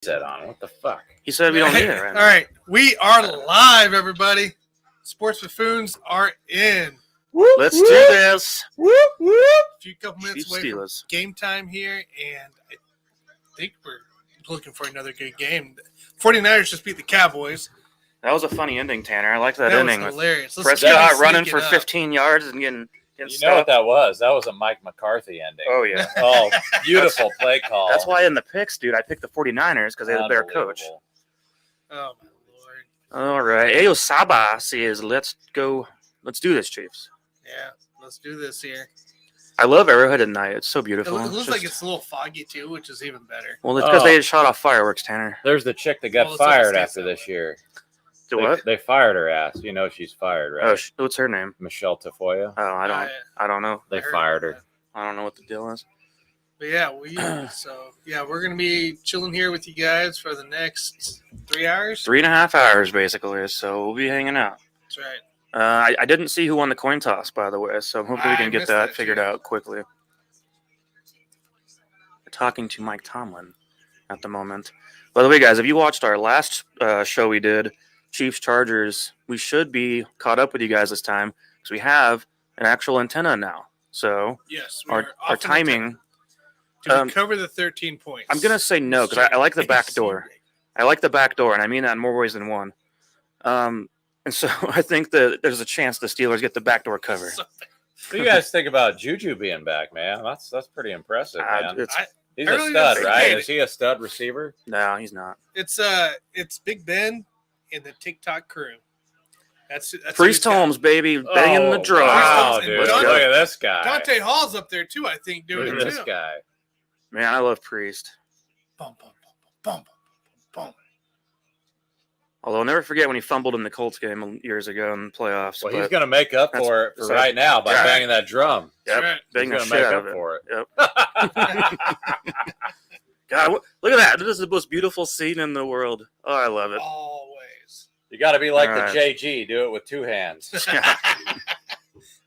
Set on. What the fuck? He said we don't need it right now. All right, we are live, everybody. Sports Buffoons are in. Let's do this. A few couple minutes Chiefs, away from Steelers. game time here, and I think we're looking for another good game. 49ers just beat the Cowboys. That was a funny ending, Tanner. I liked that That ending. was hilarious. With Let's Prescott sneak running it for up. 15 yards and getting You know stopped. what that was? That was a Mike McCarthy ending. Oh, yeah. Oh, beautiful play call. That's why in the picks, dude, I picked the 49ers because they had a better coach. Unbelievable. Oh, my Lord. All right. Ayo Saba says, let's go. Let's do this, Chiefs. Yeah, let's do this here. I love Arrowhead at night. It's so It beautiful. looks like it's a little foggy, too, which is even better. Well, it's because they shot off fireworks, Tanner. There's the chick that got Well, it's always fired stays after that this way. year. Do what? They fired her ass. You know she's fired, right? Oh, what's her name? Michelle Tafoya. Oh, I don't know. They I heard fired about her. I don't know what the deal is. But yeah, we're gonna be chilling here with you guys for the next 3 hours. 3.5 hours, basically, so we'll be hanging out. That's right. I didn't see who won the coin toss, by the way, so hopefully we can get missed that that, figured too. out quickly. We're talking to Mike Tomlin at the moment. By the way, guys, if you watched our last show we did, Chiefs-Chargers, we should be caught up with you guys this time because we have an actual antenna now. So Yes, our timing... to cover the 13 points. I'm going to say no because I like the back door. I like the back door, and I mean that in more ways than one. And so I think that there's a chance the Steelers get the back door cover. What do you guys think about Juju being back, man? That's pretty impressive, man. He's I a really stud, don't right? think- Is he a stud receiver? No, he's not. It's Big Ben and the TikTok crew. That's Priest Holmes, baby, banging the drum. Wow, Priest dude. Holmes Look and at this guy. Dante Hall's up there too, I think, doing Look it at this too. guy. Man, I love Priest. Bum, bum, bum, bum, bum, bum. Although I'll never forget when he fumbled in the Colts game years ago in the playoffs. Well, but he's going to make up for it that's- right now by yeah. banging that drum. Yep, Right. banging the He's shit going to out make of up it. for it. Yep. God, look at that. This is the most beautiful scene in the world. Oh, I love it. Always. You got to be like All the right. JG. Do it with two hands.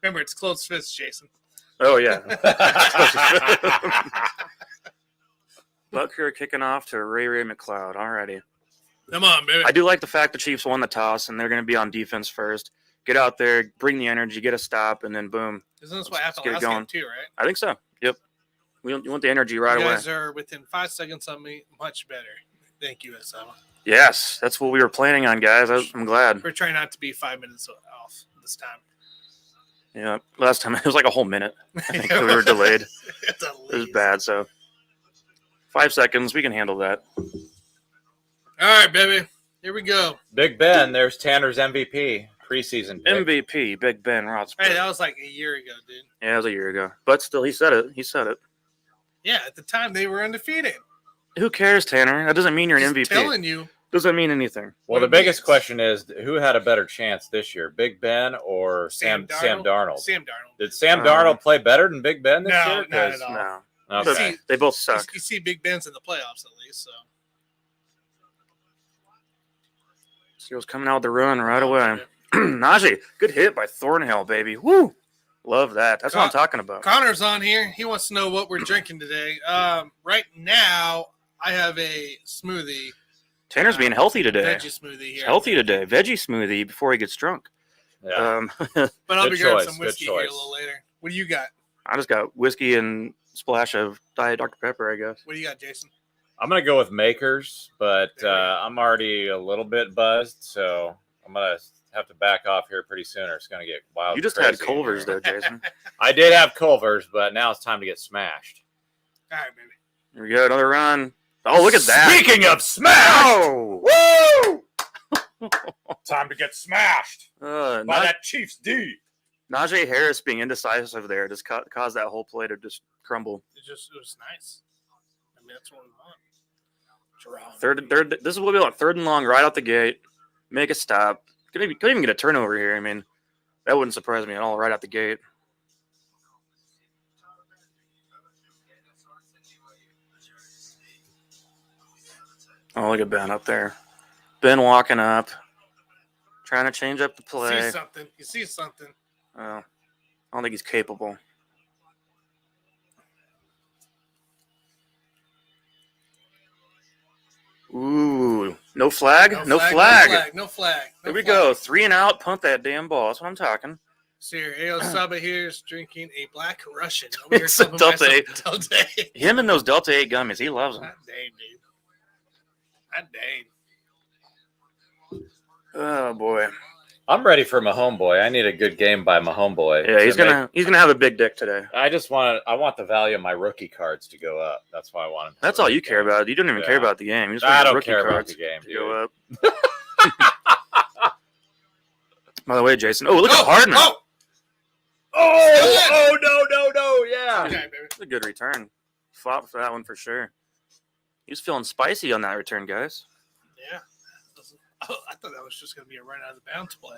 Remember, it's closed fists, Jason. Oh, yeah. Butker kicking off to Ray McLeod. Alrighty. Come on, baby. I do like the fact the Chiefs won the toss, and they're going to be on defense first. Get out there, bring the energy, get a stop, and then boom. Isn't this what happened get it last going. game too, right? I think so. Yep. You want the energy right you away. guys are within 5 seconds of me. Much better. Thank you, Osama. Yes, that's what we were planning on, guys. I'm glad. We're trying not to be 5 minutes off this time. Yeah, last time it was like a whole minute. I think we were delayed. It's It was bad, so 5 seconds, we can handle that. All right, baby. Here we go. Big Ben, there's Tanner's MVP preseason pick. MVP, Big Ben Roethlisberger. Hey, that was like a year ago, dude. Yeah, it was a year ago, but still, he said it. He said it. Yeah, at the time they were undefeated. Who cares, Tanner? That doesn't mean you're an Just MVP. telling you. Doesn't mean anything. Well, the biggest question is who had a better chance this year, Big Ben or Sam Darnold? Sam Darnold. Did Sam Darnold play better than Big Ben this No, year? not at all. No, Okay. See, they both suck. You see Big Ben's in the playoffs at least, so. Steelers coming out with the run right away. Najee, good hit by Thornhill, baby. Woo! Love that. That's what I'm talking about. Connor's on here. He wants to know what we're drinking today. Right now, I have a smoothie. Tanner's being healthy today. Veggie smoothie He's here. healthy today. Veggie smoothie before he gets drunk. Yeah. But I'll Good be grabbing choice, some good whiskey here a choice. little later. What do you got? I just got whiskey and splash of Diet Dr. Pepper, I guess. What do you got, Jason? I'm going to go with Makers, but I'm already a little bit buzzed, so I'm going to have to back off here pretty soon or it's going to get wild. You just crazy had Culver's, though, Jason. I did have Culver's, but now it's time to get smashed. All right, baby. Here we go, another run. Oh, look at that. Speaking of smash! Oh! Woo! Time to get smashed by that Chiefs D. Najee Harris being indecisive there just caused that whole play to just crumble. It was nice. I mean, that's what we want. Draw. Third. This is what we want. 3rd and long, right out the gate. Make a stop. Could even get a turnover here. I mean, that wouldn't surprise me at all. Right out the gate. Oh, look at Ben up there. Ben walking up, trying to change up the play. See something. You see something. I don't think he's capable. No flag? No flag. No flag. Here we go. 3 and out. Punt that damn ball. That's what I'm talking. See here, Ao Saba here is drinking a Black Russian. Over here, It's a Delta 8. Delta 8. Him and those Delta 8 gummies. He loves them. Hot dang, dude. Hot dang. Oh, boy. I'm ready for my homeboy. I need a good game by my homeboy. Yeah, he's gonna have a big dick today. I want the value of my rookie cards to go up. That's why I want him. That's all you care about. You don't even care about the game. You just I want don't rookie care about cards the game, to dude. go up. By the way, Jason. Oh, look at Hardman. No, yeah. Okay, baby. That's a good return. Flop for that one for sure. He was feeling spicy on that return, guys. Yeah. Oh, I thought that was just going to be a run out of the bounds play.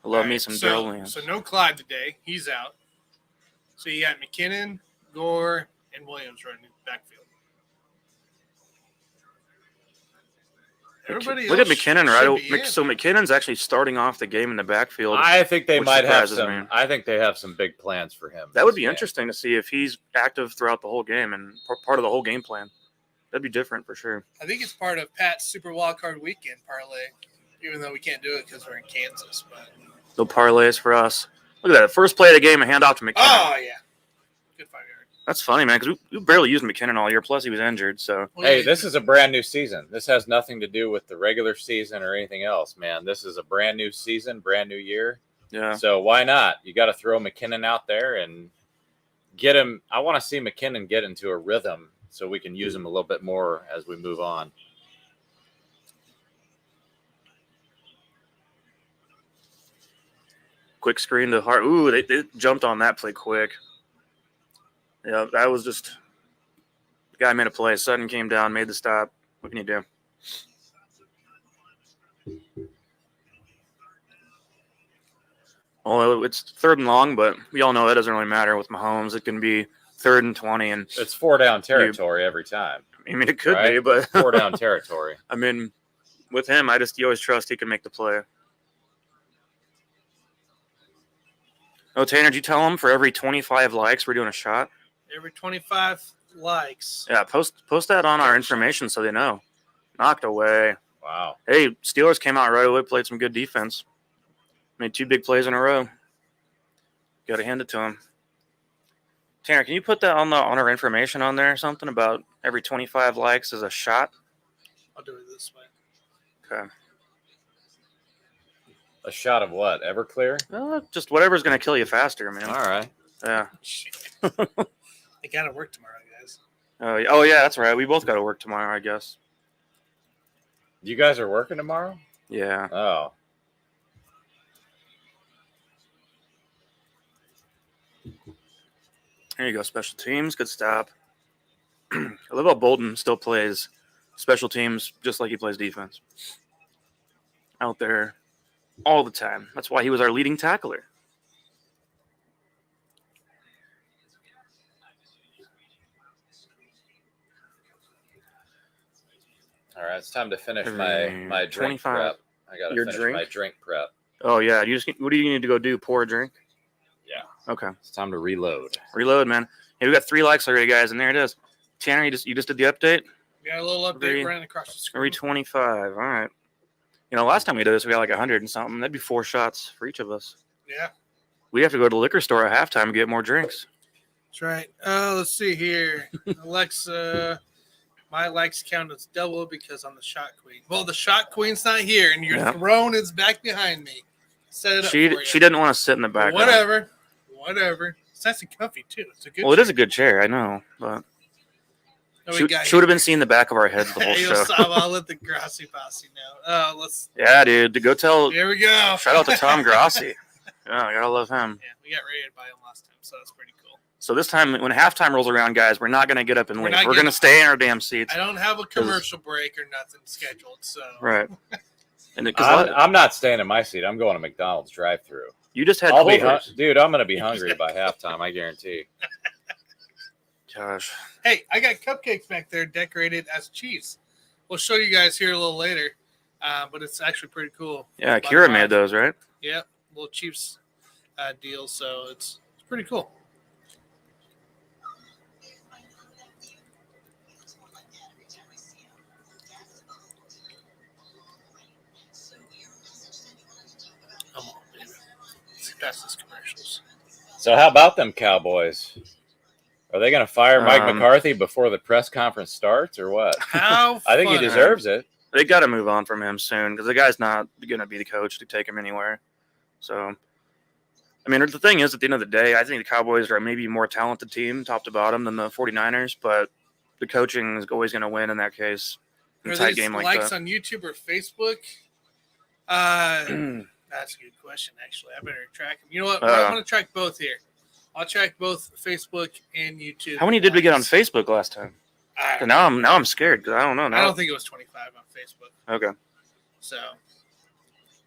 I love me some Daryl So Williams. no Clyde today. He's out. So you got McKinnon, Gore, and Williams running backfield. Everybody Look at else McKinnon, should right? be in. So McKinnon's actually starting off the game in the backfield. I think they Which might have surprises some. me. I think they have some big plans for him. That would this be game. interesting to see if he's active throughout the whole game and part of the whole game plan. That'd be different for sure. I think it's part of Pat's Super Wildcard Weekend parlay, even though we can't do it because we're in Kansas. But No parlays for us. Look at that. First play of the game, a handoff to McKinnon. oh yeah, good 5 yard. That's funny, man, because we barely used McKinnon all year. Plus, he was injured. So Hey, this is a brand new season. This has nothing to do with the regular season or anything else, man. This is a brand new season, brand new year. yeah, So why not? You got to throw McKinnon out there and get him. I want to see McKinnon get into a rhythm so we can use him a little bit more as we move on. quick screen to Hart. Ooh, they jumped on that play quick. Yeah, that was just the guy made a play. Sutton came down, made the stop. What can you do? Well, it's 3rd and long, but we all know that doesn't really matter with Mahomes. It can be 3rd and 20, and It's 4 down territory every time. I mean it could Right? be, but 4 down territory. I mean, with him, you always trust he can make the play. Oh, Tanner, did you tell him for every 25 likes we're doing a shot? Every 25 likes. Yeah, post that on our information so they know. Knocked away. Wow. Hey, Steelers came out right away, played some good defense. Made 2 big plays in a row. Got to hand it to him. Tanner, can you put that on our information on there or something about every 25 likes is a shot? I'll do it this way. Okay. A shot of what? Everclear? Just whatever's going to kill you faster, man. All right. Yeah. I got to work tomorrow, guys. Oh, yeah, that's right. We both got to work tomorrow, I guess. You guys are working tomorrow? Yeah. Oh. There you go, special teams. Good stop. I love how Bolton still plays special teams just like he plays defense. Out there all the time. That's why he was our leading tackler. All right. It's time to finish my drink 25. prep. I got to Your finish drink? my drink prep. Oh, yeah. What do you need to go do? Pour a drink? Yeah. Okay. It's time to reload. Reload, man. Hey, we got 3 likes already, guys, and there it is. Tanner, you just did the update? We got a little update Every- running across the screen. Every 25. All right. You know, last time we did this, we got like 100 and something. That'd be 4 shots for each of us. Yeah, We have to go to the liquor store at halftime and get more drinks. that's right. Let's see here. Alexa, my likes count as double because I'm the shot queen. Well, the shot queen's not here, and your Yeah. throne is back behind me. Set it up for you. She didn't want to sit in the back. Whatever. It's nice and comfy, too. It's a good Well, it is a good chair, I know, but she would have been seeing the back of our heads the whole show. I'll let the Grassi Posse know. Let's. Yeah, dude, to go tell. Here we go. Shout out to Tom Grassi. Yeah, I gotta love him. Yeah, we got rated by him last time, so that's pretty cool. So this time, when halftime rolls around, guys, we're not gonna get up and We're leave. not We're getting- gonna stay in our damn seats. I don't have a commercial break or nothing scheduled, so. Right. And because I'm not staying in my seat. I'm going to McDonald's drive-through. you just had I'll be Culver's. dude. I'm going to be hungry by halftime. I guarantee. Gosh. Hey, I got cupcakes back there decorated as cheese. We'll show you guys here a little later, but it's actually pretty cool. Yeah, By Kira the made those, right? Yep, little Chiefs deal, so it's pretty cool. past these commercials. So how about them Cowboys? Are they going to fire Mike McCarthy before the press conference starts or what? How I think he deserves it. They got to move on from him soon because the guy's not going to be the coach to take him anywhere. So, I mean, the thing is, at the end of the day, I think the Cowboys are maybe a more talented team, top to bottom, than the 49ers, but the coaching is always going to win in that case. In a tight game like likes that. on YouTube or Facebook? That's a good question, actually. I better track them. You know what? I'm going to track both here. I'll track both Facebook and YouTube. How many did we get on Facebook last time? Now I'm scared because I don't know. I don't think it was 25 on Facebook. Okay. So,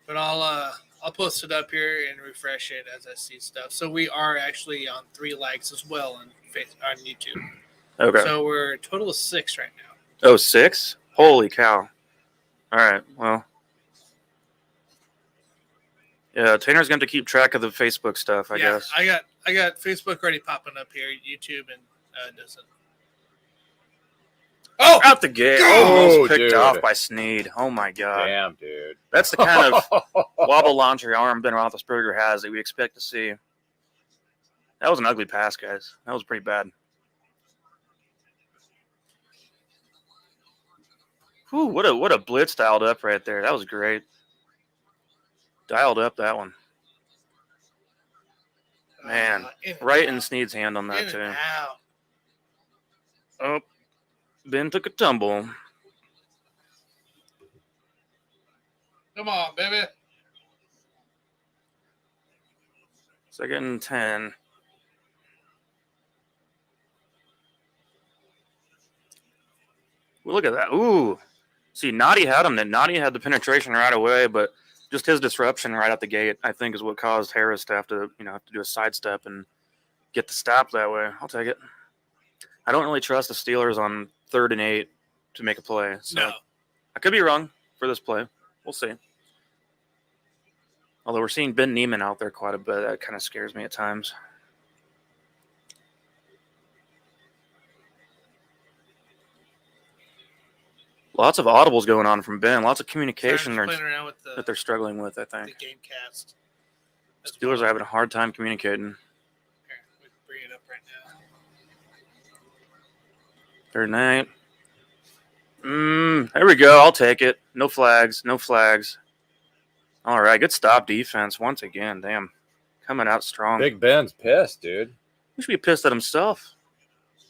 but I'll post it up here and refresh it as I see stuff. So we are actually on 3 likes as well on YouTube. Okay. So we're a total of 6 right now. Oh, 6? Holy cow! All right. Well, yeah. Tanner's going to keep track of the Facebook stuff, I guess. I got Facebook already popping up here. YouTube and doesn't. Oh, out the gate! Almost picked off by Snead. Oh my god! Damn, dude. That's the kind of wobble launcher arm Ben Roethlisberger has that we expect to see. That was an ugly pass, guys. That was pretty bad. Whew, what a blitz dialed up right there. That was great. Dialed up that one. Man, right in Snead's hand on that too. Oh, Ben took a tumble. Come on, baby. 2nd and 10. Well, look at that. Ooh. See, Noddy had him. Noddy had the penetration right away, but just his disruption right out the gate, I think, is what caused Harris to have to do a sidestep and get the stop that way. I'll take it. I don't really trust the Steelers on 3rd and 8 to make a play. So no. I could be wrong for this play. We'll see. Although we're seeing Ben Neiman out there quite a bit. That kind of scares me at times. Lots of audibles going on from Ben. Lots of communication that they're struggling with, I think. The game cast. Steelers are having a hard time communicating. Here, we can bring it up right now. 3rd and 8. There we go. I'll take it. No flags. No flags. All right. Good stop defense once again. Damn. Coming out strong. Big Ben's pissed, dude. He should be pissed at himself.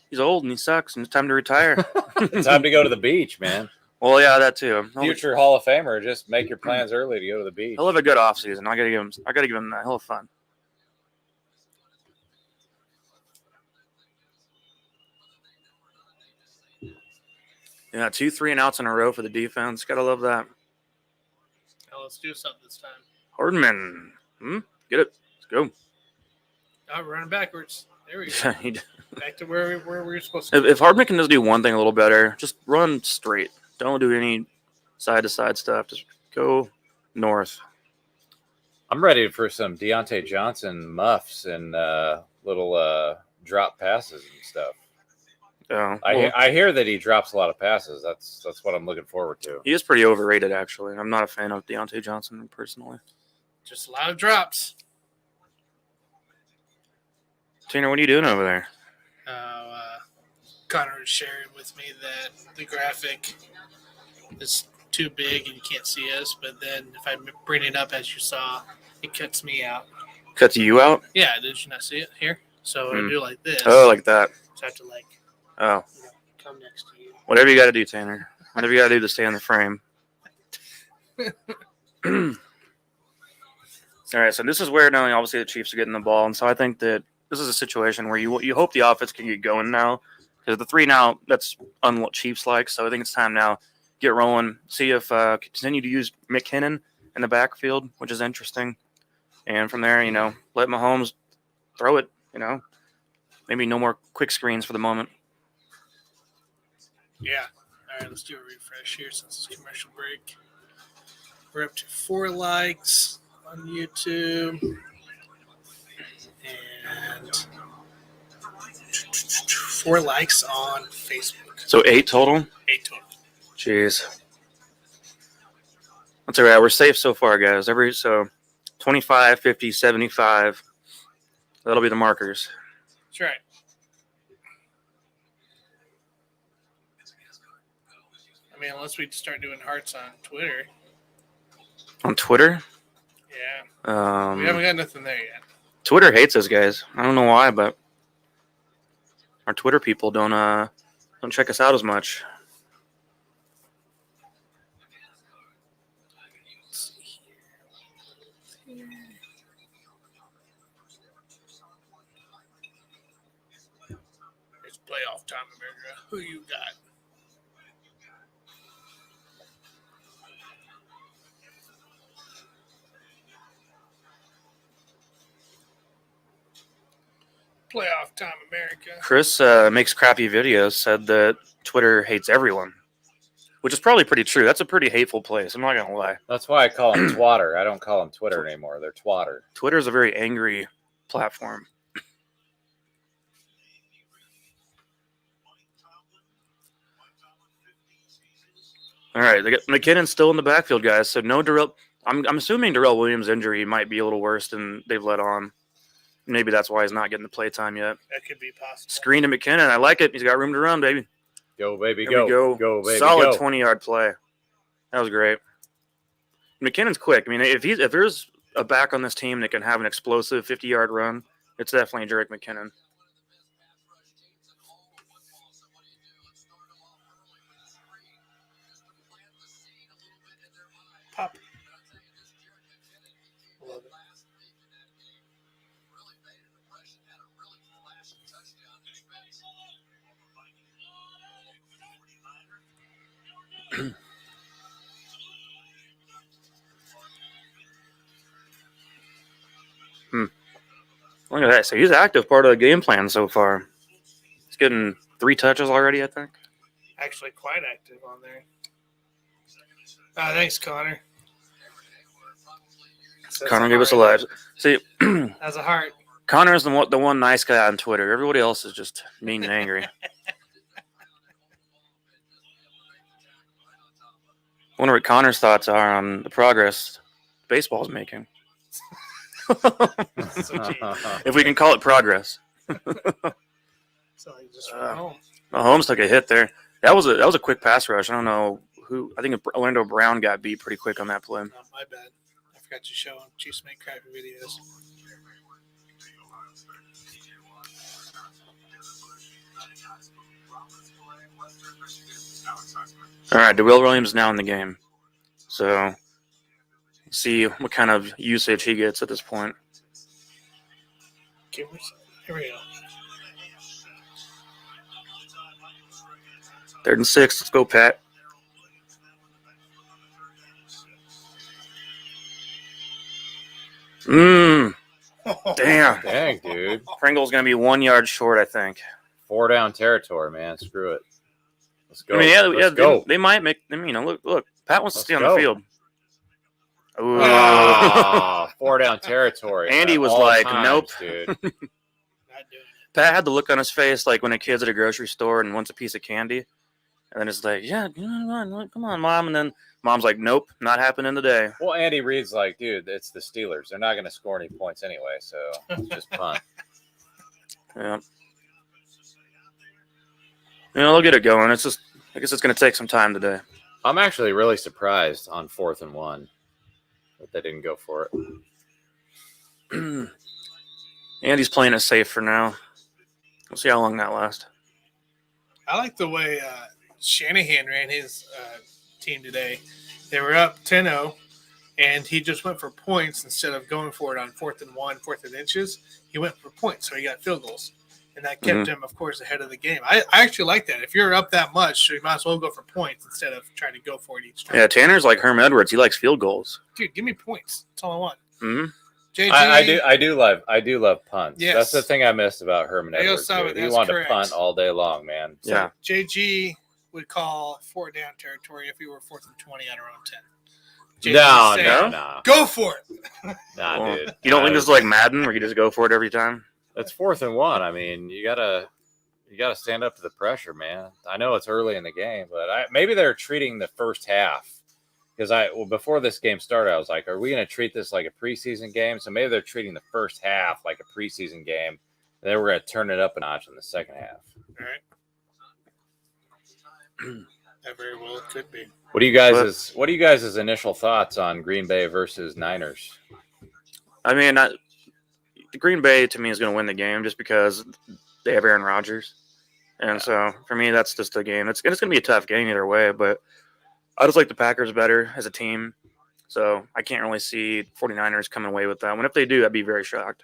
He's old and he sucks and it's time to retire. It's time to go to the beach, man. Well, yeah, that too. Future Hall of Famer, just make your plans early to go to the beach. He'll have a good offseason. I gotta give him that. He'll have fun. Yeah, 2 3-and-outs in a row for the defense. Gotta love that. Now let's do something this time. Hardman. Get it. Let's go. Oh, we're running backwards. There we go. Back to where we were supposed to go. If Hardman can just do one thing a little better, just run straight. Don't do any side-to-side stuff. Just go north. I'm ready for some Deontay Johnson muffs and little drop passes and stuff. Oh, I hear that he drops a lot of passes. That's what I'm looking forward to. He is pretty overrated, actually. I'm not a fan of Deontay Johnson personally. Just a lot of drops. Tanner, what are you doing over there? Connor was sharing with me that the graphic is too big and you can't see us, but then if I bring it up as you saw, it cuts me out. Cuts you out? Yeah, did you not see it here? So I do like this. Oh, like that. So I have to come next to you. Whatever you got to do, Tanner. Whatever you got to do to stay in the frame. All right, so this is where now obviously the Chiefs are getting the ball, and so I think that this is a situation where you hope the offense can get going now, because the 3 now, that's Chiefs-like, so I think it's time now get rolling, see if continue to use McKinnon in the backfield, which is interesting, and from there, let Mahomes throw it, maybe no more quick screens for the moment. Yeah. All right, let's do a refresh here since it's commercial break. We're up to 4 likes on YouTube. And 4 likes on Facebook. So 8 total? 8 total. Jeez. That's all right. We're safe so far, guys. 25, 50, 75. That'll be the markers. That's right. I mean, unless we start doing hearts on Twitter. On Twitter? Yeah. We haven't got nothing there yet. Twitter hates us, guys. I don't know why, but our Twitter people don't check us out as much. It's playoff time, America. Who you got? Playoff time, America. Chris makes crappy videos, said that Twitter hates everyone, which is probably pretty true. That's a pretty hateful place. I'm not going to lie. That's why I call them Twatter. I don't call them Twitter anymore. They're Twatter. Twitter is a very angry platform. All right, they got McKinnon's still in the backfield, guys. So no Darrell. I'm assuming Darrell Williams' injury might be a little worse than they've let on. Maybe that's why he's not getting the play time yet. That could be possible. Screen to McKinnon. I like it. He's got room to run, baby. Go, baby, There we go. Go, baby, Solid go. 20-yard play. That was great. McKinnon's quick. I mean, if there's a back on this team that can have an explosive 50-yard run, it's definitely Jerick McKinnon. Pop. Love it. Look at that. So he's active part of the game plan so far. He's getting 3 touches already, I think. Actually, quite active on there. Thanks, Connor. Connor gave us a live. See, As a heart. Connor is the one nice guy on Twitter. Everybody else is just mean and angry. Wonder what Connor's thoughts are on the progress baseball's making. If we can call it progress. So he just went home. Mahomes took a hit there. That was a quick pass rush. I don't know who. I think Orlando Brown got beat pretty quick on that play. Oh, my bad. I forgot to show him. Chiefs make crappy videos. All right, Darrell Williams is now in the game. So see what kind of usage he gets at this point. Here we go. 3rd and 6. Let's go, Pat. Damn. Dang, dude. Pringle's going to be 1 yard short, I think. 4 down territory, man. Screw it. Let's go. I mean, Let's go. They might make. I mean, look. Pat wants to stay on go. the field. Ooh. Oh, 4 down territory. Andy at was all like, times, nope. dude. Not doing it. Pat had the look on his face like when a kid's at a grocery store and wants a piece of candy. And then it's like, yeah, come on, Mom. And then Mom's like, nope, not happening today. Well, Andy Reid's like, dude, it's the Steelers. They're not going to score any points anyway, so just punt. Yeah. They'll get it going. It's just, I guess it's going to take some time today. I'm actually really surprised on 4th and 1 that they didn't go for it. Andy's playing it safe for now. We'll see how long that lasts. I like the way Shanahan ran his team today. They were up 10-0, and he just went for points instead of going for it on 4th and 1, 4th and inches. He went for points, so he got field goals. And that kept him, of course, ahead of the game. I actually like that. If you're up that much, you might as well go for points instead of trying to go for it each time. Yeah, Tanner's like Herm Edwards. He likes field goals. Dude, give me points. That's all I want. Mm-hmm. JG, I do love punts. Yes. That's the thing I missed about Herman Edwards. Sabe, Dude. He that's wanted correct. to punt all day long, man. So Yeah. JG would call 4 down territory if he were 4th and 20 at around 10. No. Go for it. Well, Dude. you don't think this is like Madden where you just go for it every time? That's 4th and 1. I mean, you gotta stand up to the pressure, man. I know it's early in the game, but maybe they're treating the first half because before this game started, I was like, are we going to treat this like a preseason game? So maybe they're treating the first half like a preseason game, and then we're going to turn it up a notch in the second half. All right. That very well could be. What do you guys' initial thoughts on Green Bay versus Niners? I mean, the Green Bay to me is going to win the game just because they have Aaron Rodgers, and so for me, that's just a game. It's going to be a tough game either way, but I just like the Packers better as a team, so I can't really see 49ers coming away with that one. If they do, I'd be very shocked.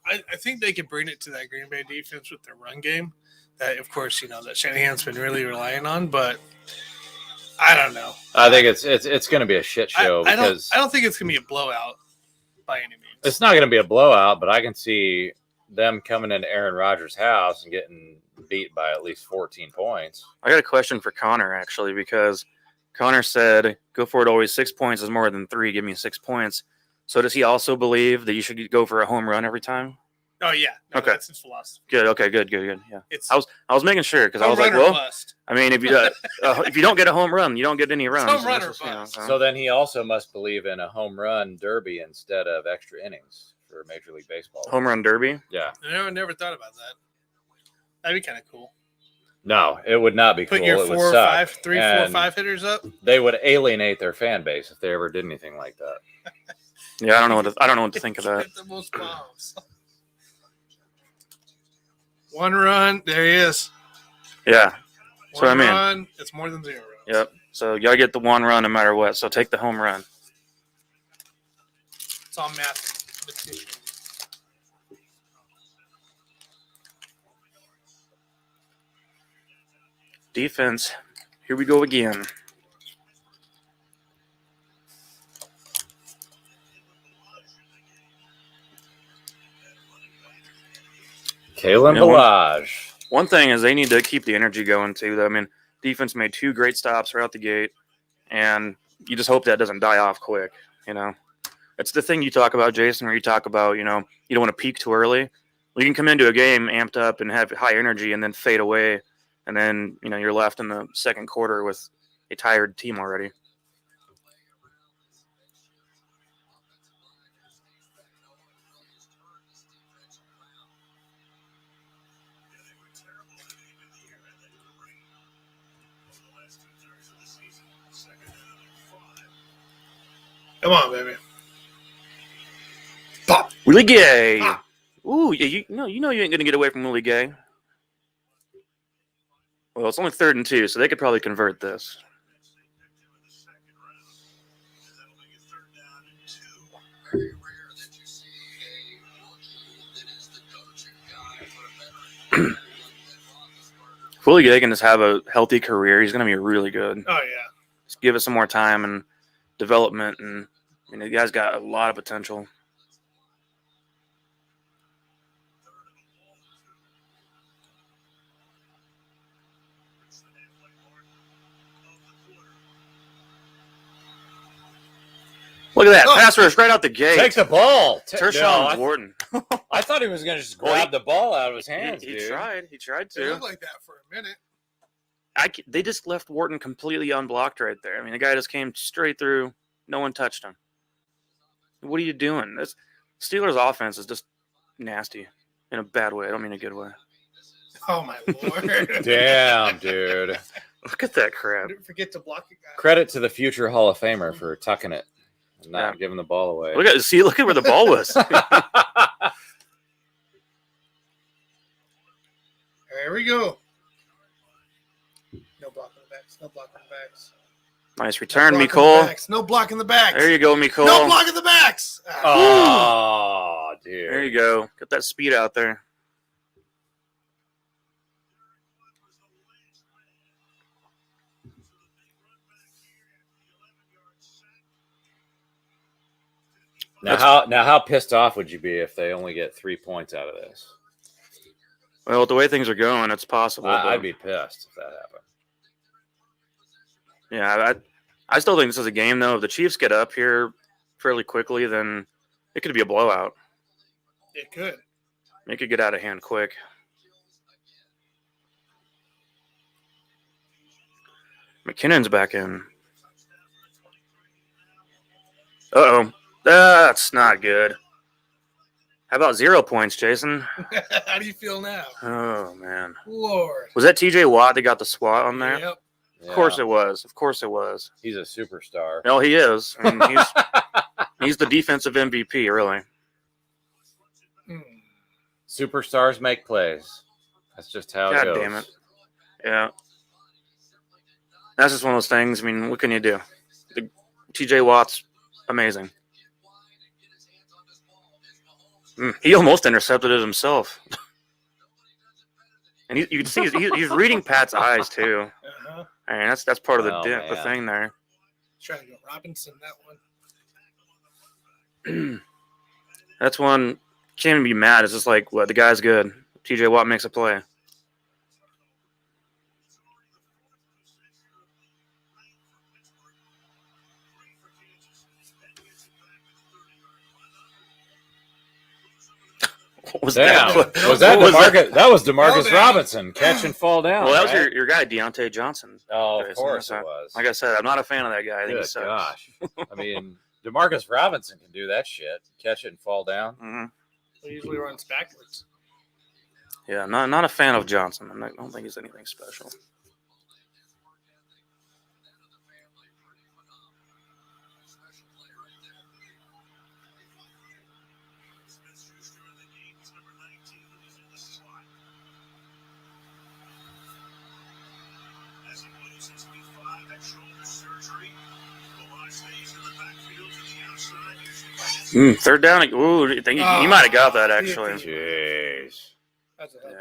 I think they can bring it to that Green Bay defense with their run game. That, of course, that Shanahan's been really relying on, but I don't know. I think it's going to be a shit show because I don't think it's going to be a blowout by any means. It's not going to be a blowout, but I can see them coming into Aaron Rodgers' house and getting beat by at least 14 points. I got a question for Connor, actually, because Connor said, go for it always. 6 points is more than 3. Give me 6 points. So does he also believe that you should go for a home run every time? Oh, yeah. No, okay. That's his philosophy. Good. Okay, good. Yeah. I was making sure because I was like, bust. I mean, if you don't get a home run, you don't get any runs. Home run or bust. So then he also must believe in a home run derby instead of extra innings for Major League Baseball. Home run derby? Yeah. I never thought about that. That'd be kind of cool. No, it would not be cool. Put your it 4 would or suck. 5, 3, 4, 5 hitters up. They would alienate their fan base if they ever did anything like that. Yeah, I don't know what to think of that. The most bombs. One run, there he is. Yeah. So One run, it's more than 0 runs. Yep. So you gotta get the one run no matter what. So take the home run. It's all mathematician. Defense. Here we go again. Kalen Balaj. One thing is they need to keep the energy going too. I mean, defense made 2 great stops right out the gate, and you just hope that doesn't die off quick. It's the thing you talk about, Jason, where you talk about you don't want to peak too early. Well, you can come into a game amped up and have high energy, and then fade away, and then you're left in the second quarter with a tired team already. Come on, baby. Pop. Willie Gay. Pop. Ooh, yeah, you ain't gonna get away from Willie Gay. Well, it's only 3rd and 2, so they could probably convert this. If Willie Gay can just have a healthy career, he's gonna be really good. Oh yeah. Just give it some more time and development, and the guy's got a lot of potential. Look at that. Pass rush right out the gate. Take the ball. Tershawn Wharton. I thought he was going to just grab the ball out of his hands, He dude. tried. He tried It to. looked like that for a minute. They just left Wharton completely unblocked right there. I mean, the guy just came straight through. No one touched him. What are you doing? This Steelers offense is just nasty in a bad way. I don't mean a good way. Oh, my Lord. Damn, dude. Look at that crap. Don't forget to block your guy. Credit to the future Hall of Famer for tucking it and not giving the ball away. Look at where the ball was. There we go. No blocking the backs. No blocking the backs. Nice return, No Mecole. No blocking the backs. There you go, Mecole. No blocking the backs. Oh, dude. There you go. Get that speed out there. Now how pissed off would you be if they only get 3 points out of this? Well, with the way things are going, it's possible. I'd be pissed if that happened. Yeah, I still think this is a game, though. If the Chiefs get up here fairly quickly, then it could be a blowout. It could. It could get out of hand quick. McKinnon's back in. Uh-oh. That's not good. How about 0 points, Jason? How do you feel now? Oh, man. Lord. Was that TJ Watt that got the swat on there? Yep. Of course it was. Of course it was. He's a superstar. No, he is. I mean, he's the defensive MVP, really. Superstars make plays. That's just how it goes. God damn it. Yeah. That's just one of those things. I mean, what can you do? TJ Watt's amazing. He almost intercepted it himself. And you can see he's reading Pat's eyes, too. Uh-huh. I mean, that's part of the man. thing there. Trying to go Robinson, that one. That's one. Can't even be mad. It's just like, what? The guy's good. TJ Watt makes a play. What was Damn. that? Was that What was DeMarcus? That was DeMarcus down. Robinson. Catch and fall down. Well, that was right? your guy, Deontay Johnson. Oh, of Jason. course So, it was. Like I said, I'm not a fan of that guy. I think he Good sucks. gosh. I mean, DeMarcus Robinson can do that shit. Catch it and fall down. Mm-hmm. He usually runs backwards. Yeah, not a fan of Johnson. I don't think he's anything special. Third down. Ooh, I think he might have got that, actually. Jeez. That's a hell of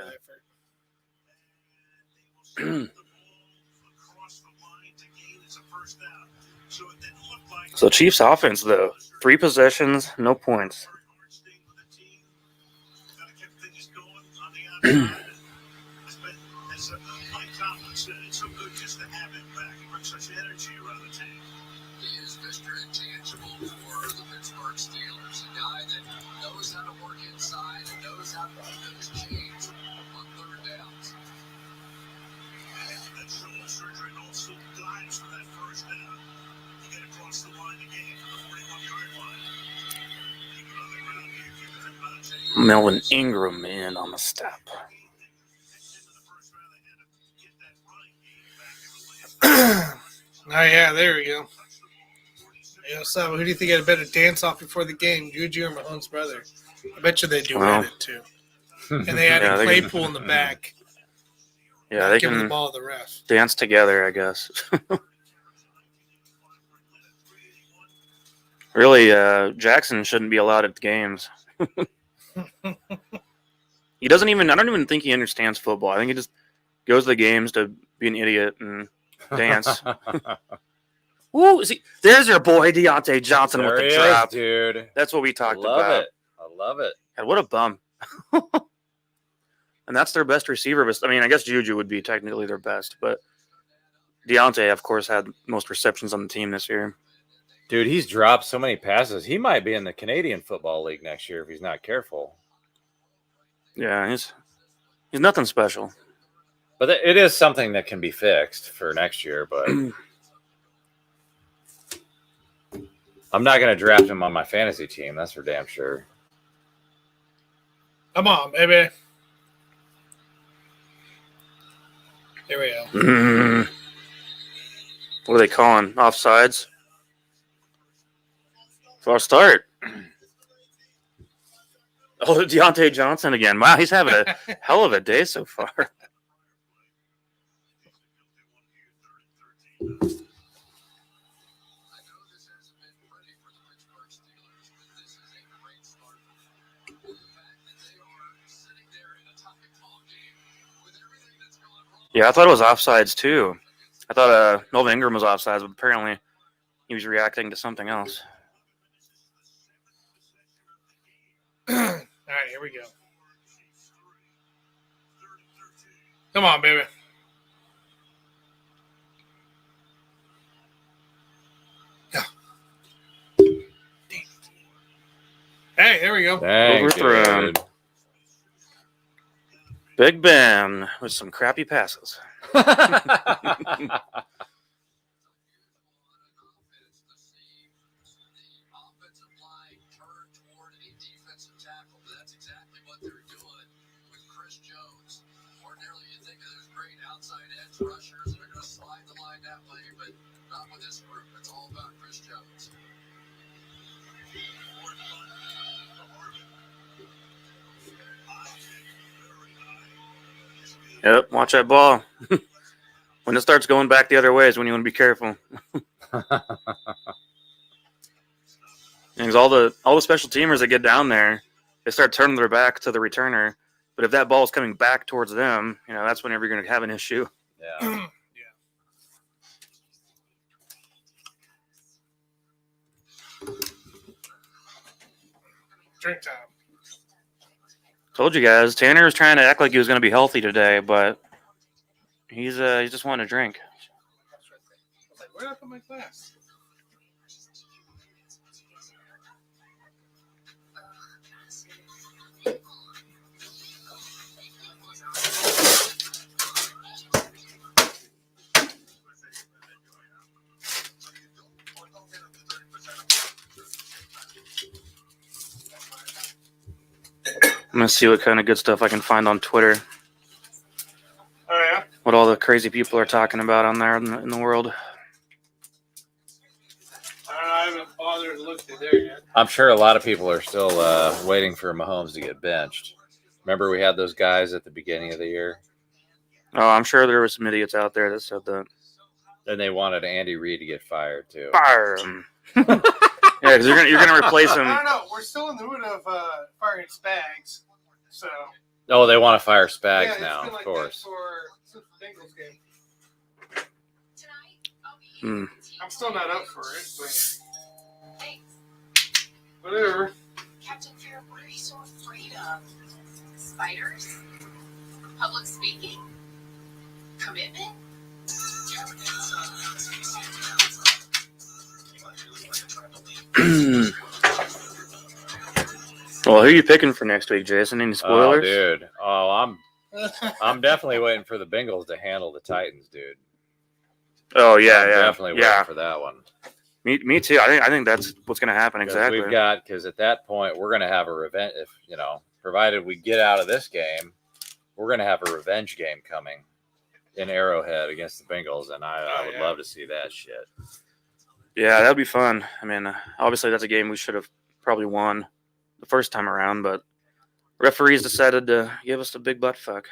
an effort. So Chiefs offense, though. 3 possessions, no points. He is Mr. Intangible for the Pittsburgh Steelers, a guy that knows how to work inside and knows how to keep those chains on third downs. That shoulder surgery and also dives for that first down to get across the line again to the 41-yard line. Keep it on the ground here, keep it at Monte. Melvin Ingram in on the step. Oh, yeah, there we go. Yeah, so who do you think had a better dance off before the game, Juju or Mahomes' brother? I bet you they do Well. it too. And they had Yeah, a they can- Claypool in the back, Yeah, they giving the can ball to the ref. dance together, I guess. Really, Jackson shouldn't be allowed at the games. He doesn't even. I don't even think he understands football. I think he just goes to the games to be an idiot and dance. Woo! See, there's your boy Deontay Johnson There with the he drop. is, dude. That's what we talked Love about. it. I love it. God, what a bum. And that's their best receiver. I mean, I guess Juju would be technically their best, but Deontay, of course, had most receptions on the team this year. Dude, he's dropped so many passes. He might be in the Canadian Football League next year if he's not careful. Yeah, he's nothing special. But it is something that can be fixed for next year. But I'm not going to draft him on my fantasy team. That's for damn sure. Come on, baby. There we go. What are they calling? Offsides? False start. Oh, Deontay Johnson again. Wow, he's having a hell of a day so far. I know this hasn't been pretty for the Pittsburgh Steelers, but this is a great start. The fact that they are sitting there in a tie-ball game with everything that's gone wrong. Yeah, I thought it was offsides too. I thought Melvin Ingram was offsides, but apparently he was reacting to something else. All right, here we go. Come on, baby. Yeah. Hey, there we go. Dang, Overthrown. dude. Big Ben with some crappy passes. outside edge rushers that are going to slide the line that way, but not with this group. It's all about Chris Jones. Yep, watch that ball. When it starts going back the other way is when you want to be careful. Because all the special teamers that get down there, they start turning their back to the returner. But if that ball is coming back towards them, that's whenever you're going to have an issue. Yeah. Drink time. Told you guys, Tanner was trying to act like he was going to be healthy today, but he's just wanting to drink. I was like, where did I put my glass? I'm going to see what kind of good stuff I can find on Twitter. Oh, yeah? What all the crazy people are talking about on there in the world. I haven't bothered to look through there yet. I'm sure a lot of people are still waiting for Mahomes to get benched. Remember we had those guys at the beginning of the year? Oh, I'm sure there were some idiots out there that said that. And they wanted Andy Reid to get fired, too. Fire him. Yeah, because you're gonna replace him. I don't know. We're still in the mood of firing Spags. So. Oh, they want to fire Spags Yeah, now, it's been of like course. that since the Bengals game. Hmm. I'm still not up for it, but whatever. Captain Fear, what are you so afraid of? Spiders? Public speaking? Commitment? Well, who are you picking for next week, Jason? Any spoilers? Oh, dude. Oh, I'm definitely waiting for the Bengals to handle the Titans, dude. Oh yeah, I'm yeah, definitely waiting yeah. for that one. Me too. I think that's what's going to happen exactly. Because at that point we're going to have a revenge. If provided we get out of this game, we're going to have a revenge game coming in Arrowhead against the Bengals, and I would love to see that shit. Yeah, that'd be fun. I mean, obviously that's a game we should have probably won the first time around, but referees decided to give us the big butt fuck.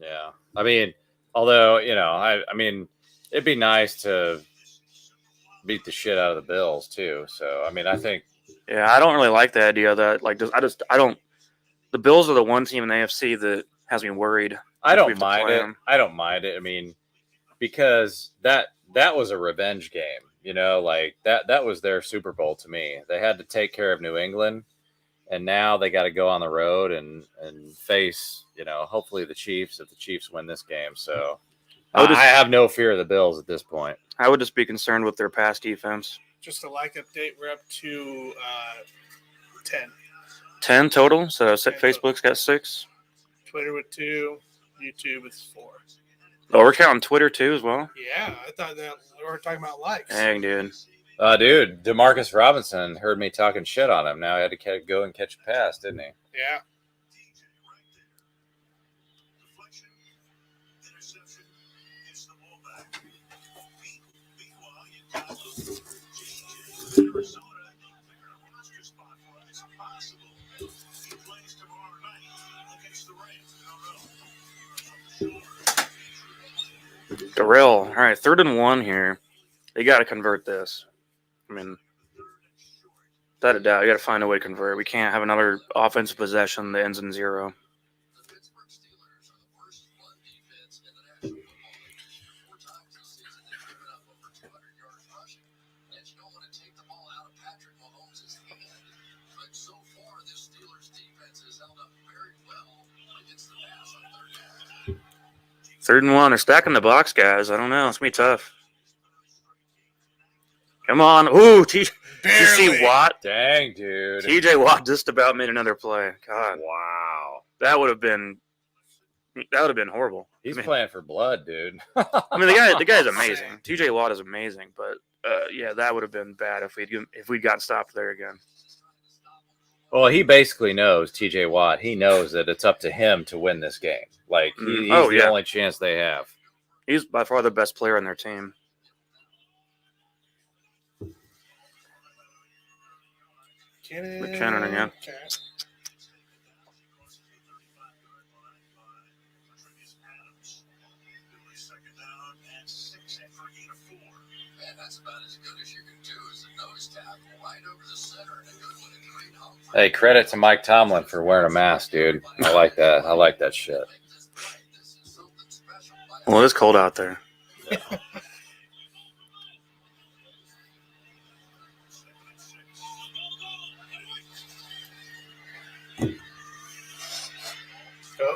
Yeah, I mean, although I mean, it'd be nice to beat the shit out of the Bills too. So I mean, I think. Yeah, I don't really like the idea that I don't. The Bills are the one team in the AFC that has me worried. I don't mind it. I don't mind it. I mean, because that was a revenge game. Like that was their Super Bowl to me. They had to take care of New England, and now they got to go on the road and face hopefully the Chiefs if the Chiefs win this game. So I have no fear of the Bills at this point. I would just be concerned with their pass defense. Just a like update. We're up to 10. 10 total. So 10 Facebook's got 6. Twitter with 2. YouTube with 4. Oh, we're counting Twitter too as well. Yeah, I thought that we were talking about likes. Dang, dude. Dude, Demarcus Robinson heard me talking shit on him. Now he had to go and catch a pass, didn't he? Yeah. Darrell. All right, 3rd and 1 here. They got to convert this. I mean, without a doubt, you got to find a way to convert. We can't have another offensive possession that ends in 0. The Pittsburgh Steelers are the worst run defense in the National Football League. 4 times this season they've given up over 200 yards rushing. And you don't want to take the ball out of Patrick Mahomes' hand. But so far, this Steelers defense has held up very well against the pass on 3rd down. 3rd and 1. They're stacking the box, guys. I don't know. It's going to be tough. Come on. Ooh, TJ Watt. Dang, dude. TJ Watt just about made another play. God. Wow. That would have been horrible. He's playing for blood, dude. I mean, the guy's amazing. TJ Watt is amazing, but yeah, that would have been bad if we'd gotten stopped there again. Well, he basically knows, TJ Watt. He knows that it's up to him to win this game. Like he's the only chance they have. He's by far the best player on their team. McKinnon again. Okay. Man, that's about as good as you can do as a nose tackle right over the center and a good one in great home. Hey, credit to Mike Tomlin for wearing a mask, dude. I like that. I like that shit. Well, it is cold out there.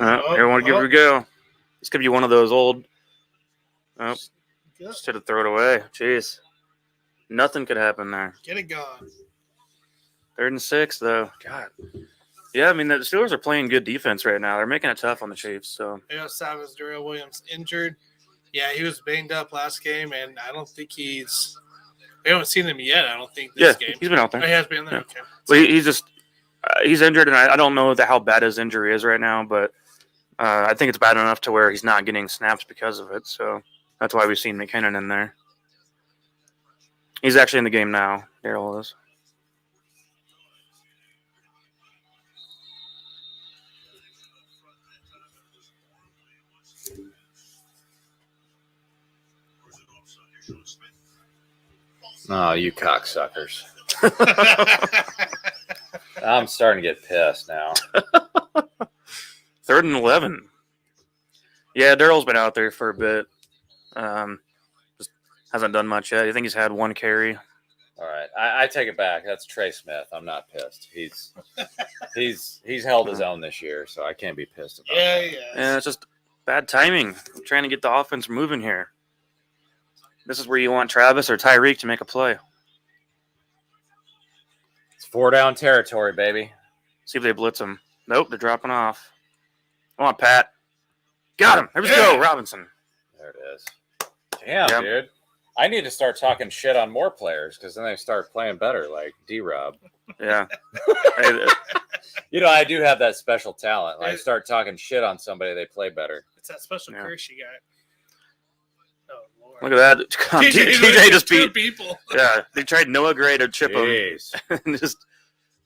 Everyone give it a go. This could be one of those old. Oh, just had to throw it away. Jeez. Nothing could happen there. Get it gone. 3rd and 6, though. God. Yeah, I mean, the Steelers are playing good defense right now. They're making it tough on the Chiefs. So. Savage Darrell Williams injured. Yeah, he was banged up last game, and I don't think we haven't seen him yet, I don't think, this game. He's been out there. Oh, he has been there? Yeah. Okay. Well, he's injured, and I don't know how bad his injury is right now, but I think it's bad enough to where he's not getting snaps because of it. So that's why we've seen McKinnon in there. He's actually in the game now. Darrell is. Oh, you cocksuckers. I'm starting to get pissed now. 3rd and 11. Yeah, Darrell's been out there for a bit. Just hasn't done much yet. I think he's had 1 carry. All right, I take it back. That's Trey Smith. I'm not pissed. He's held his own this year, so I can't be pissed about that. Yeah, it's just bad timing. I'm trying to get the offense moving here. This is where you want Travis or Tyreek to make a play. It's 4-down territory, baby. See if they blitz him. Nope, they're dropping off. Come on, Pat. Got him. There we go, Robinson. There it is. Damn, dude. I need to start talking shit on more players because then they start playing better, like D-Rob. Yeah. I do have that special talent. When I start talking shit on somebody, they play better. It's that special curse you got. Oh, Lord. Look at that. TJ just beat people. Yeah, they tried Noah Gray to chip him and just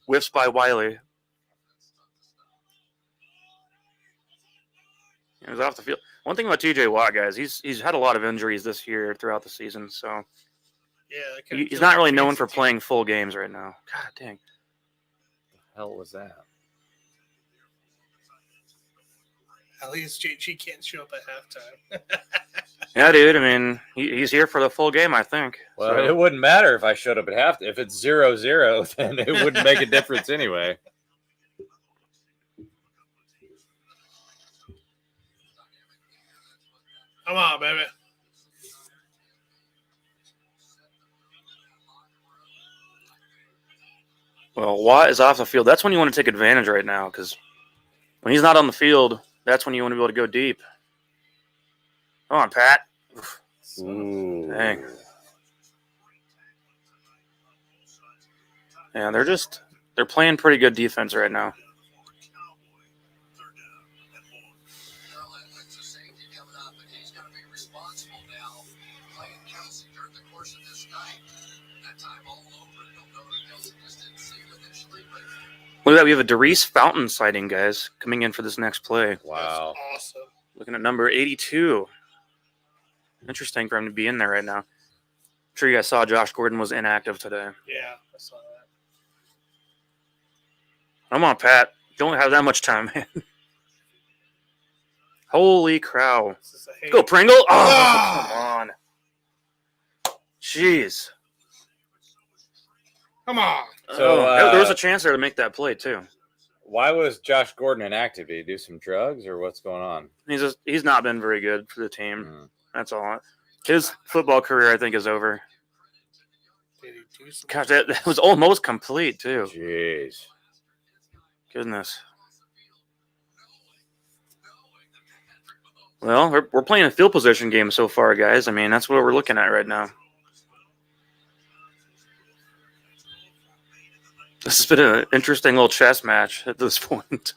whiffs by Wiley. He was off the field. One thing about TJ Watt, guys, he's had a lot of injuries this year throughout the season, so he's not really known for playing full games right now. God dang. What the hell was that? At least JG can't show up at halftime. Yeah, dude. I mean, he's here for the full game, I think. Well, it wouldn't matter if I showed up at halftime. If it's 0-0, then it wouldn't make a difference anyway. Come on, baby. Well, Watt is off the field. That's when you want to take advantage right now because when he's not on the field, that's when you want to be able to go deep. Come on, Pat. Ooh. Dang. Yeah, they're playing pretty good defense right now. Look at that. We have a Darius Fountain sighting, guys, coming in for this next play. Wow. That's awesome. Looking at number 82. Interesting for him to be in there right now. I'm sure you guys saw Josh Gordon was inactive today. Yeah, I saw that. Come on, Pat. Don't have that much time, man. Holy crow. Go, Pringle. Oh, come on. Jeez. Come on. So there was a chance there to make that play, too. Why was Josh Gordon inactive? Did he do some drugs or what's going on? He's not been very good for the team. That's all. His football career, I think, is over. Gosh, that was almost complete, too. Jeez. Goodness. Well, we're playing a field position game so far, guys. I mean, that's what we're looking at right now. This has been an interesting little chess match at this point.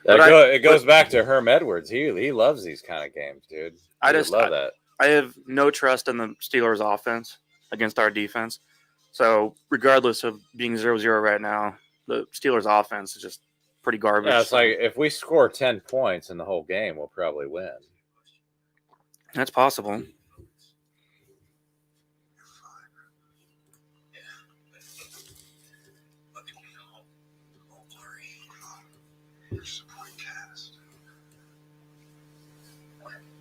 It goes back to Herm Edwards. He loves these kind of games, dude. I just love that. I have no trust in the Steelers' offense against our defense. So regardless of being 0-0 right now, the Steelers' offense is just pretty garbage. Yeah, it's like if we score 10 points in the whole game, we'll probably win. That's possible. Your support cast.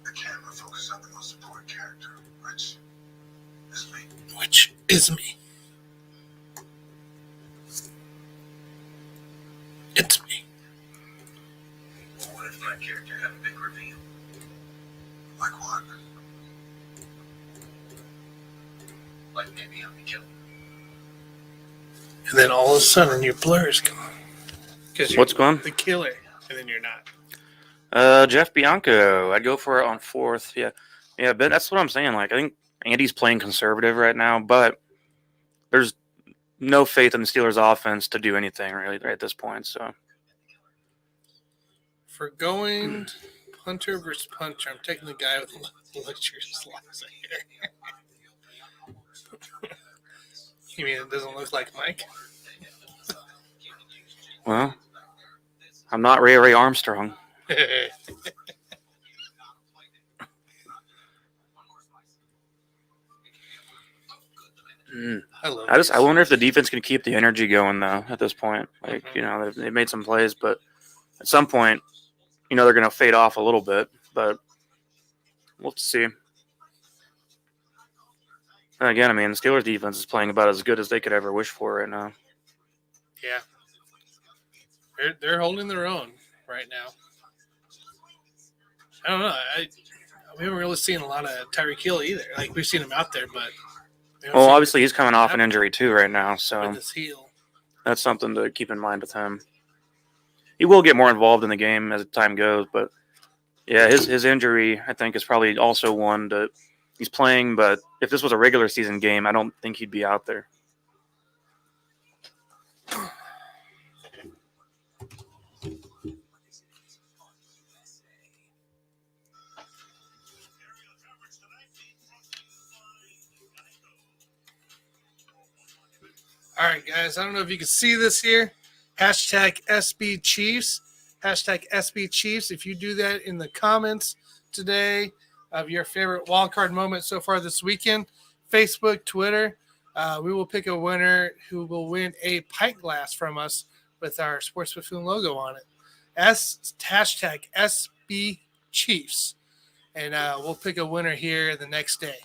The camera focuses on the most important character, which is me. Which is me. It's me. What if my character had a big reveal? Like what? Like maybe I'm the killer. And then all of a sudden your blur is gone. What's gone? The killer, and then you're not. Jeff Bianco. I'd go for it on 4th. Yeah, but that's what I'm saying. Like, I think Andy's playing conservative right now, but there's no faith in the Steelers' offense to do anything really right at this point. So, For going punter versus puncher, I'm taking the guy with the luxurious lots of hair. You mean it doesn't look like Mike? well, I'm not Ray Armstrong. I wonder if the defense can keep the energy going though at this point. Like, they've made some plays, but at some point, they're going to fade off a little bit, but we'll see. And again, I mean, the Steelers defense is playing about as good as they could ever wish for right now. Yeah. They're holding their own right now. I don't know. We haven't really seen a lot of Tyreek Hill either. Like, we've seen him out there, but well, obviously he's coming off an injury too right now, so with his heel. That's something to keep in mind with him. He will get more involved in the game as time goes, but yeah, his injury I think is probably also one that he's playing. But if this was a regular season game, I don't think he'd be out there. All right, guys. I don't know if you can see this here. Hashtag SB Chiefs. Hashtag SB Chiefs. If you do that in the comments today of your favorite wildcard moment so far this weekend, Facebook, Twitter, we will pick a winner who will win a pint glass from us with our Sports Buffoon logo on it. Hashtag SB Chiefs. And we'll pick a winner here the next day.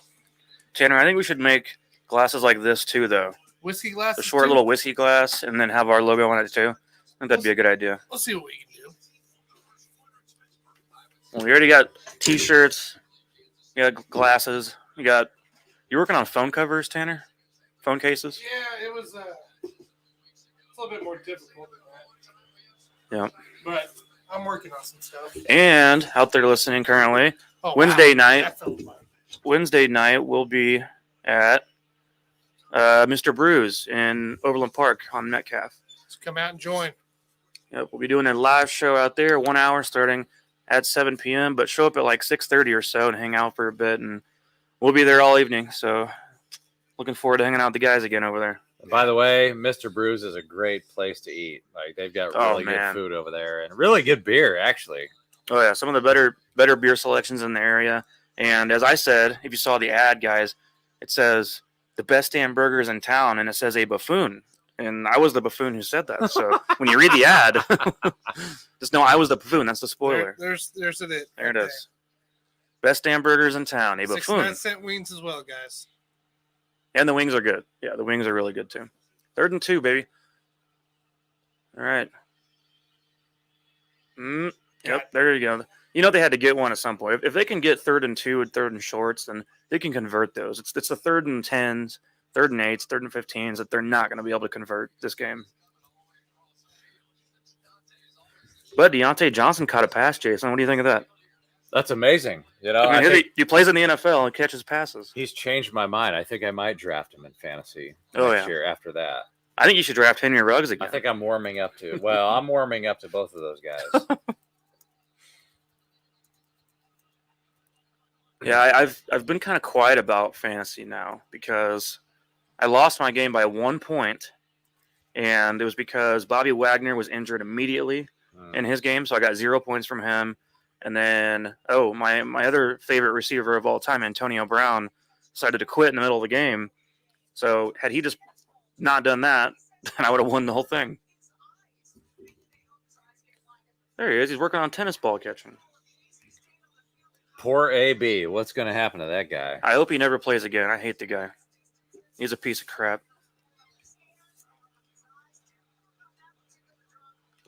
Tanner, I think we should make glasses like this too, though. Whiskey glass? A short little whiskey glass, and then have our logo on it too. I think that'd be a good idea. We'll see what we can do. Well, we already got T-shirts. You got glasses. You're working on phone covers, Tanner? Phone cases? Yeah, it was it's a little bit more difficult than that. Yeah. But I'm working on some stuff. And out there listening currently, Wednesday night we'll be at Mr. Brews in Overland Park on Metcalf. So come out and join. Yep, we'll be doing a live show out there, 1 hour starting at 7 p.m., but show up at like 6:30 or so and hang out for a bit, and we'll be there all evening. So looking forward to hanging out with the guys again over there. By the way, Mr. Brews is a great place to eat. Like, they've got really good food over there and really good beer, actually. Oh, yeah, some of the better beer selections in the area. And as I said, if you saw the ad, guys, it says the best damn burgers in town, and it says a buffoon. And I was the buffoon who said that. So when you read the ad, just know I was the buffoon. That's the spoiler. There's it. There it is. Best damn burgers in town, a buffoon. 69-cent wings as well, guys. And the wings are good. Yeah, the wings are really good too. 3rd and 2, baby. All right. Yep, there you go. They had to get one at some point. If they can get 3rd and 2 and 3rd and shorts, then they can convert those. It's the 3rd and 10s, 3rd and 8s, 3rd and 15s that they're not going to be able to convert this game. But Deontay Johnson caught a pass, Jason. What do you think of that? That's amazing. I think he plays in the NFL and catches passes. He's changed my mind. I think I might draft him in fantasy next year after that. I think you should draft Henry Ruggs again. I think I'm warming up to. Well, I'm warming up to both of those guys. Yeah, I've been kind of quiet about fantasy now because I lost my game by 1 point, and it was because Bobby Wagner was injured immediately in his game, so I got 0 points from him. And then, my other favorite receiver of all time, Antonio Brown, decided to quit in the middle of the game. So had he just not done that, then I would have won the whole thing. There he is. He's working on tennis ball catching. Poor AB. What's going to happen to that guy? I hope he never plays again. I hate the guy. He's a piece of crap.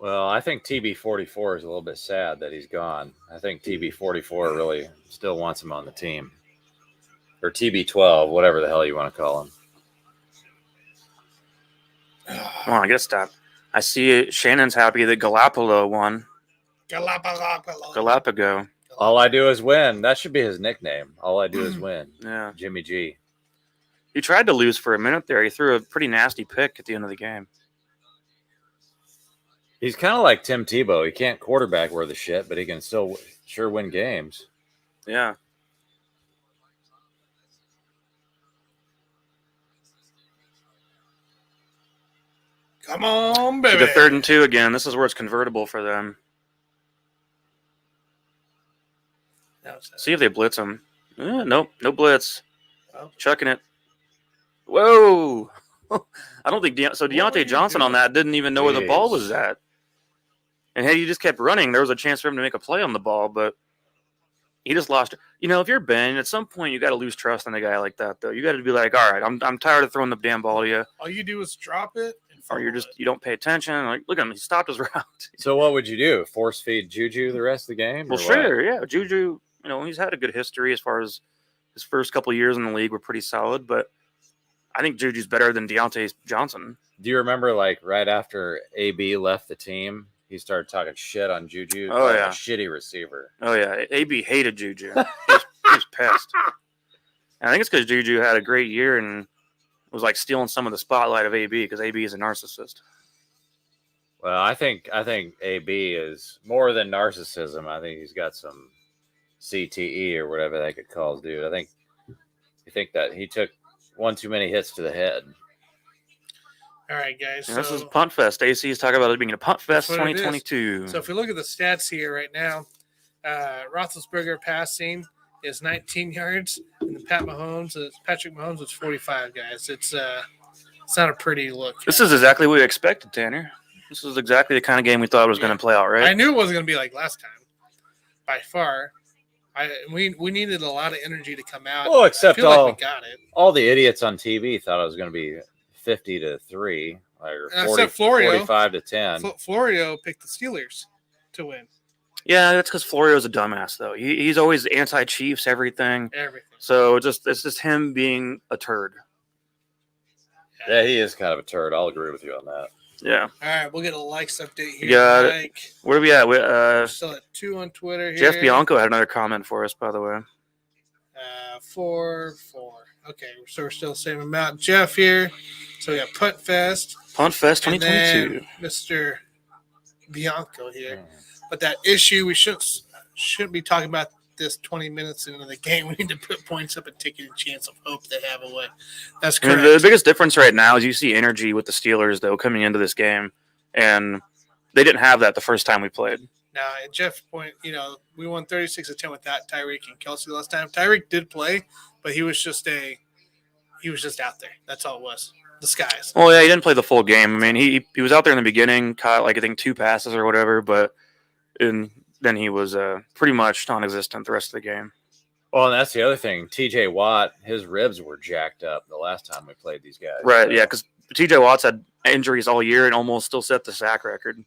Well, I think TB44 is a little bit sad that he's gone. I think TB44 really still wants him on the team. Or TB12, whatever the hell you want to call him. Come on, I gotta stop. I see Shannon's happy that Galapalo won. Galapago. All I do is win. That should be his nickname. All I do is win. Yeah. Jimmy G. He tried to lose for a minute there. He threw a pretty nasty pick at the end of the game. He's kind of like Tim Tebow. He can't quarterback worth a shit, but he can still sure win games. Yeah. Come on, baby. The 3rd and 2 again. This is where it's convertible for them. See if they blitz him. Nope, no blitz. Oh. Chucking it. Whoa! I don't think so. Deontay Johnson on that didn't even know where the ball was at. And hey, he just kept running. There was a chance for him to make a play on the ball, but he just lost it. You know, if you're Ben, at some point you got to lose trust in a guy like that, though. You got to be like, all right, I'm tired of throwing the damn ball to you. All you do is drop it, or you don't pay attention. Like, look at him, he stopped his route. So what would you do? Force feed Juju the rest of the game? Well, sure, yeah. Juju, you know, he's had a good history as far as his first couple of years in the league were pretty solid, but I think Juju's better than Deontay Johnson. Do you remember, like, right after AB left the team, he started talking shit on Juju? Oh, yeah. A shitty receiver. Oh, yeah. AB hated Juju. He was pissed. And I think it's because Juju had a great year and was, like, stealing some of the spotlight of AB because AB is a narcissist. Well, I think AB is more than narcissism. I think he's got some CTE or whatever that could cause, dude. I think that he took one too many hits to the head. All right, guys. And this is Punt Fest. AC is talking about it being a Punt Fest 2022. So if we look at the stats here right now, Roethlisberger passing is 19 yards, and Patrick Mahomes is 45, guys. It's not a pretty look. This is exactly what we expected, Tanner. This is exactly the kind of game we thought it was going to play out, right? I knew it wasn't going to be like last time, by far. We needed a lot of energy to come out. Well, except I feel like we got it. All the idiots on TV thought it was going to be 50-3 or 45-10. Florio picked the Steelers to win. Yeah, that's because Florio's a dumbass, though. He's always anti-Chiefs, everything. So it's just him being a turd. Yeah, he is kind of a turd. I'll agree with you on that. Yeah. All right, we'll get a likes update here. Got it. Where are we at? We're still at 2 on Twitter here. Jeff Bianco had another comment for us, by the way. 4. Okay, so we're still the same amount. Jeff here. So we got Punt Fest. Punt Fest 2022. Mr. Bianco here. But that issue, we shouldn't be talking about this 20 minutes into the game. We need to put points up and take any chance of hope they have a win. That's correct. The biggest difference right now is you see energy with the Steelers, though, coming into this game. And they didn't have that the first time we played. Now, at Jeff's point, we won 36-10 without Tyreek and Kelsey last time. Tyreek did play, but he was just out there. That's all it was. The skies. Oh, yeah, he didn't play the full game. I mean, he was out there in the beginning, caught, I think 2 passes or whatever, but then he was pretty much non-existent the rest of the game. Well, and that's the other thing. TJ Watt, his ribs were jacked up the last time we played these guys. Right, yeah, because TJ Watt's had injuries all year and almost still set the sack record.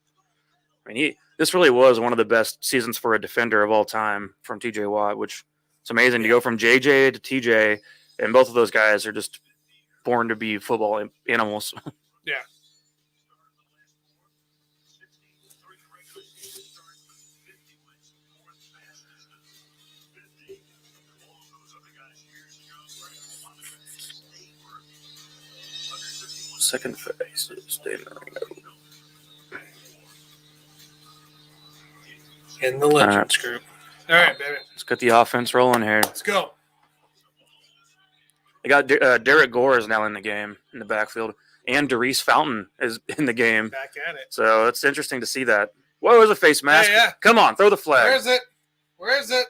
I mean, this really was one of the best seasons for a defender of all time from TJ Watt, which it's amazing to go from JJ to TJ, and both of those guys are just born to be football animals. Yeah. second face. Stay in the ring. In the Legends group. All right, baby. Let's get the offense rolling here. Let's go. They got Derek Gore is now in the game in the backfield, and Darius Fountain is in the game. Back at it. So it's interesting to see that. Whoa, there's a face mask. Yeah. Come on, throw the flag. Where is it? Where is it?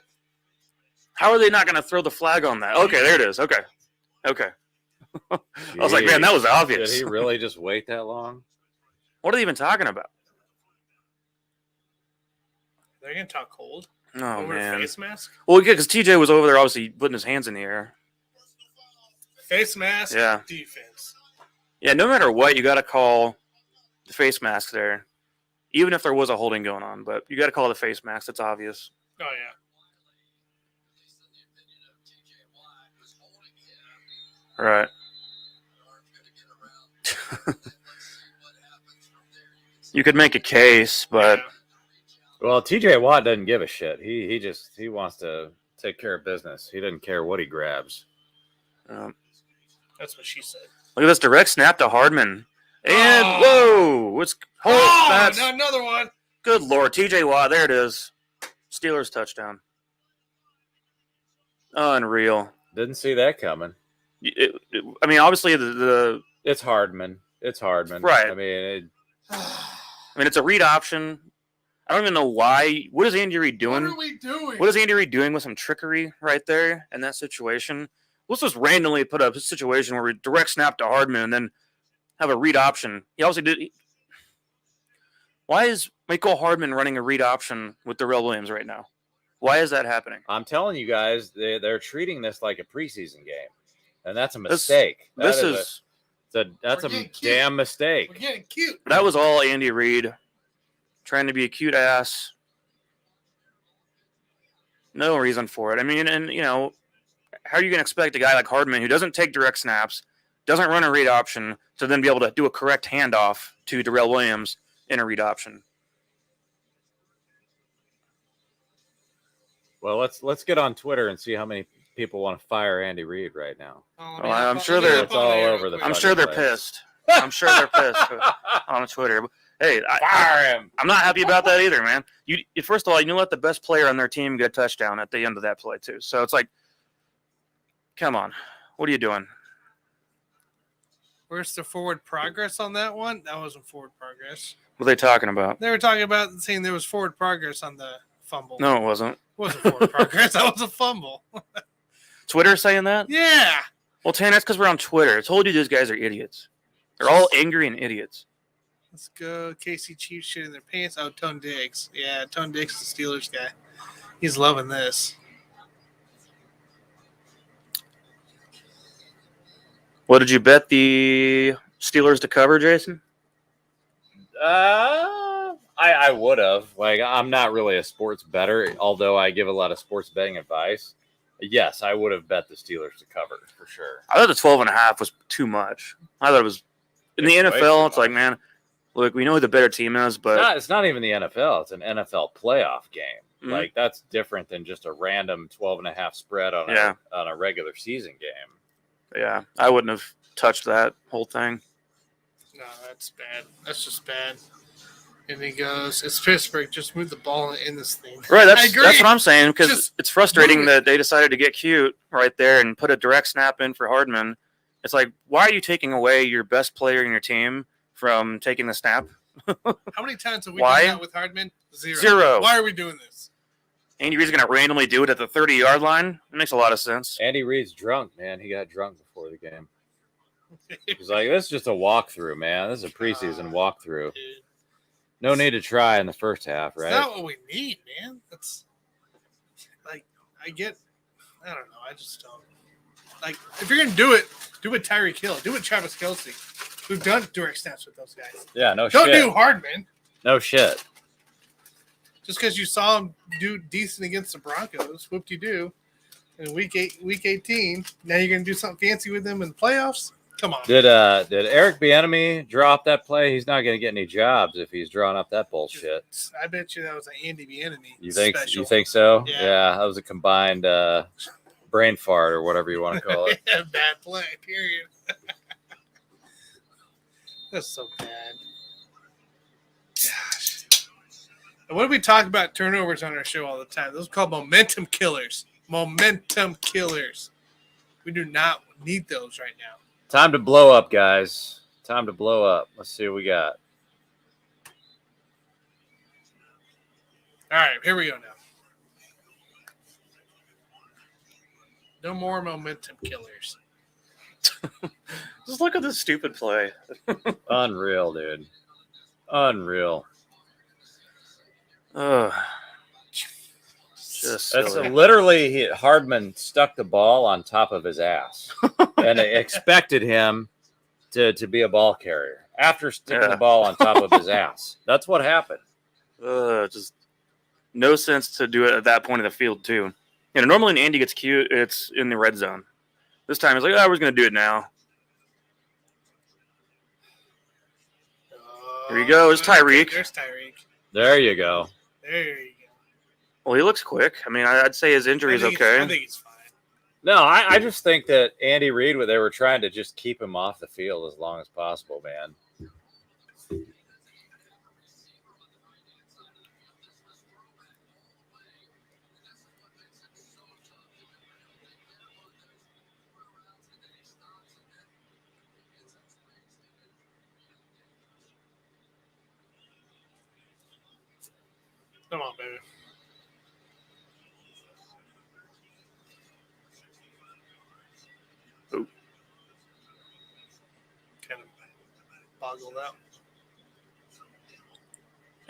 How are they not going to throw the flag on that? Okay, there it is. Okay. I was like, man, that was obvious. Did he really just wait that long? What are they even talking about? They're going to talk cold. Oh, Over man. a face mask? Well, yeah, because TJ was over there obviously putting his hands in the air. Face mask, Yeah. defense. Yeah, no matter what, you got to call the face mask there, even if there was a holding going on. But you got to call the face mask. That's obvious. Oh, yeah. Right. You could make a case, but Yeah. Well, TJ Watt doesn't give a shit. He wants to take care of business. He doesn't care what he grabs. That's what she said. look at this direct snap to Hardman. And Oh. whoa, Oh, no, another one. good Lord. TJ Watt, there it is. Steelers touchdown. Unreal. Didn't see that coming. I mean, obviously the It's Hardman. Right. I mean, it's a read option. I don't even know why. What is Andy Reid doing? What are we doing? What is Andy Reid doing with some trickery right there in that situation? Let's just randomly put up a situation where we direct snap to Hardman and then have a read option. He also did. Why is Michael Hardman running a read option with Darrell Williams right now? Why is that happening? I'm telling you guys, they're treating this like a preseason game, and that's a mistake. That's a We're getting cute. damn mistake. We're getting cute. That was all Andy Reid trying to be a cute ass. No reason for it. I mean, and how are you going to expect a guy like Hardman who doesn't take direct snaps, doesn't run a read option, to then be able to do a correct handoff to Darrell Williams in a read option? Well, let's get on Twitter and see how many people want to fire Andy Reid right now. Well, I'm sure they're- It's all over the I'm sure they're place. pissed. I'm sure they're pissed on Twitter. Hey, Fire him. I'm not happy about that either, man. First of all, you let the best player on their team get a touchdown at the end of that play too. So it's like, come on, what are you doing? Where's the forward progress on that one? That wasn't forward progress. What are they talking about? They were talking about saying there was forward progress on the fumble. No, it wasn't. It wasn't forward progress. That was a fumble. Twitter saying that? Yeah. Well, Tan, that's because we're on Twitter. I told you these guys are idiots. They're all angry and idiots. Let's go. KC Chiefs shitting their pants. Oh, Tone Diggs. Yeah, Tone Diggs is the Steelers guy. He's loving this. What did you bet the Steelers to cover, Jason? I would have. Like, I'm not really a sports bettor, although I give a lot of sports betting advice. Yes, I would have bet the Steelers to cover for sure. I thought the 12.5 was too much. I thought it was in the It's way NFL. too It's like, much. man, look, we know who the better team is, but It's not even the NFL. It's an NFL playoff game. Mhm. Like, that's different than just a random 12.5 spread on a regular season game. yeah, I wouldn't have touched that whole thing. No, that's bad. That's just bad. And he goes, it's Pittsburgh. Just move the ball in this thing. Right, I that's agree. what I'm saying, because Just it's frustrating move it. that they decided to get cute right there and put a direct snap in for Hardman. It's like, why are you taking away your best player in your team from taking the snap? How many times have we Why? done that with Hardman? Zero. Why are we doing this? Andy Reid's going to randomly do it at the 30-yard line? It makes a lot of sense. Andy Reid's drunk, man. He got drunk before the game. He's like, this is just a walkthrough, man. This is a preseason walkthrough. Dude, No need to try in the first half, it's right? not what we need, man. That's like, I don't know. I just don't. Like, if you're going to do it Tyreek Hill. Do it Travis Kelce. We've done direct snaps with those guys. Yeah, no Don't shit. do Hardman. No shit. Just because you saw him do decent against the Broncos, whoop you do. In week 18, now you're going to do something fancy with them in the playoffs? Come on. Did Eric Bieniemy drop that play? He's not going to get any jobs if he's drawing up that bullshit. I bet you that was an Andy Bieniemy You think? special. You think so? Yeah. That was a combined brain fart or whatever you want to call it. Bad play, period. That's so bad. Gosh. And what do we talk about turnovers on our show all the time? Those are called momentum killers. Momentum killers. We do not need those right now. Time to blow up, guys. Time to blow up. Let's see what we got. All right, here we go now. No more momentum killers. Just look at this stupid play. Unreal, dude. Unreal. Just That's silly. literally Hardman stuck the ball on top of his ass and expected him to be a ball carrier after sticking the ball on top of his ass. That's what happened. Just no sense to do it at that point of the field, too. You know, normally when Andy gets cute, it's in the red zone. This time, he's like, oh, we're going to do it now. There you go. There's Tyreek. There's Tyreek. There you go. There you go. Well, he looks quick. I mean, I'd say his injury is okay. I think he's fine. No, I just think that Andy Reid, they were trying to just keep him off the field as long as possible, man. Come on, baby. Ooh. Kind of boggled out.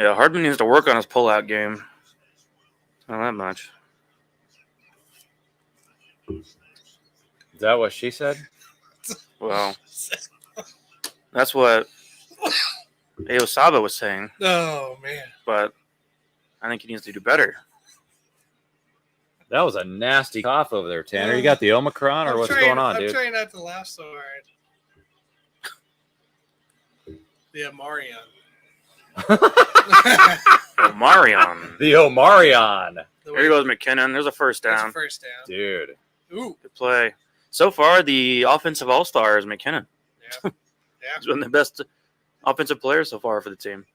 Yeah, Hardman needs to work on his pullout game. Not that much. Is that what she said? Well, that's what Aosaba was saying. Oh, man. But I think he needs to do better. That was a nasty cough over there, Tanner. You got the Omicron, or what's going on, dude? I'm trying not to laugh so hard. The Omarion. Omarion. The Omarion. There goes McKinnon. There's a first That's down. a first down. Dude. Ooh. Good play. So far, the offensive all-star is McKinnon. Yeah. He's been the best offensive player so far for the team.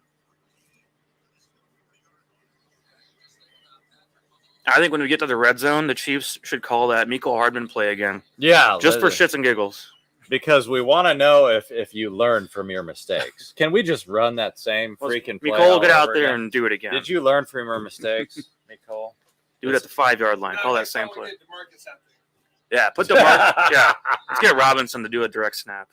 I think when we get to the red zone, the Chiefs should call that Mecole Hardman play again. Yeah. Just for shits and giggles. Because we want to know if you learn from your mistakes. Can we just run that same freaking play? Mecole, get out over there again? and do it again. Did you learn from your mistakes, Mecole? Do it at the 5-yard line. Call that same That's how we play. get DeMarcus out there. Yeah, put the mark. Yeah, let's get Robinson to do a direct snap.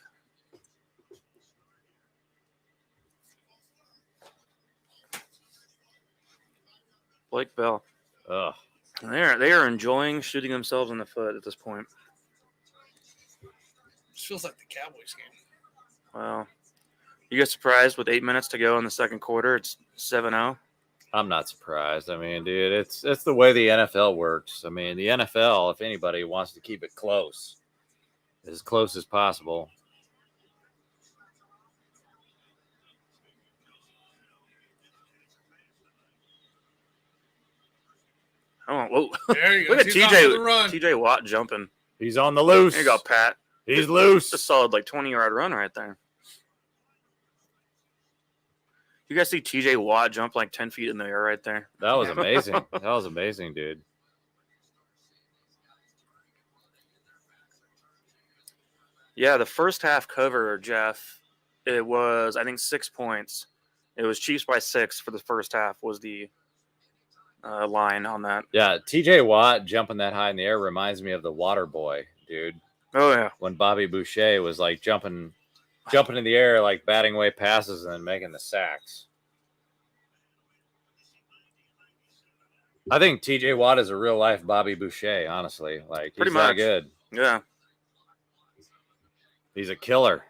Blake Bell. Ugh. They are enjoying shooting themselves in the foot at this point. This feels like the Cowboys game. Well, you get surprised with 8 minutes to go in the second quarter. It's 7-0. I'm not surprised. I mean, dude, it's the way the NFL works. I mean, the NFL, if anybody wants to keep it close as possible. Oh, whoa. There you go. Look at He's off to the TJ. run. TJ Watt jumping. He's on the loose. There you go, Pat. He's loose. It's a solid 20-yard run right there. You guys see TJ Watt jump 10 feet in the air right there? That was amazing. That was amazing, dude. Yeah, the first half cover, Jeff, it was, I think, 6 points. It was Chiefs by 6 for the first half was the line on that. Yeah, TJ Watt jumping that high in the air reminds me of the Water Boy, dude. Oh, yeah. When Bobby Boucher was jumping in the air, batting away passes and then making the sacks. I think TJ Watt is a real life Bobby Boucher, honestly. He's Pretty that much. good. Yeah. He's a killer.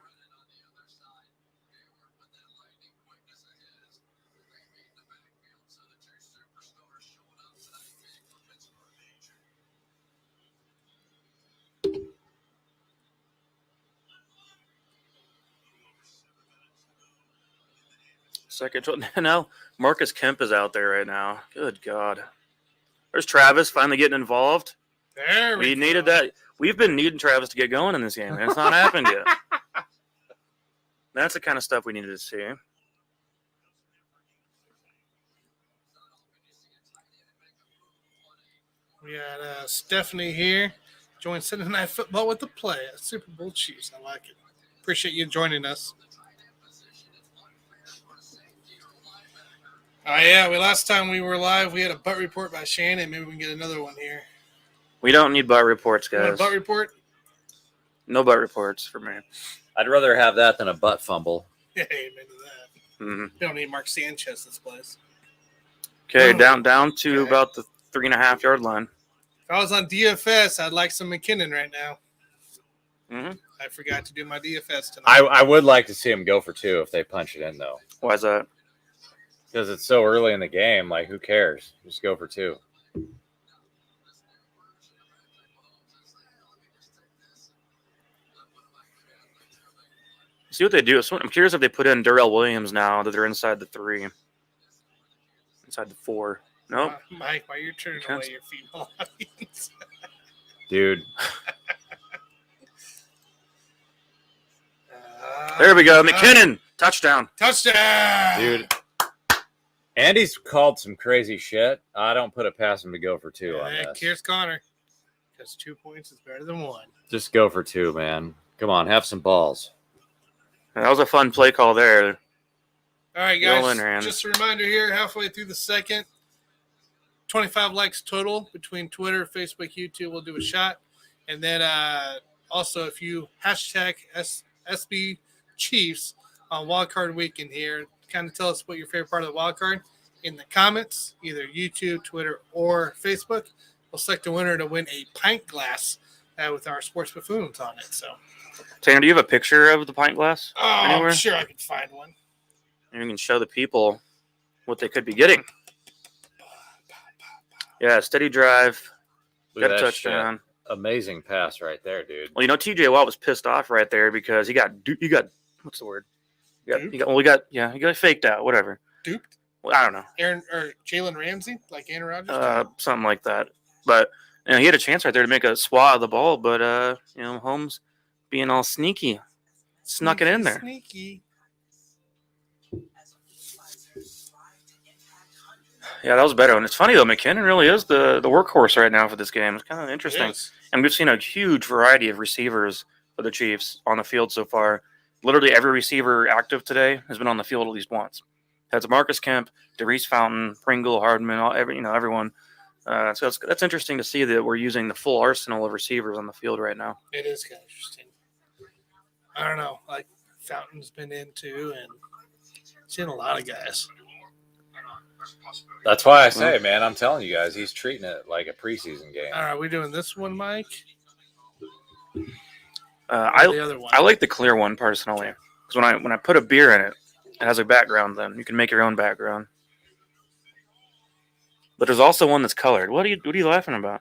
Second. No, Marcus Kemp is out there right now. Good God. There's Travis finally getting involved. There we go. Needed that. We've been needing Travis to get going in this game, and it's not happened yet. That's the kind of stuff we needed to see. We got Stephanie here. Join Sunday Night Football with the play at Super Bowl Chiefs. I like it. Appreciate you joining us. Oh, yeah. Last time we were live, we had a butt report by Shannon. Maybe we can get another one here. We don't need butt reports, You want a guys. butt report? No butt reports for me. I'd rather have that than a butt fumble. Yeah, amen to that. Mm-hmm. We don't need Mark Sanchez this place. Okay, Oh, down to okay. about the 3.5 yard line. If I was on DFS, I'd like some McKinnon right now. Mm-hmm. I forgot to do my DFS tonight. I would like to see him go for 2 if they punch it in, though. Why is that? Because it's so early in the game. Like, who cares? Just go for 2. See what they do. So I'm curious if they put in Darrell Williams now that they're inside the 3. Inside the 4. Nope. Mike, why you're turning Okay. away your female audience? Dude, There we go. McKinnon. Touchdown. Touchdown! dude. Andy's called some crazy shit. I don't put it past him to go for 2 on this. Here's Connor. Because 2 points is better than 1. Just go for 2, man. Come on, have some balls. That was a fun play call there. All right, Nolan guys. ran. Just a reminder here, halfway through the second, 25 likes total between Twitter, Facebook, YouTube. We'll do a shot. And then also, if you hashtag SB Chiefs on Wildcard Weekend here, kind of tell us what your favorite part of the Wildcard in the comments, either YouTube, Twitter, or Facebook. We'll select a winner to win a pint glass with our sports buffoons on it. So, Tanner, do you have a picture of the pint glass? oh, Anywhere? I'm sure I can find one. And you can show the people what they could be getting. Yeah, steady drive. Look Got at a that touchdown. shit. Amazing pass right there, dude. Well, TJ Watt was pissed off right there because he got what's the word? He got faked out, whatever. Duped? Well, I don't know. Aaron or Jalen Ramsey, like Aaron Rodgers? Something like that. But he had a chance right there to make a swat of the ball, but Holmes being all sneaky, snuck it in there. Sneaky. Yeah, that was better. And it's funny though, McKinnon really is the workhorse right now for this game. It's kind of interesting. Yes. And we've seen a huge variety of receivers for the Chiefs on the field so far. Literally every receiver active today has been on the field at least once. That's Marcus Kemp, DeReese Fountain, Pringle, Hardman, everyone. So that's interesting to see that we're using the full arsenal of receivers on the field right now. It is kind of interesting. I don't know. Like Fountain's been in too, and seen a lot of guys. That's why I say, man, I'm telling you guys, he's treating it like a preseason game. All right, we doing this one, Mike? I The other one. like the clear one personally because when I put a beer in it, it has a background. Then you can make your own background. But there's also one that's colored. What are you laughing about?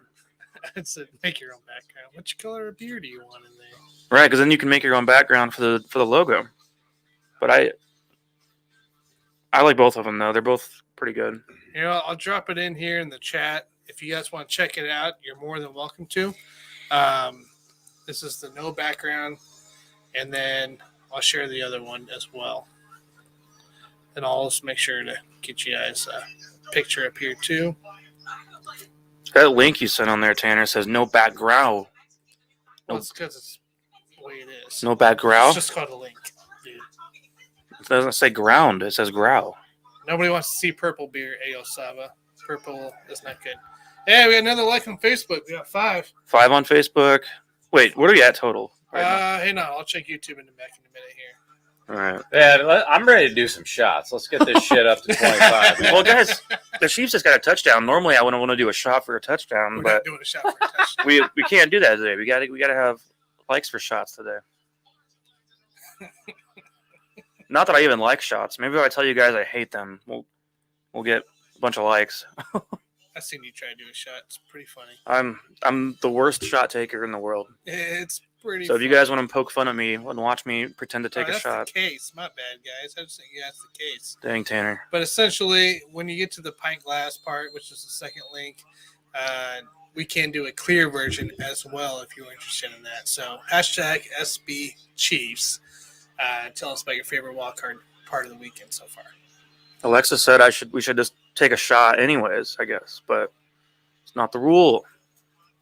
I said, make your own background. Which color of beer do you want in there? Right, because then you can make your own background for the logo. But I like both of them though. They're both pretty good. You know, I'll drop it in here in the chat. If you guys want to check it out, you're more than welcome to. This is the no background, and then I'll share the other one as well. And I'll also make sure to get you guys a picture up here too. That link you sent on there, Tanner, says no background. Well, it's because it's the way it is. No background? It's just called a link, dude. It doesn't say ground. It says growl. Nobody wants to see purple beer, Ayo Saba. Purple is not good. Hey, we got another like on Facebook. We got 5. 5 on Facebook. Wait, what are we at total? Right now? Hey, no, I'll check YouTube in a minute here. All right. Yeah, I'm ready to do some shots. Let's get this shit up to 25. man. Well, guys, the Chiefs just got a touchdown. Normally, I wouldn't want to do a shot for a touchdown, We're but not doing a shot for a touchdown. we can't do that today. We gotta have likes for shots today. Not that I even like shots. Maybe if I tell you guys I hate them, we'll get a bunch of likes. I've seen you try to do a shot. It's pretty funny. I'm the worst shot taker in the world. It's pretty So if you funny. guys want to poke fun at me and watch me pretend to take a that's shot, the case. My bad, guys. I just think that's the case. dang Tanner. But essentially, when you get to the pint glass part, which is the second link, we can do a clear version as well if you're interested in that. So hashtag SB Chiefs. Tell us about your favorite wildcard part of the weekend so far. Alexa said we should just take a shot anyways, I guess, but it's not the rule.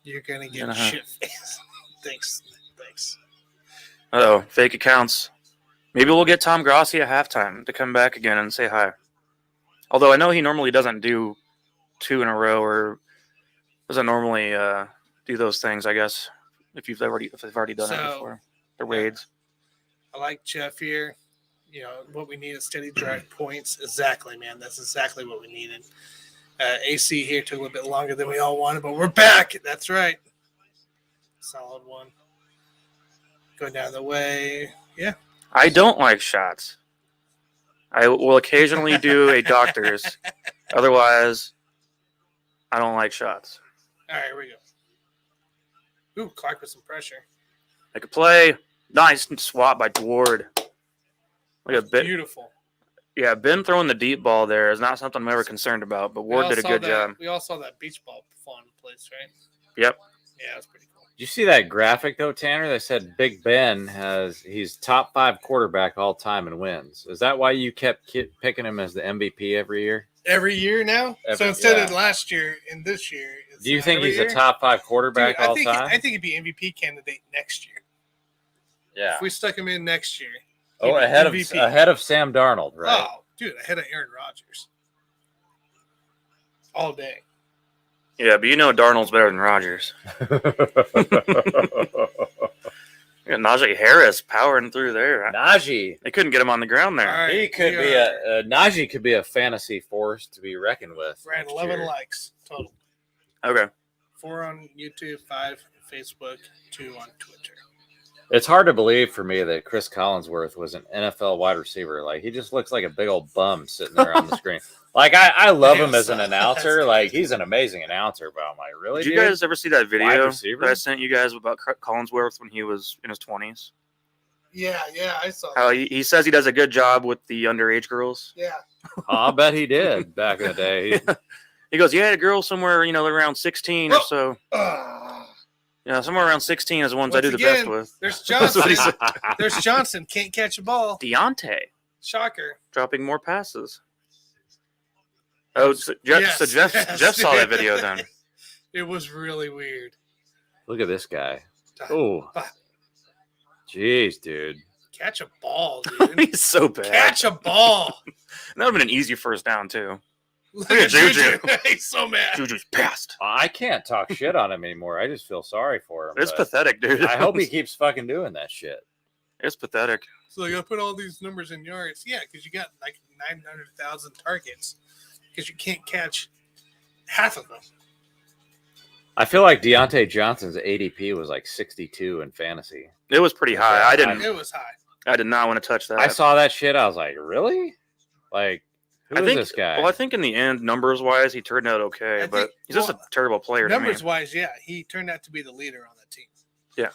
You're gonna get Uh-huh. shit face. Thanks. Uh-oh, fake accounts. Maybe we'll get Tom Grossi at halftime to come back again and say hi. Although I know he normally doesn't do 2 in a row or doesn't normally do those things, I guess, if they've already done it before. The raids. I like Jeff here. You know, what we need is steady drive points. Exactly, man. That's exactly what we needed. AC here took a little bit longer than we all wanted, but we're back. That's right. Solid one. Going down the way. Yeah. I don't like shots. I will occasionally do a doctor's. Otherwise, I don't like shots. All right, here we go. Ooh, Clark with some pressure. Make a play. Nice swat by Ward. Look at Ben. Beautiful. Yeah, Ben throwing the deep ball there is not something I'm ever concerned about, but Ward did a good job. We all saw that beach ball fall into place, right? Yep. Yeah, that's pretty cool. Did you see that graphic though, Tanner? They said Big Ben he's top 5 quarterback all time in wins. Is that why you kept picking him as the MVP every year? Every year now? So instead of last year and this year. Do you think he's a top 5 quarterback all time? I think he'd be MVP candidate next year. Yeah. If we stuck him in next year. Oh, ahead of Sam Darnold, right? Oh, dude, ahead of Aaron Rodgers. All day. Yeah, but you know Darnold's better than Rodgers. Yeah, Najee Harris powering through there. Najee. They couldn't get him on the ground there. Right, He could be Najee could be a fantasy force to be reckoned with. We're at 11 likes total. Okay. 4 on YouTube, 5 on Facebook, 2 on Twitter. It's hard to believe for me that Chris Collinsworth was an NFL wide receiver. Like, he just looks like a big old bum sitting there on the screen. Like, I love him as an announcer. Like, he's an amazing announcer, but I'm like, really, Did you guys ever see that video receiver? that I sent you guys about Collinsworth when he was in his 20s? Yeah, I saw How that. he says he does a good job with the underage girls. Yeah. I'll bet he did back in the day. He goes, yeah, a girl somewhere, around 16 or so. Yeah, somewhere around 16 is the ones I do the best with. There's That's what he Johnson. said. There's Johnson. Can't catch a ball. Deontay Shocker. dropping more passes. Oh, so Jeff Yes. saw that video then. It was really weird. Look at this guy. Oh, jeez, dude. Catch a ball, dude. He's so bad. Catch a ball. That would have been an easy first down, too. Look at Juju. He's so mad. Juju's passed. I can't talk shit on him anymore. I just feel sorry for him. It's but pathetic, dude. I hope he keeps fucking doing that shit. It's pathetic. So I got to put all these numbers in yards. Yeah, because you got like 900,000 targets because you can't catch half of them. I feel like Deontay Johnson's ADP was like 62 in fantasy. It was pretty high. It was high. I did not want to touch that. I saw that shit. I was like, really? Like, who is this guy? Well, I think in the end, numbers-wise, he turned out okay, but he's just a terrible player to me. Numbers-wise, yeah, he turned out to be the leader on that team. Yeah.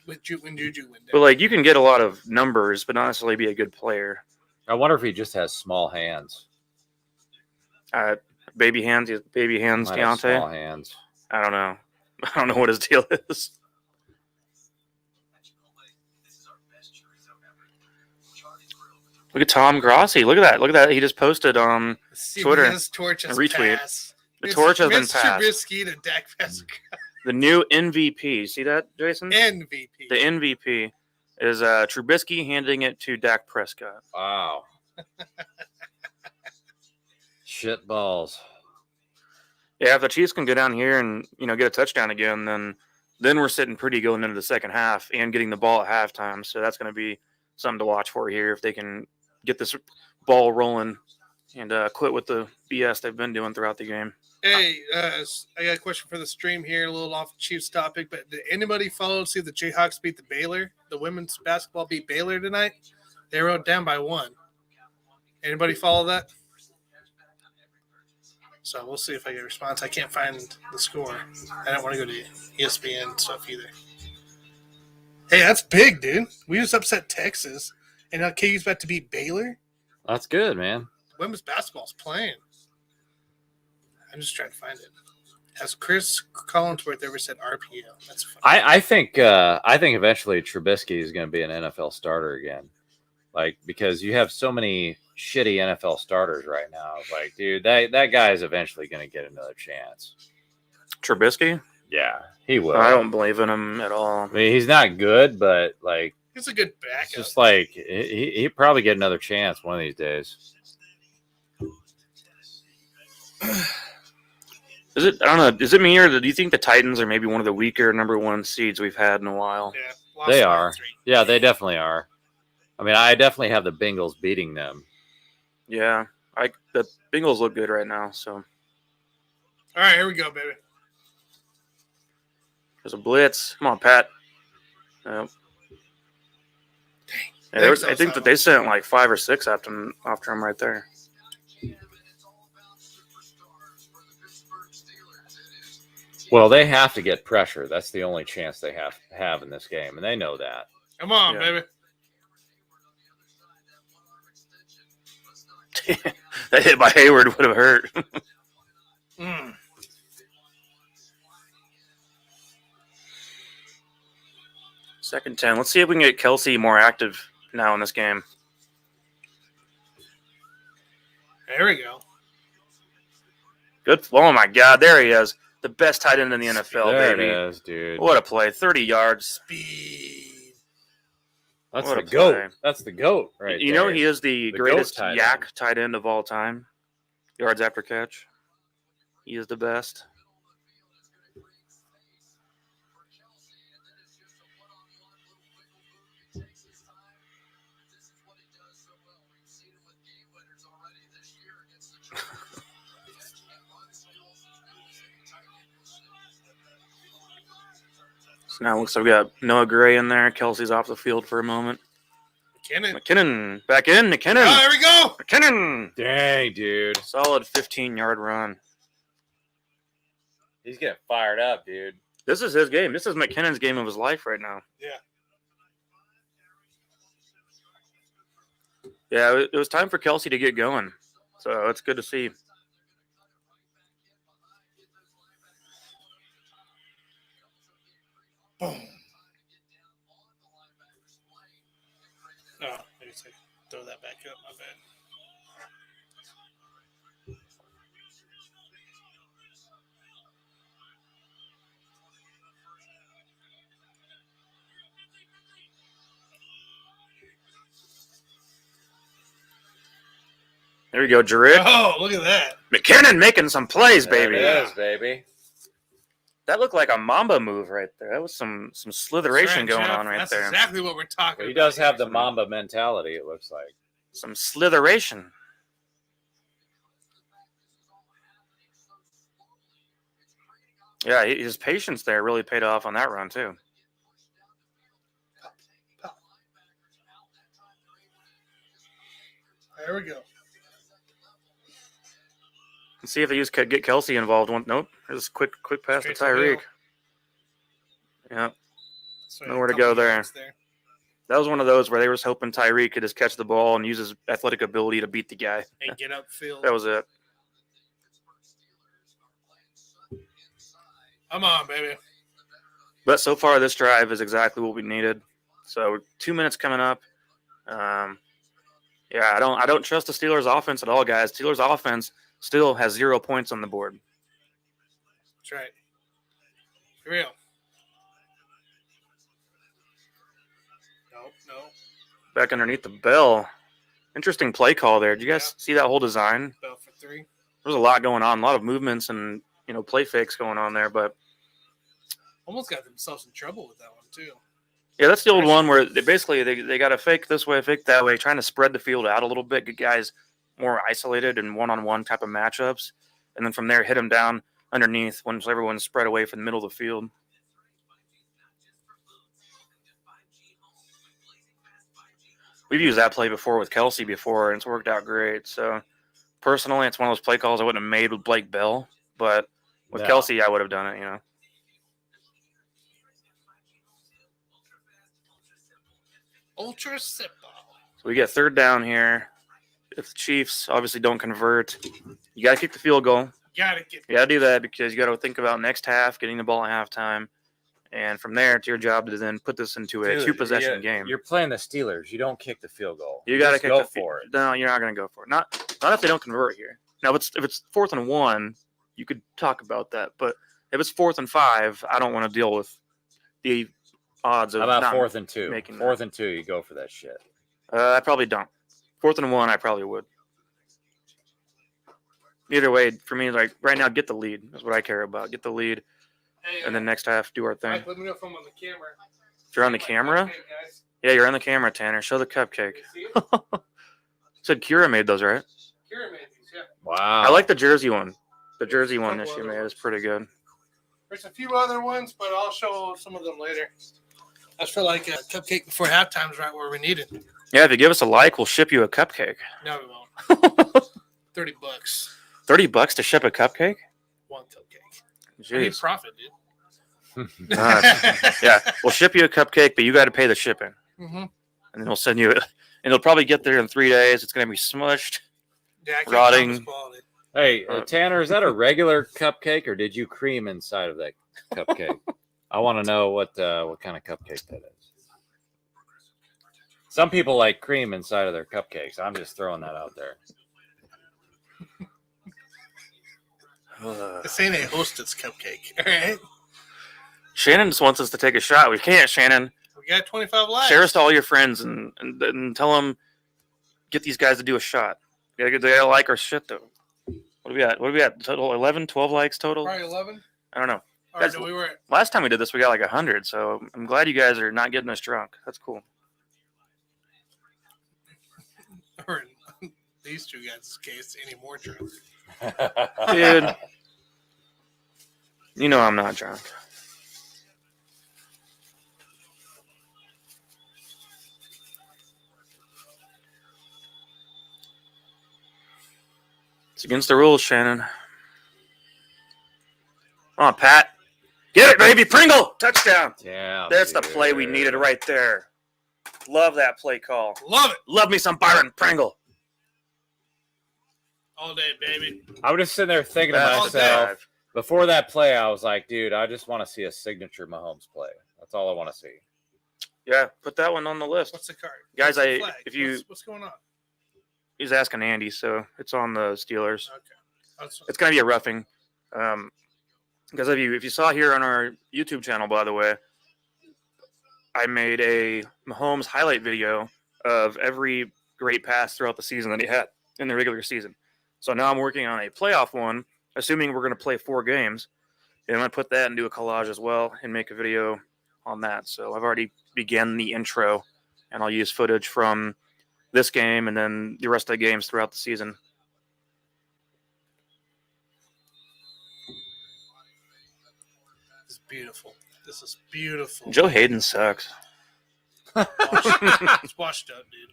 When Juju went down. But, like, you can get a lot of numbers, but not necessarily be a good player. I wonder if he just has small hands. Baby hands, Might have Deontay. small hands. I don't know. I don't know what his deal is. Look at Tom Grossi. Look at that. Look at that. He just posted on Twitter. His torch has retweet. passed. The torch has been Mr. passed. Trubisky to Dak Prescott. The new MVP. See that, Jason? MVP. The MVP is Trubisky handing it to Dak Prescott. Wow. Shit balls. Yeah, if the Chiefs can go down here and get a touchdown again, then we're sitting pretty going into the second half and getting the ball at halftime. So that's going to be something to watch for here if they can get this ball rolling and quit with the BS they've been doing throughout the game. Hey, I got a question for the stream here, a little off the Chiefs topic, but did anybody follow and see the Jayhawks beat the Baylor? The women's basketball beat Baylor tonight? They wrote down by 1. Anybody follow that? So we'll see if I get a response. I can't find the score. I don't want to go to ESPN stuff either. Hey, that's big, dude. We just upset Texas, and now KU's about to beat Baylor. That's good, man. Women's basketball's playing. I'm just trying to find it. Has Chris Collinsworth ever said RPO? That's funny. I think eventually Trubisky is going to be an NFL starter again. Like, because you have so many shitty NFL starters right now. Like, dude, that guy is eventually going to get another chance. Trubisky? Yeah, he will. I don't believe in him at all. I mean, he's not good, but like, He's a good it's backup. just like he'll probably get another chance one of these days. Is it? I don't know. Is it me, or do you think the Titans are maybe one of the weaker number 1 seeds we've had in a while? Yeah, lost They by are. 3. Yeah, they definitely are. I mean, I definitely have the Bengals beating them. Yeah, the Bengals look good right now. So All right, here we go, baby. there's a blitz. Come on, Pat. Yep. Yeah, Thanks, I think that they sent like 5 or 6 after him right there. Well, they have to get pressure. That's the only chance they have in this game, and they know that. Come on, Yeah. baby. That hit by Hayward would have hurt. Mm. Second 10. Let's see if we can get Kelsey more active now in this game. There we go. Good. Oh, my God. There he is. The best tight end in the NFL, There baby. it is, dude. What a play. 30 yards. Speed. That's What the a goat. play. That's the goat, right? You know there. he is the The greatest GOAT tight yak end. tight end of all time. Yards after catch. He is the best. So now it looks like we got Noah Gray in there. Kelsey's off the field for a moment. McKinnon back in. McKinnon. Oh, there we go. McKinnon. Dang, dude. Solid 15-yard run. He's getting fired up, dude. This is his game. This is McKinnon's game of his life right now. Yeah. Yeah, it was time for Kelsey to get going. So it's good to see. Boom. Oh, I guess I throw that back up. My bad. There we go, Jared. Oh, look at that. McKinnon making some plays, baby. There it is, baby. That looked like a Mamba move right there. That was some slitheration That's right, going Jeff. on right That's there. exactly what we're talking Well, he about. does have the Mamba mentality, it looks like. Some slitheration. Yeah, his patience there really paid off on that run, too. There we go. Let's see if they get Kelsey involved. Nope. There's a quick pass Straight to to Tyreek. Bill. Yeah. So Nowhere to a couple go there. yards That was one of those where they were just hoping Tyreek could just catch the ball and use his athletic ability to beat the guy. And get upfield. That was it. Come on, baby. But so far, this drive is exactly what we needed. So 2 minutes coming up. Yeah, I don't trust the Steelers' offense at all, guys. Steelers' offense still has 0 points on the board. That's right. For real. Nope. Back underneath the bell. Interesting play call there. Did you guys see that whole design? Bell for 3. There's a lot going on, a lot of movements and play fakes going on there. But Almost got themselves in trouble with that one, too. yeah, that's the old one where they got a fake this way, fake that way, trying to spread the field out a little bit, get guys more isolated and one-on-one type of matchups, and then from there hit them down underneath once everyone's spread away from the middle of the field. We've used that play before with Kelsey before, and it's worked out great. So personally, it's one of those play calls I wouldn't have made with Blake Bell, but with Kelsey, I would have done it, Ultra simple. So we get third down here. If the Chiefs obviously don't convert, you got to kick the field goal. Gotta get. You got to do that because you got to think about next half, getting the ball at halftime, And from there, it's your job to then put this into a Dude, two-possession game. You're playing the Steelers. You don't kick the field goal. You got to just go for it. No, you're not going to go for it. Not if they don't convert here. Now, if it's 4th and 1, you could talk about that. But if it's 4th and 5, I don't want to deal with the odds of How about not 4th and 2? making 4th that. and 2, you go for that shit. I probably don't. 4th and 1, I probably would. Either way, for me, like right now, get the lead. That's what I care about. Get the lead, Hey, and then next half, do our thing. Mike, let me know if I'm on the camera. If you're on the camera, Okay, guys. yeah, you're on the camera, Tanner. Show the cupcake. You see it? Said Kira made those, right? Kira made these, yeah. Wow. I like the Jersey one. The Jersey one that Couple she other made is pretty good. There's a few other ones, but I'll show some of them later. I just feel like a cupcake before halftime is right where we need it. Yeah, if you give us a like, we'll ship you a cupcake. No, we won't. $30. $30 to ship a cupcake? One cupcake. I need Jeez. profit, dude. Yeah, we'll ship you a cupcake, but you got to pay the shipping. Mm-hmm. And then we'll send you it. And it'll probably get there in 3 days. It's going to be smushed. Yeah, I can't Rotting. promise quality. Hey, Tanner, is that a regular cupcake or did you cream inside of that cupcake? I want to know what kind of cupcake that is. Some people like cream inside of their cupcakes. I'm just throwing that out there. This ain't a hostess cupcake, all right? Shannon just wants us to take a shot. We can't, Shannon. We got 25 likes. Share us to all your friends and tell them, get these guys to do a shot. They gotta like our shit, though. What are we at? Total 11, 12 likes total? Probably 11. I don't know. All right, Guys, no, we were at Last time we did this, we got like 100, so I'm glad you guys are not getting us drunk. That's cool. or in these two guys' case, any more drunk. Dude, you know I'm not drunk. It's against the rules, Shannon. Come on, Pat. Get it, baby. Pringle. Touchdown. Yeah. That's the play we needed right there. Love that play call. Love it. Love me some Byron Pringle. All day, baby. I was just sitting there thinking to That's myself, five. before that play, I was like, dude, I just want to see a signature Mahomes play. That's all I want to see. Yeah, put that one on the list. What's the card? Guys, What's the flag? What's going on? He's asking Andy, so it's on the Steelers. Okay. That's, It's going to be a roughing. Because if you saw here on our YouTube channel, by the way, I made a Mahomes highlight video of every great pass throughout the season that he had in the regular season. So now I'm working on a playoff one, assuming we're going to play 4 games. And I'm going to put that and do a collage as well and make a video on that. So I've already began the intro, and I'll use footage from this game and then the rest of the games throughout the season. This is beautiful. This is beautiful. Joe Hayden sucks. It's washed up, dude.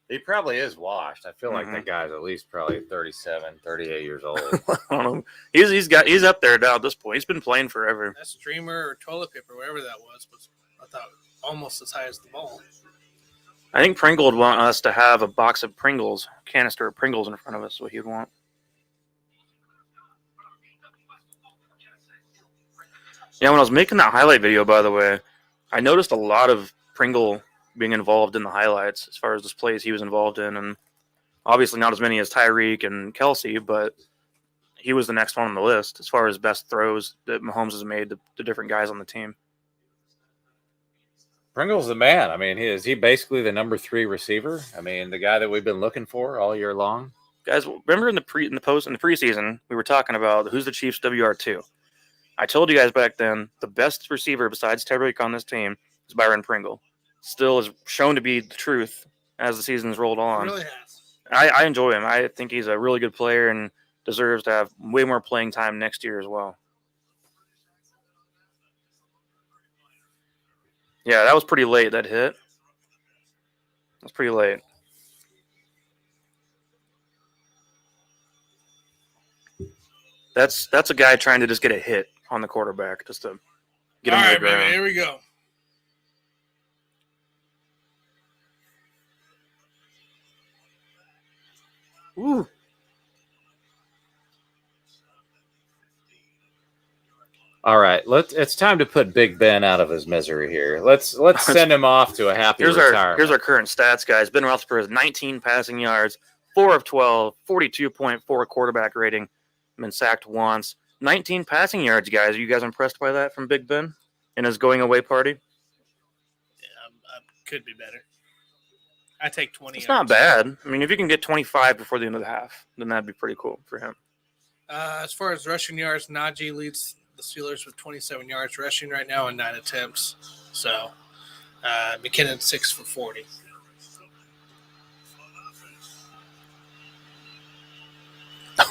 He probably is washed. I feel like Mhm. that guy's at least probably 37, 38 years old. I don't know. He's up there now at this point. He's been playing forever. That streamer or toilet paper, whatever that was I thought, almost as high as the ball. I think Pringle would want us to have a box of Pringles, canister of Pringles in front of us. What he'd want. Yeah, when I was making that highlight video, by the way, I noticed a lot of Pringle being involved in the highlights as far as displays he was involved in, and obviously not as many as Tyreek and Kelsey, but he was the next one on the list as far as best throws that Mahomes has made to different guys on the team. Pringle's the man. I mean, is he basically the number 3 receiver? I mean, the guy that we've been looking for all year long. Guys, remember in the preseason, we were talking about who's the Chiefs' WR2. I told you guys back then the best receiver besides Tyreek on this team is Byron Pringle. Still is shown to be the truth as the season's rolled It on. really has. I enjoy him. I think he's a really good player and deserves to have way more playing time next year as well. Yeah, that was pretty late, that hit. That's pretty late. That's a guy trying to just get a hit on the quarterback, just to get him All to right, the ground. baby, here we go. Ooh. All right, it's time to put Big Ben out of his misery here. Let's send him off to a happy retirement. Here's our current stats, guys. Ben Roethlisberger, 19 passing yards, 4 of 12, 42.4 quarterback rating, been sacked once. 19 passing yards, guys. Are you guys impressed by that from Big Ben in his going away party? Yeah, could be better. I take 20. It's not bad. I mean, if you can get 25 before the end of the half, then that'd be pretty cool for him. As far as rushing yards, Najee leads the Steelers with 27 yards rushing right now and 9 attempts. So McKinnon 6 for 40.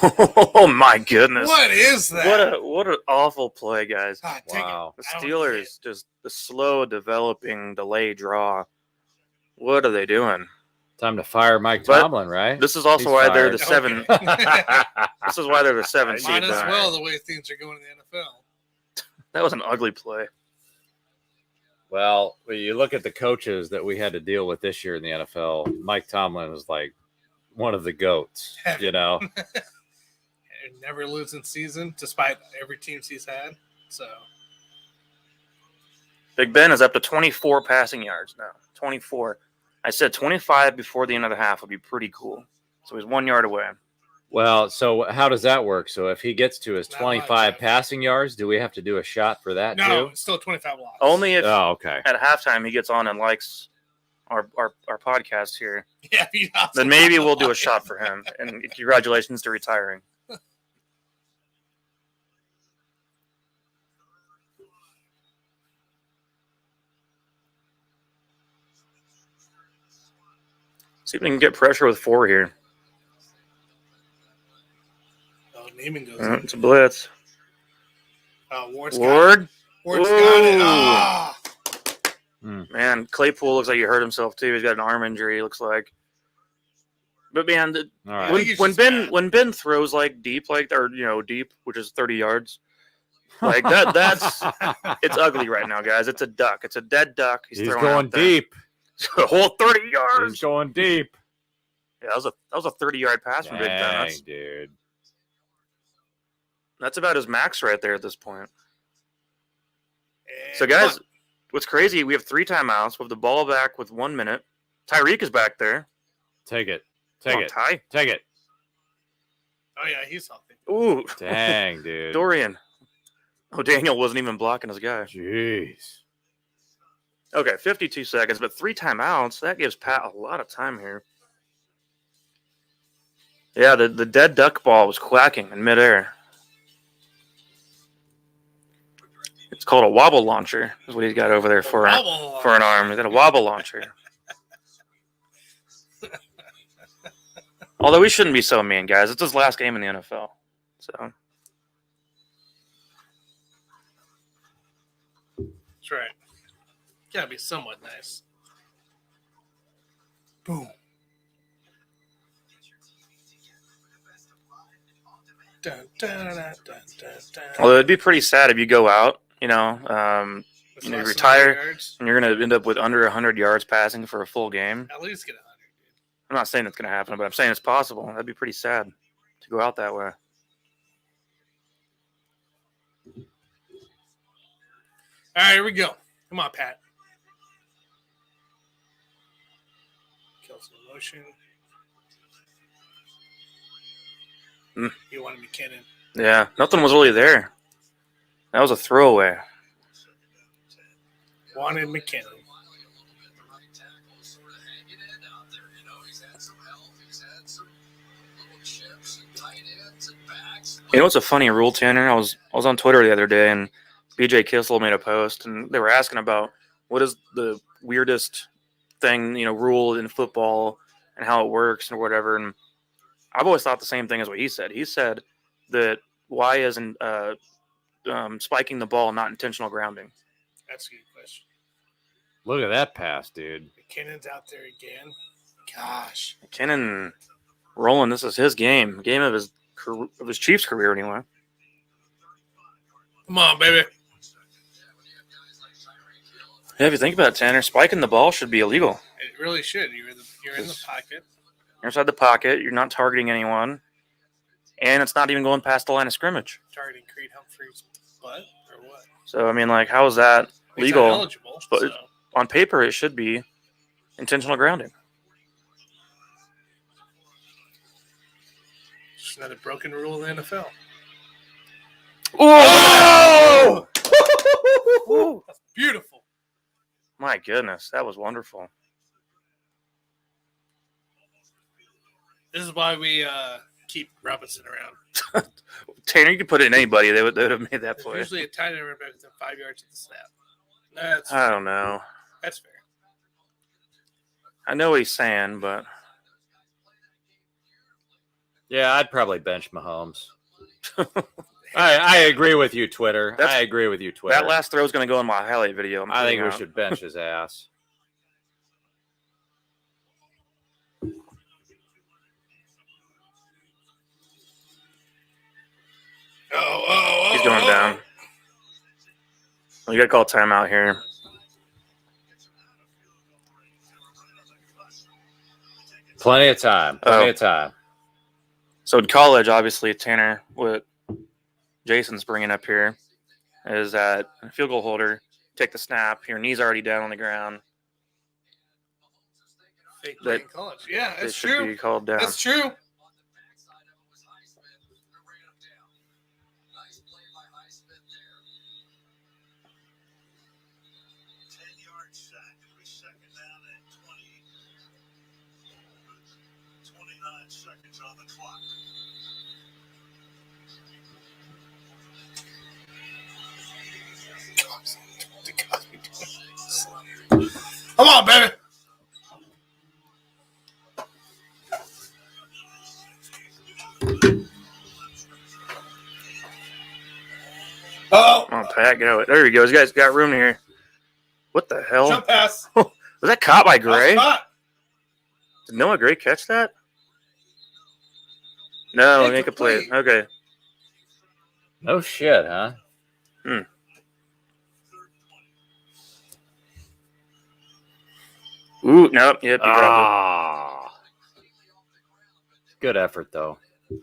Oh my goodness! What is that? What an awful play, guys! Wow. The Steelers just the slow developing delay draw. What are they doing? Time to fire Mike Tomlin, right? This is also He's why fired. they're the 7. This is why they're the 7 seed. Might as now. well the way things are going in the NFL. That was an ugly play. Well, when you look at the coaches that we had to deal with this year in the NFL, Mike Tomlin was like one of the GOATs, you know? Never losing season, despite every team he's had. So Big Ben is up to 24 passing yards now. 24. I said 25 before the end of the half would be pretty cool. So he's 1 yard away. Well, so how does that work? So if he gets to his Not 25 much. passing yards, do we have to do a shot for that no, too? it's still 25 blocks. Only if Oh, okay. at halftime he gets on and likes our podcast here. Yeah, he's awesome. Then maybe we'll do a shot for him. And congratulations to retiring. See if we can get pressure with 4 here. Oh, Neiman goes. It's a blitz. Ward's got it. Ward. Ward's got it. Ooh. Ah! Man, Claypool looks like he hurt himself too. He's got an arm injury, it looks like. But man, All right. think he's when just Ben bad. when Ben throws like deep, like or deep, which is 30 yards, like that's it's ugly right now, guys. It's a duck. It's a dead duck. He's throwing going out there. deep. A whole 30 He's yards. going deep. Yeah, that was a 30-yard pass from Big Ben. Dang, dude. That's about his max right there at this point. And So guys, what's crazy? We have 3 timeouts. We have the ball back with 1 minute. Tyreek is back there. Take it. Come Take on, it. Ty. Take it. oh yeah, he's healthy. Ooh, Dang, dude. Dorian. Oh, Daniel wasn't even blocking his guy. Jeez. Okay, 52 seconds, but 3 timeouts. That gives Pat a lot of time here. Yeah, the dead duck ball was quacking in midair. It's called a wobble launcher, is what he's got over there for an arm. He's got a wobble launcher. Although we shouldn't be so mean, guys. It's his last game in the NFL. So That's right. Gotta be somewhat nice. Boom. Dun, dun, dun, dun, dun, dun. although it'd be pretty sad if you go out, With you less than retire 100 yards, and you're going to end up with under 100 yards passing for a full game. at least get 100. I'm not saying it's going to happen, but I'm saying it's possible. That'd be pretty sad to go out that way. All right, here we go. Come on, Pat. Kills the motion. You wanted McKinnon. Yeah, nothing was really there. That was a throwaway. Wanted McKinnon. You know what's a funny rule, Tanner? I was on Twitter the other day, and BJ Kissel made a post, and they were asking about what is the weirdest thing, rule in football and how it works and whatever. And I've always thought the same thing as what he said. He said that why isn't spiking the ball not intentional grounding? That's a good question. Look at that pass, dude. McKinnon's out there again. Gosh. McKinnon rolling. This is his game of his Chiefs career anyway. Come on, baby. Yeah, if you think about it, Tanner, spiking the ball should be illegal. It really should. You're in the pocket. You're inside the pocket. You're not targeting anyone. And it's not even going past the line of scrimmage. Targeting Creed Humphrey's butt or So I mean, like, how is that He's legal? ineligible, But so. on paper, it should be intentional grounding. It's another broken rule in the NFL. Oh! That's beautiful. My goodness, that was wonderful. This is why we keep Robinson around. Tanner, you could put it in anybody. They would have made that play. Usually a tight end running back within 5 yards of the snap. That's I don't know. That's fair. I know what he's saying, but Yeah, I'd probably bench Mahomes. I agree with you, Twitter. I agree with you, Twitter. that last throw is going to go in my highlight video. I think we should bench his ass. He's going down. We got to call timeout here. Plenty of time. Plenty of time. So in college, obviously, Tanner, what Jason's bringing up here is that field goal holder, take the snap. Your knee's already down on the ground. Fake play in college. Yeah, It that's should true. be called down. That's true. Seconds on the clock. Come on, baby. Oh, Come on, Pat, go. There he goes. You guys got room here. What the hell? jump pass. Was that caught by Gray? That's hot. Did Noah Gray catch that? No, make a play. Incomplete. Okay. No shit, huh? Ooh, nope. Yep, you grabbed Ah. Good effort, though. This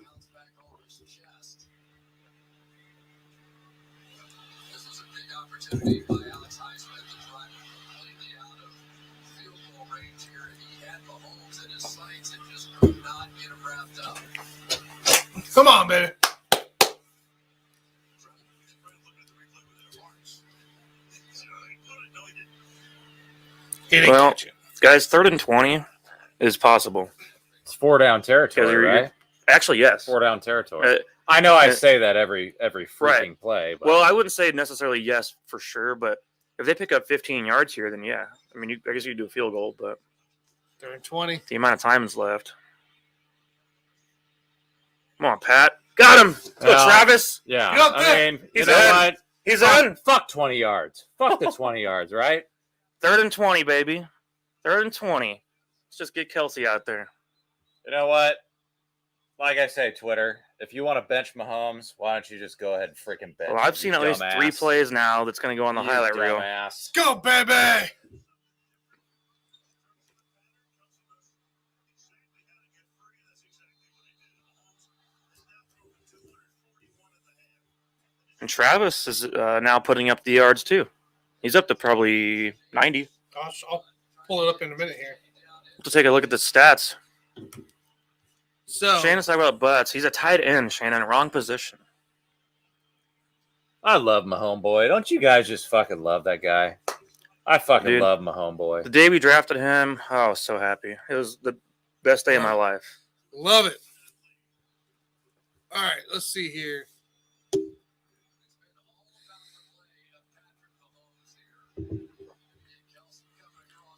was a big opportunity by Alex Highsmith to drive completely out of field goal range here, and he had Mahomes in his sights and just could not get him wrapped up. Come on, baby. He didn't Well, catch it. Guys, 3rd and 20 is possible. It's 4 down territory, Because you're- right? Actually, yes. 4 down territory. Uh, I know I uh, say that every freaking right. play. But Well, I wouldn't say necessarily yes for sure, but if they pick up 15 yards here, then yeah. I mean, I guess you could do a field goal, but 3rd and 20. the amount of time is left. Come on, Pat. Got him. Go, Well, Travis. yeah, Get up I there. mean, He's you know in. what? He's Fuck, in. fuck 20 yards. Fuck the 20 yards, right? 3rd and 20, baby. 3rd and 20. Let's just get Kelsey out there. You know what? Like I say, Twitter, if you want to bench Mahomes, why don't you just go ahead and freaking bench Well, him, I've seen you at least dumbass. 3 plays now that's going to go on the You highlight reel. dumbass. Go, baby. And Travis is now putting up the yards too. He's up to probably 90. I'll pull it up in a minute here. To take a look at the stats. So, Shannon's talking about butts. He's a tight end, Shannon. Wrong position. I love my homeboy. Don't you guys just fucking love that guy? I fucking Dude. love my homeboy. The day we drafted him, I was so happy. It was the best day of my life. love it. All right, let's see here.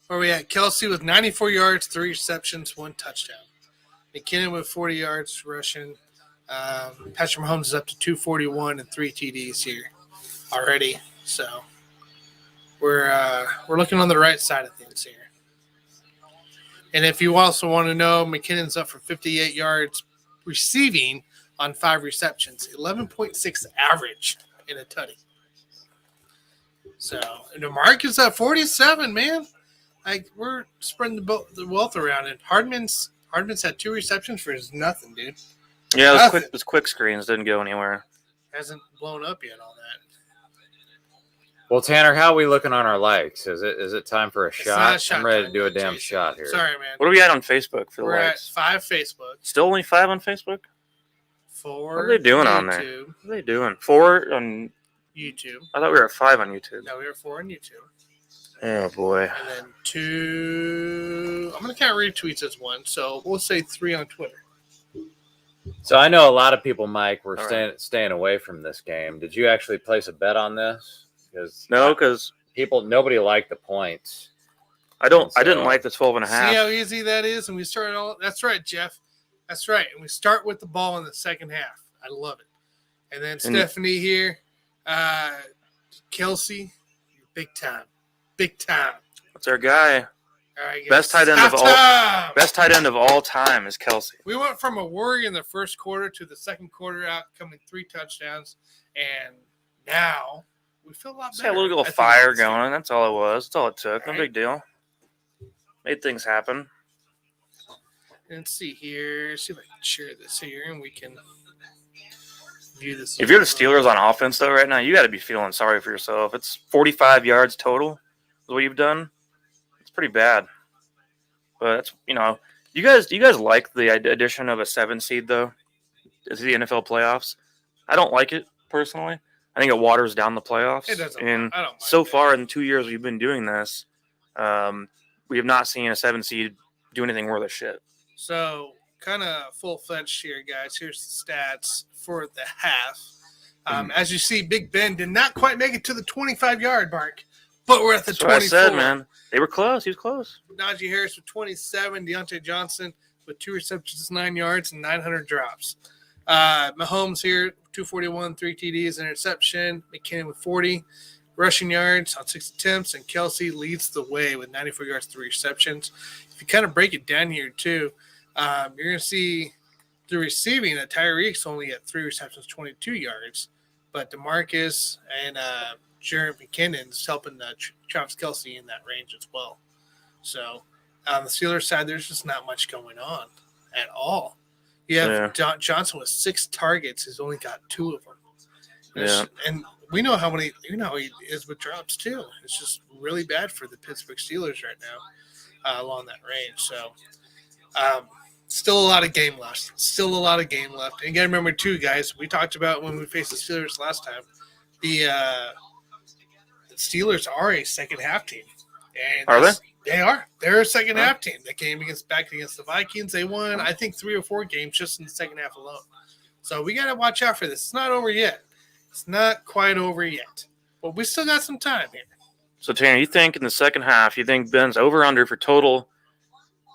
Where we at? Kelsey with 94 yards, 3 receptions, 1 touchdown. McKinnon with 40 yards rushing. Patrick Mahomes is up to 241 and 3 TDs here already. So we're looking on the right side of things here. And if you also want to know, McKinnon's up for 58 yards receiving on 5 receptions, 11.6 average in a tutty. So and DeMarcus is at 47, man. Like we're spreading the wealth around, and Hardman's had 2 receptions for his nothing, dude. Yeah, Nothing. those quick screens didn't go anywhere. Hasn't blown up yet. All Well, Tanner, how are we looking on our likes? Is it time for a It's shot? not a shot I'm ready to time do a yet, damn Jason. shot here. Sorry, man. What are we at on Facebook for the We're likes? at 5 Facebook, Still only 5 on Facebook? 4 What are they doing YouTube, on there? What are they doing? 4 on YouTube. I thought we were at 5 on YouTube. No, we were 4 on YouTube. Oh boy. And then 2. I'm going to count retweets as 1, so we'll say 3 on Twitter. So I know a lot of people, Mike, were All right. staying away from this game. Did you actually place a bet on this? Because No, because nobody liked the points. I didn't like the 12 and a See half. how easy that is? And we started all. That's right, Jeff. That's right. And we start with the ball in the second half. I love it. And then Stephanie here, Kelsey, big time. That's our guy. All right, guys. Best tight end of all time is Kelsey. We went from a worry in the first quarter to the second quarter out, coming 3 touchdowns, and now we feel a lot Just better. had a little I think fire that's going. That's all it was. That's all it took. No Right. big deal. Made things happen. Let's see here. See if I can share this here, and we can view this. If you're the Steelers on offense, though, right now, you got to be feeling sorry for yourself. It's 45 yards total is what you've done. It's pretty bad. But it's, you guys like the addition of a 7 seed though to the NFL playoffs. I don't like it personally. I think it waters down the playoffs. It doesn't. And I don't mind so that. far in the 2 years we've been doing this, we have not seen a 7 seed do anything worth a shit. So, kind of full-fledged here, guys. Here's the stats for the half. As you see, Big Ben did not quite make it to the 25-yard mark, but we're at the That's 24. what I said, man. They were close. He was close. Najee Harris with 27. Deontay Johnson with 2 receptions, 9 yards, and 900 drops. Mahomes here, 241, 3 TDs, interception. McKinnon with 40 rushing yards on 6 attempts, and Kelsey leads the way with 94 yards, 3 receptions. If you kind of break it down here, too, you're going to see the receiving that Tyreek's only at 3 receptions, 22 yards, but DeMarcus and Jared McKinnon's helping Travis Kelsey in that range as well. So on the Steelers side, there's just not much going on at all. You have Johnson with 6 targets. He's only got 2 of them. And we know how he is with drops too. It's just really bad for the Pittsburgh Steelers right now along that range. So still a lot of game left. And you got to remember too, guys, we talked about when we faced the Steelers last time, the Steelers are a second half team. And Are they? They are. They're a second half team. They came back against the Vikings. They won, I think, 3 or 4 games just in the second half alone. So we got to watch out for this. It's not over yet. It's not quite over yet. But we still got some time here. So, Tanner, you think in the second half, you think Ben's over-under for total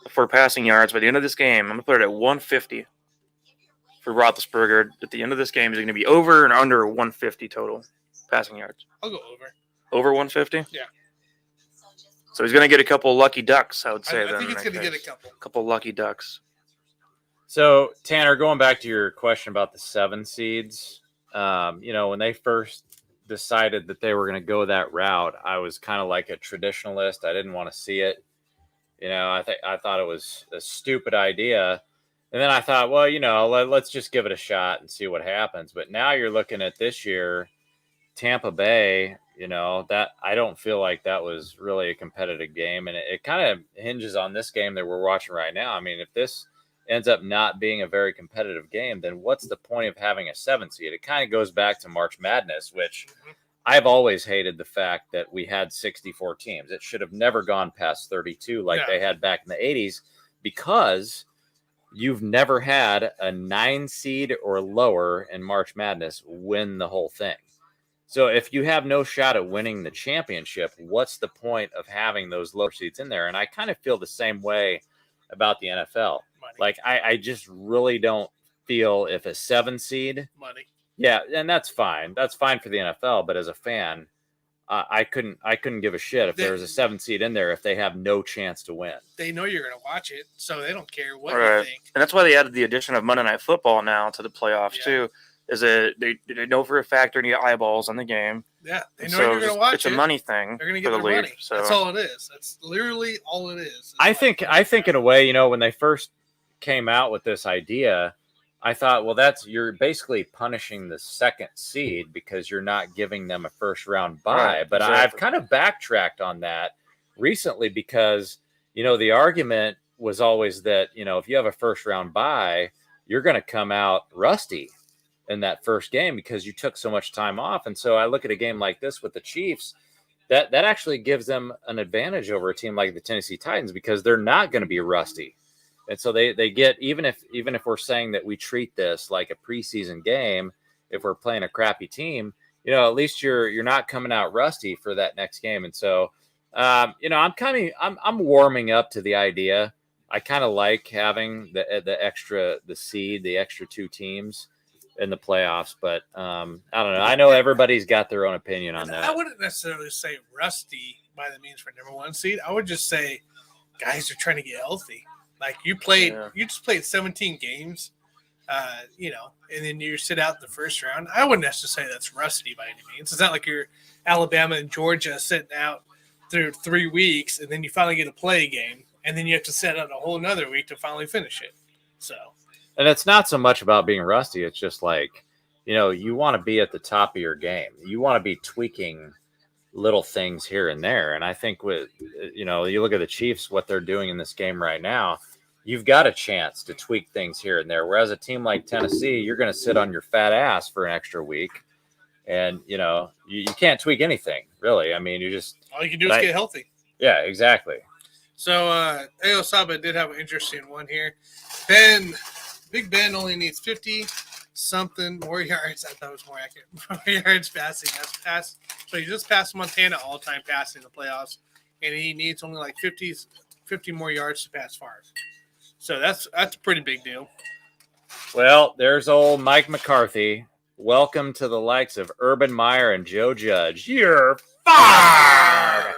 for passing yards by the end of this game? I'm going to put it at 150 for Roethlisberger. At the end of this game, is it going to be over and under 150 total passing yards? I'll go over. Over 150? Yeah. So he's going to get a couple lucky ducks, I would say. I think he's going to get a couple. Couple lucky ducks. So, Tanner, going back to your question about the 7 seeds, when they first decided that they were going to go that route, I was kind of like a traditionalist. I didn't want to see it. I thought it was a stupid idea. And then I thought, well, let's just give it a shot and see what happens. But now you're looking at this year, Tampa Bay, that I don't feel like that was really a competitive game. And it kind of hinges on this game that we're watching right now. I mean, if this ends up not being a very competitive game, then what's the point of having a 7 seed? It kind of goes back to March Madness, which I've always hated the fact that we had 64 teams. It should have never gone past 32 like they had back in the 80s, because you've never had a 9 seed or lower in March Madness win the whole thing. So if you have no shot at winning the championship, what's the point of having those lower seeds in there? And I kind of feel the same way about the NFL. Money. Like, I just really don't feel if a 7 seed. Money. Yeah, and that's fine. That's fine for the NFL. But as a fan, I couldn't give a shit if there was a 7 seed in there if they have no chance to win. They know you're going to watch it, so they don't care what Right. you think. And that's why they added the addition of Monday Night Football now to the playoffs, too. Is that they know for a fact they're going to get eyeballs on the game. Yeah, they know So you're going to watch it's it. a money thing. They're going to for get the their league. money. So That's all it is. That's literally all it is. I think in a way, when they first came out with this idea, I thought, well, you're basically punishing the second seed because you're not giving them a first round bye. Right, But exactly. I've kind of backtracked on that recently because, the argument was always that, if you have a first round bye, you're going to come out rusty in that first game because you took so much time off. And so I look at a game like this with the Chiefs, that actually gives them an advantage over a team like the Tennessee Titans because they're not going to be rusty. And so they get, even if we're saying that we treat this like a preseason game, if we're playing a crappy team, at least you're not coming out rusty for that next game. And so, I'm warming up to the idea. I kind of like having the extra two teams in the playoffs, but I don't know. I know everybody's got their own opinion on that. I wouldn't necessarily say rusty by the means for number one seed. I would just say guys are trying to get healthy. Like you just played 17 games, and then you sit out in the first round. I wouldn't necessarily say that's rusty by any means. It's not like you're Alabama and Georgia sitting out through 3 weeks, and then you finally get a play game, and then you have to sit out a whole nother week to finally finish it. So, and it's not so much about being rusty. It's just like, you want to be at the top of your game. You want to be tweaking little things here and there. And I think with, you look at the Chiefs, what they're doing in this game right now, you've got a chance to tweak things here and there. Whereas a team like Tennessee, you're going to sit on your fat ass for an extra week. And, you can't tweak anything, really. I mean, all you can do is get healthy. Yeah, exactly. So, Ayo Saba did have an interesting one here. Big Ben only needs 50-something more yards. I thought it was more accurate. More yards passing. That's passed. So he just passed Montana all-time passing in the playoffs, and he needs only like 50 more yards to pass Favre. So that's a pretty big deal. Well, there's old Mike McCarthy. Welcome to the likes of Urban Meyer and Joe Judge. You're fired.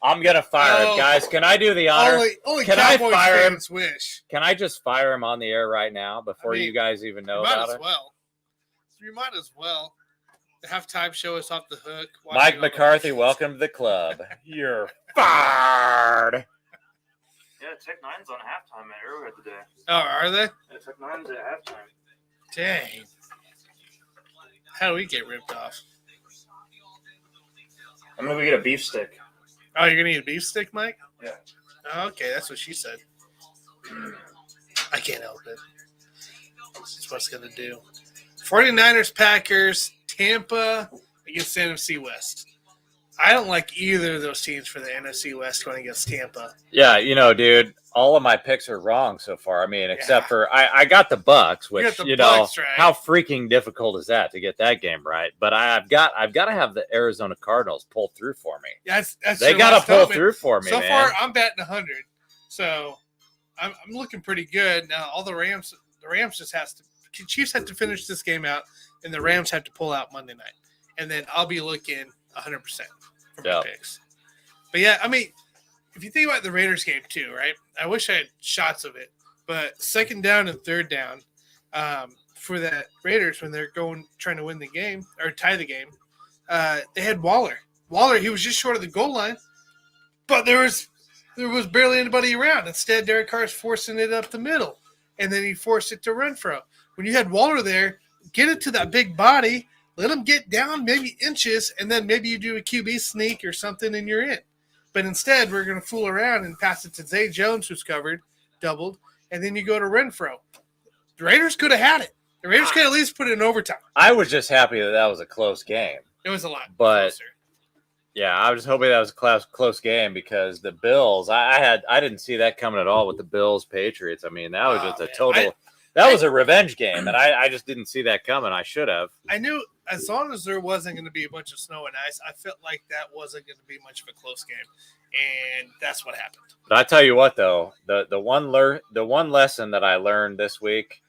I'm gonna fire him, guys. Can I do the honor? Only Can Cowboys I fire him? fans wish. Can I just fire him on the air right now before you guys even know about it? You might as well. The halftime show is off the hook. Mike McCarthy, welcome to the club. You're fired. Yeah, Tech Nine's on halftime at Arrowhead today. Oh, are they? Yeah, Tech Nine's at halftime. Dang. How do we get ripped off? I'm gonna go get a beef stick. Oh, you're gonna eat a beef stick, Mike? Yeah. Oh, okay, that's what she said. I can't help it. That's what it's gonna do. 49ers, Packers, Tampa against the NFC West. I don't like either of those teams for the NFC West going against Tampa. Yeah, dude, all of my picks are wrong so far. I mean, except for I got the Bucks, which Bucks right. How freaking difficult is that to get that game right? But I've got to have the Arizona Cardinals pull through for me. That's they got to pull through for me. So far, I'm betting 100, so I'm looking pretty good now. All the Rams just Chiefs have to finish this game out, and the Rams have to pull out Monday night, and then I'll be looking 100%. For my picks. But yeah, I mean, if you think about the Raiders game too, right? I wish I had shots of it, but second down and third down for that Raiders when they're trying to win the game or tie the game, they had Waller. He was just short of the goal line, but there was barely anybody around. Instead, Derek Carr's forcing it up the middle, and then he forced it to Renfro. When you had Waller there, get it to that big body. Let them get down maybe inches, and then maybe you do a QB sneak or something, and you're in. But instead, we're going to fool around and pass it to Zay Jones, who's covered, doubled, and then you go to Renfro. The Raiders could have had it. The Raiders could at least put it in overtime. I was just happy that was a close game. It was a lot closer. Closer. Yeah, I was hoping that was a close game because the Bills, I didn't see that coming at all with the Bills Patriots. I mean, that was just a total. That was a revenge game, and I just didn't see that coming. I should have. I knew as long as there wasn't going to be a bunch of snow and ice, I felt like that wasn't going to be much of a close game, and that's what happened. But I tell you what, though, the one lesson that I learned this week,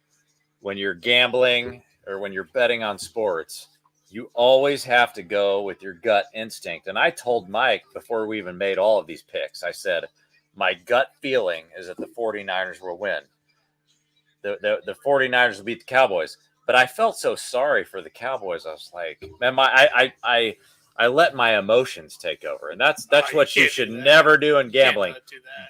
when you're gambling or when you're betting on sports, you always have to go with your gut instinct. And I told Mike before we even made all of these picks, I said, my gut feeling is that the 49ers will win. The 49ers will beat the Cowboys. But I felt so sorry for the Cowboys. I was like, man, I let my emotions take over. And that's what you should never do in gambling.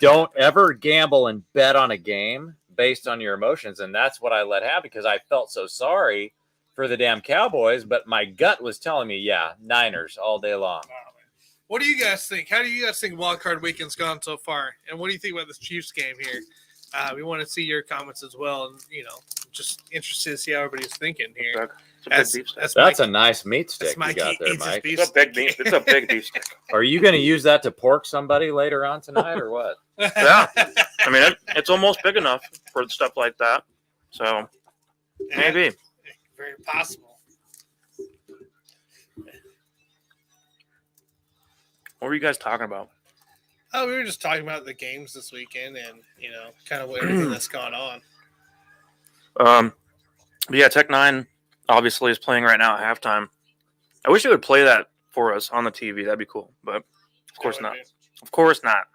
Don't ever gamble and bet on a game based on your emotions, and that's what I let happen because I felt so sorry for the damn Cowboys, but my gut was telling me, yeah, Niners all day long. What do you guys think? How do you guys think Wildcard Weekend's gone so far? And what do you think about this Chiefs game here? We want to see your comments as well, and just interested to see how everybody's thinking here. That's a nice meat stick you got there, Mike. It's a big beef. It's a big beef stick. Are you going to use that to pork somebody later on tonight, or what? Yeah, I mean it's almost big enough for stuff like that. So maybe very possible. What were you guys talking about? Oh, we were just talking about the games this weekend, and kind of everything that's gone on. But yeah, Tech 9 obviously is playing right now at halftime. I wish they would play that for us on the TV. That'd be cool, but of course not. Of course not.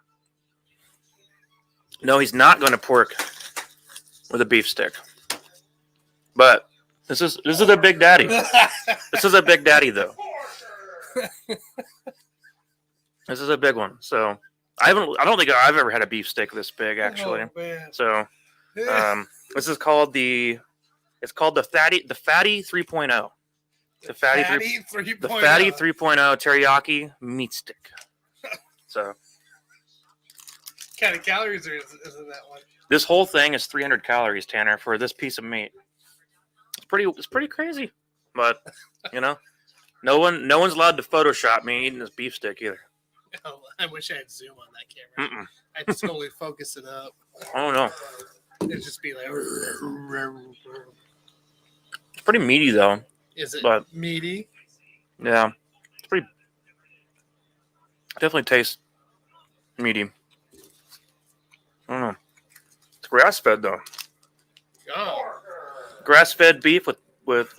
No, he's not going to pork with a beef stick. But this is a Big Daddy. This is a Big Daddy, though. This is a big one. So I don't think I've ever had a beef stick this big, actually. So this is called the Fatty 3.0. The Fatty 3.0 teriyaki meat stick. So what kind of calories is in that one? This whole thing is 300 calories, Tanner, for this piece of meat. It's pretty crazy, but no one's allowed to Photoshop me eating this beef stick either. Oh, I wish I had zoom on that camera. I'd just totally focus it up. I don't know. It'd just be like. It's pretty meaty though. Is it but, meaty? Yeah, it's pretty. Definitely tastes meaty. I don't know. It's grass fed though. Oh. Grass fed beef with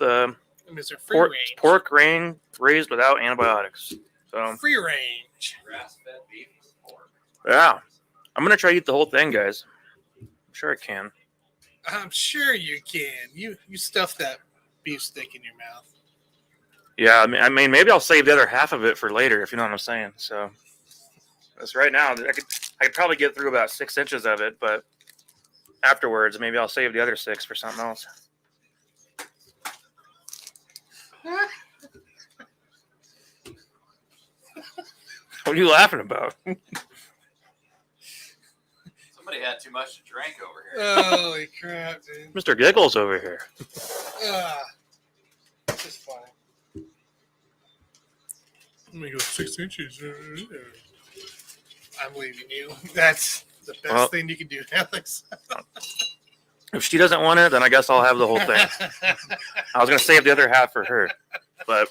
pork raised without antibiotics. So free range. Grass fed beef with pork. Yeah, I'm gonna try to eat the whole thing, guys. I'm sure I can. I'm sure you can. You stuff that beef stick in your mouth. Yeah, I mean, maybe I'll save the other half of it for later, if you know what I'm saying. So, that's right now. I could probably get through about 6 inches of it, but afterwards, maybe I'll save the other 6 for something else. What are you laughing about? Somebody had too much to drink over here. Holy crap, dude. Mr. Giggles over here. Just funny. Let me go 6 inches. I'm leaving you. That's the best thing you can do, Alex. If she doesn't want it, then I guess I'll have the whole thing. I was going to save the other half for her, but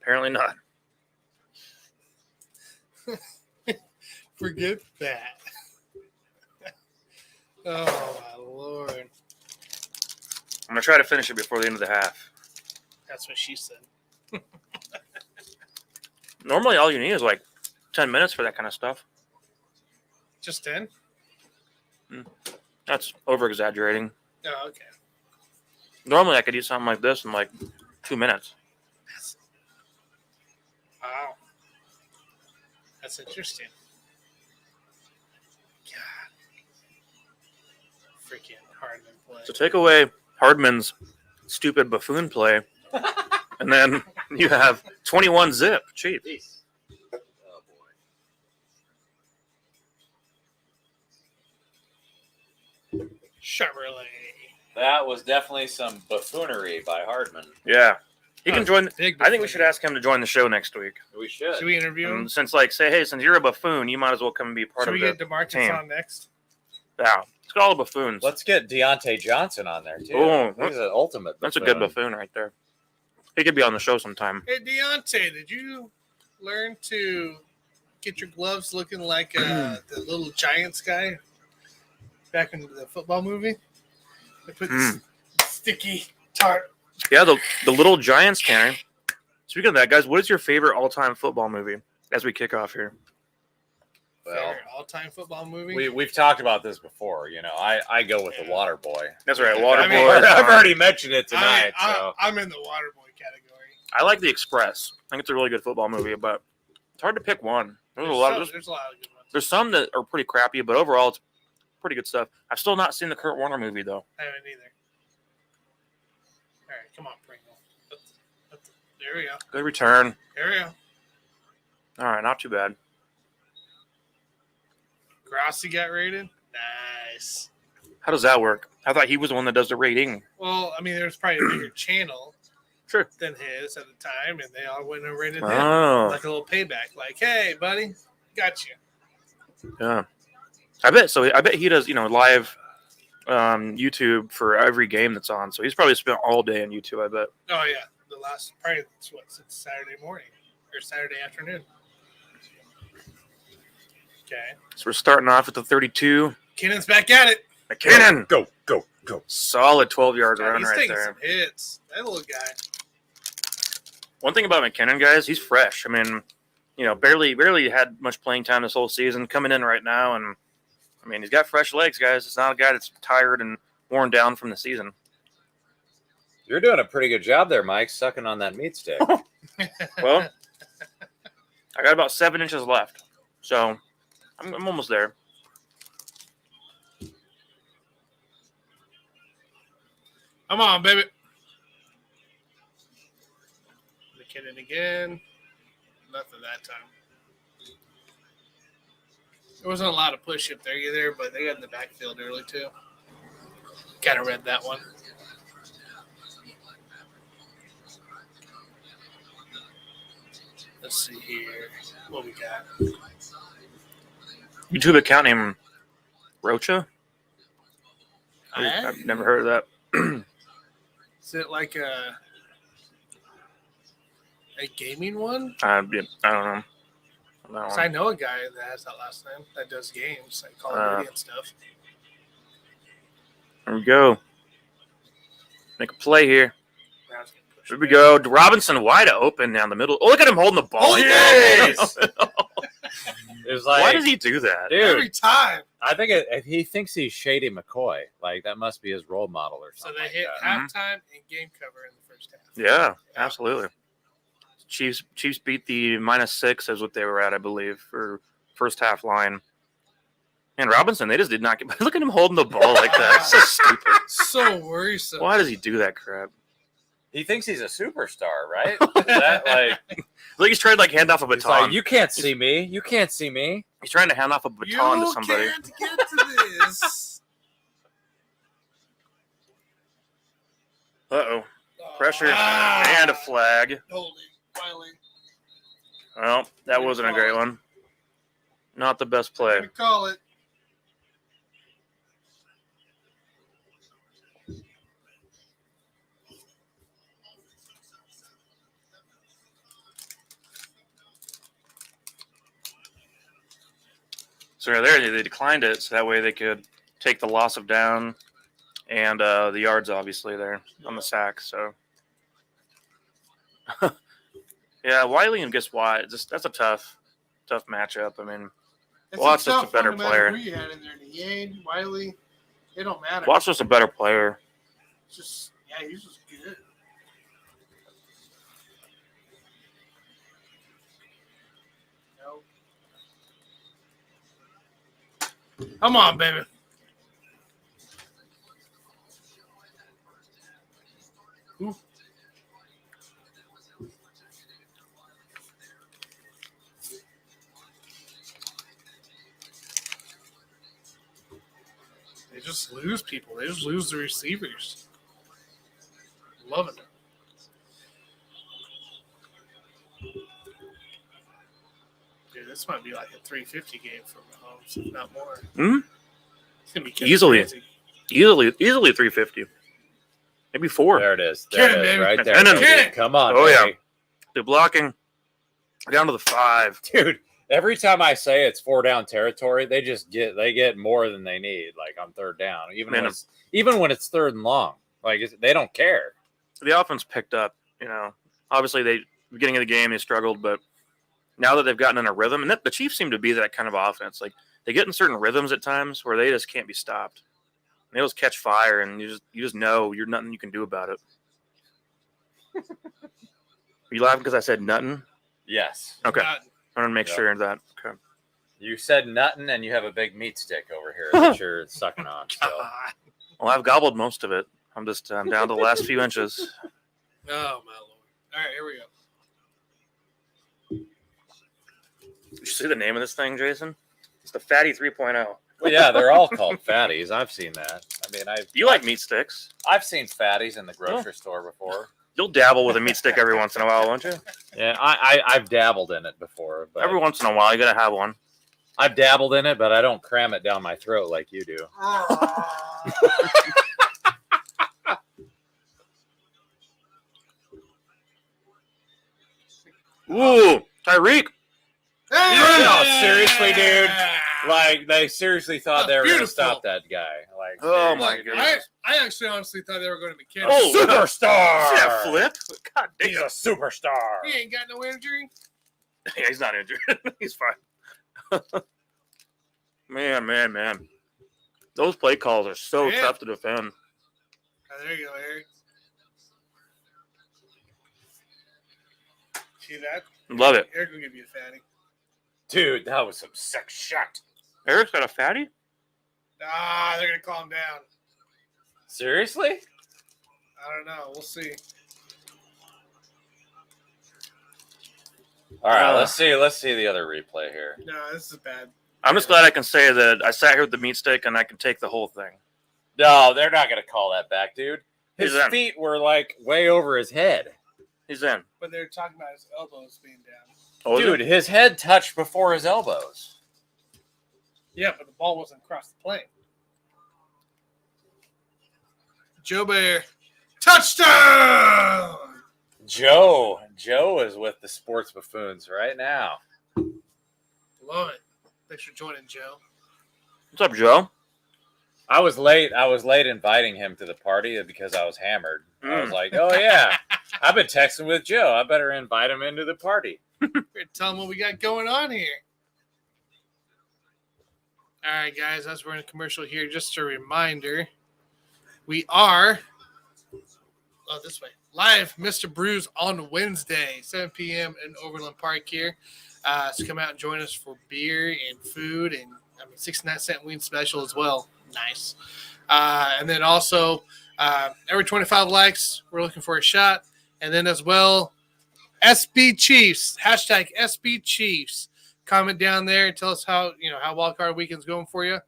apparently not. Forget that. Oh, my Lord. I'm going to try to finish it before the end of the half. That's what she said. Normally, all you need is like 10 minutes for that kind of stuff. Just 10? That's over-exaggerating. Oh, okay. Normally, I could eat something like this in like 2 minutes. Wow. That's interesting. God. Freaking Hardman play. So take away Hardman's stupid buffoon play, and then you have 21 zip. Cheap. Oh, boy. Chevrolet. That was definitely some buffoonery by Hardman. Yeah. He can join. I think we should ask. ask him to join the show next week. We should. Should we interview him? Since you're a buffoon, you might as well come and be part Should of we the get DeMarcus team. on next? Yeah. Let's get all the buffoons. Let's get Deontay Johnson on there, too. Oh, He's an ultimate That's a buffoon. good buffoon right there. He could be on the show sometime. Hey, Deontay, did you learn to get your gloves looking like the little Giants guy back in the football movie? They put sticky tart. Yeah, the Little Giants, Tanner. Speaking of that, guys, what is your favorite all-time football movie as we kick off here? Well, Favorite all-time football movie? we've talked about this before. I go with The Water Boy. That's right, I Waterboy. mean, I've already mentioned it tonight. I'm in the Waterboy category. I like The Express. I think it's a really good football movie, but it's hard to pick one. There's a lot of good ones. There's There's some that are pretty crappy, but overall, pretty good stuff. I've still not seen the Kurt Warner movie though. I haven't either. All right, come on, Pringle. There we go. Good return. There we go. All right, not too bad. Grossi got rated. Nice. How does that work? I thought he was the one that does the rating. Well, I mean, there was probably a bigger channel Sure. than his at the time, and they all went and rated him. Oh. Like a little payback. Like, hey, buddy, got you. Yeah. I bet he does, live YouTube for every game that's on. So he's probably spent all day on YouTube, I bet. Oh, yeah. The last, probably, since Saturday morning or Saturday afternoon. Okay. So we're starting off at the 32. McKinnon's back at it. McKinnon. Go. Solid 12-yard God, run he's right taking there. some hits. That little guy. One thing about McKinnon, guys, he's fresh. I mean, barely had much playing time this whole season. Coming in right now, and I mean, he's got fresh legs, guys. It's not a guy that's tired and worn down from the season. You're doing a pretty good job there, Mike, sucking on that meat stick. Well, I got about 7 inches left, so I'm almost there. Come on, baby. McKinnon again. Nothing that time. There wasn't a lot of push up there either, but they got in the backfield early too. Kind of read that one. Let's see here. What we got? YouTube account named Rocha? I've never heard of that. Is it like a gaming one? I don't know. That 'Cause one. I know a guy that has that last name that does games, like Call of Duty and stuff. There we go. Make a play here. Brown's gonna push Here it we back. go. Robinson wide open down the middle. Oh, look at him holding the ball. Oh, Yes! It was like, Why does he do that? dude, Every time. I think he thinks he's Shady McCoy. Like, that must be his role model or So something. they like hit that. halftime and game cover in the first half. Yeah, absolutely. Chiefs beat the -6 as what they were at, I believe, for first half line. And Robinson, they just did not get. Look at him holding the ball like that. It's so stupid. So worrisome. Why does he do that crap? He thinks he's a superstar, right? Is that like, Like he's trying to hand off a he's baton. like, you can't see me. You can't see me. He's trying to hand off a baton to You somebody. can't get to this. Uh-oh. Pressure Ah. and a flag. Hold it. Finally. Well, that wasn't a great one. Not the best play. Gonna call it. So right there, they declined it, so that way they could take the loss of down and the yards, obviously, there on the sack. So, yeah, Wiley and guess what? That's a tough matchup. I mean, It's Watt's just a tough better one, no matter player. Who you had in there, Yane, Wiley, it don't matter. Watt's just a better player. It's just he's just good. Nope. Come on, baby. Ooh. They just lose people. They just lose the receivers. Loving it. Dude, this might be like a 350 game for Mahomes, if not more. Hmm? It's gonna be Easily. crazy. Easily 350. Maybe 4. There it is. Get There it, it is, baby. right there. Get it. baby. Come on, Oh, yeah. baby. They're blocking down to the 5. Dude. Every time I say it's 4 down territory, they get more than they need. Like on 3rd down, even when it's 3rd and long. Like they don't care. The offense picked up. Obviously beginning of the game they struggled, but now that they've gotten in a rhythm, and the Chiefs seem to be that kind of offense. Like they get in certain rhythms at times where they just can't be stopped. And they just catch fire, and you just know you're nothing you can do about it. Are you laughing because I said nothing? Yes. Okay. Not- I want to make Yeah. sure of that. Okay. You said nothing, and you have a big meat stick over here that you're sucking on. So. Well, I've gobbled most of it. I'm down to the last few inches. Oh, my Lord. All right, here we go. Did you see the name of this thing, Jason? It's the Fatty 3.0. Well, yeah, they're all called fatties. I've seen that. I mean, You like meat sticks? I've seen fatties in the grocery store before. You'll dabble with a meat stick every once in a while, won't you? Yeah, I've dabbled in it before. But Every once in a while, you gotta have one. I've dabbled in it, but I don't cram it down my throat like you do. Ooh, Tyreek. No, seriously, dude. Like, they seriously thought they were going to Beautiful. stop that guy. Like, Oh, seriously. my Look, goodness. I actually honestly thought they were going to be kidding. Oh, Superstar! See that flip? God damn. He's a superstar. He ain't got no injury. Yeah, he's not injured. He's fine. Man. Those play calls are so Yeah. tough to defend. Oh, there you go, Eric. See that? Love it. Eric will give you a fatty. Dude, that was some sick shot. Eric's got a fatty? Ah, they're going to calm down. Seriously? I don't know. We'll see. All right, let's see the other replay here. No, this is bad. I'm just glad I can say that I sat here with the meat stick and I can take the whole thing. No, they're not going to call that back, dude. His He's in. feet were like way over his head. He's in. But they're talking about his elbows being down. Oh, is Dude, it? his head touched before his elbows. Yeah, but the ball wasn't across the plane. Joe Bear. Touchdown! Joe is with the sports buffoons right now. Love it. Thanks for joining, Joe. What's up, Joe? I was late inviting him to the party because I was hammered. I was like, oh yeah, I've been texting with Joe. I better invite him into the party. Tell them what we got going on here. All right, guys, as we're in a commercial here, just a reminder, we are this way live, Mr. Brews on Wednesday, 7 p.m. in Overland Park here. So come out and join us for beer and food, and 69-cent wing special as well. Nice. And then also every 25 likes, we're looking for a shot, and then as well. SB Chiefs, hashtag SB Chiefs. Comment down there and tell us how Wildcard Weekend's going for you,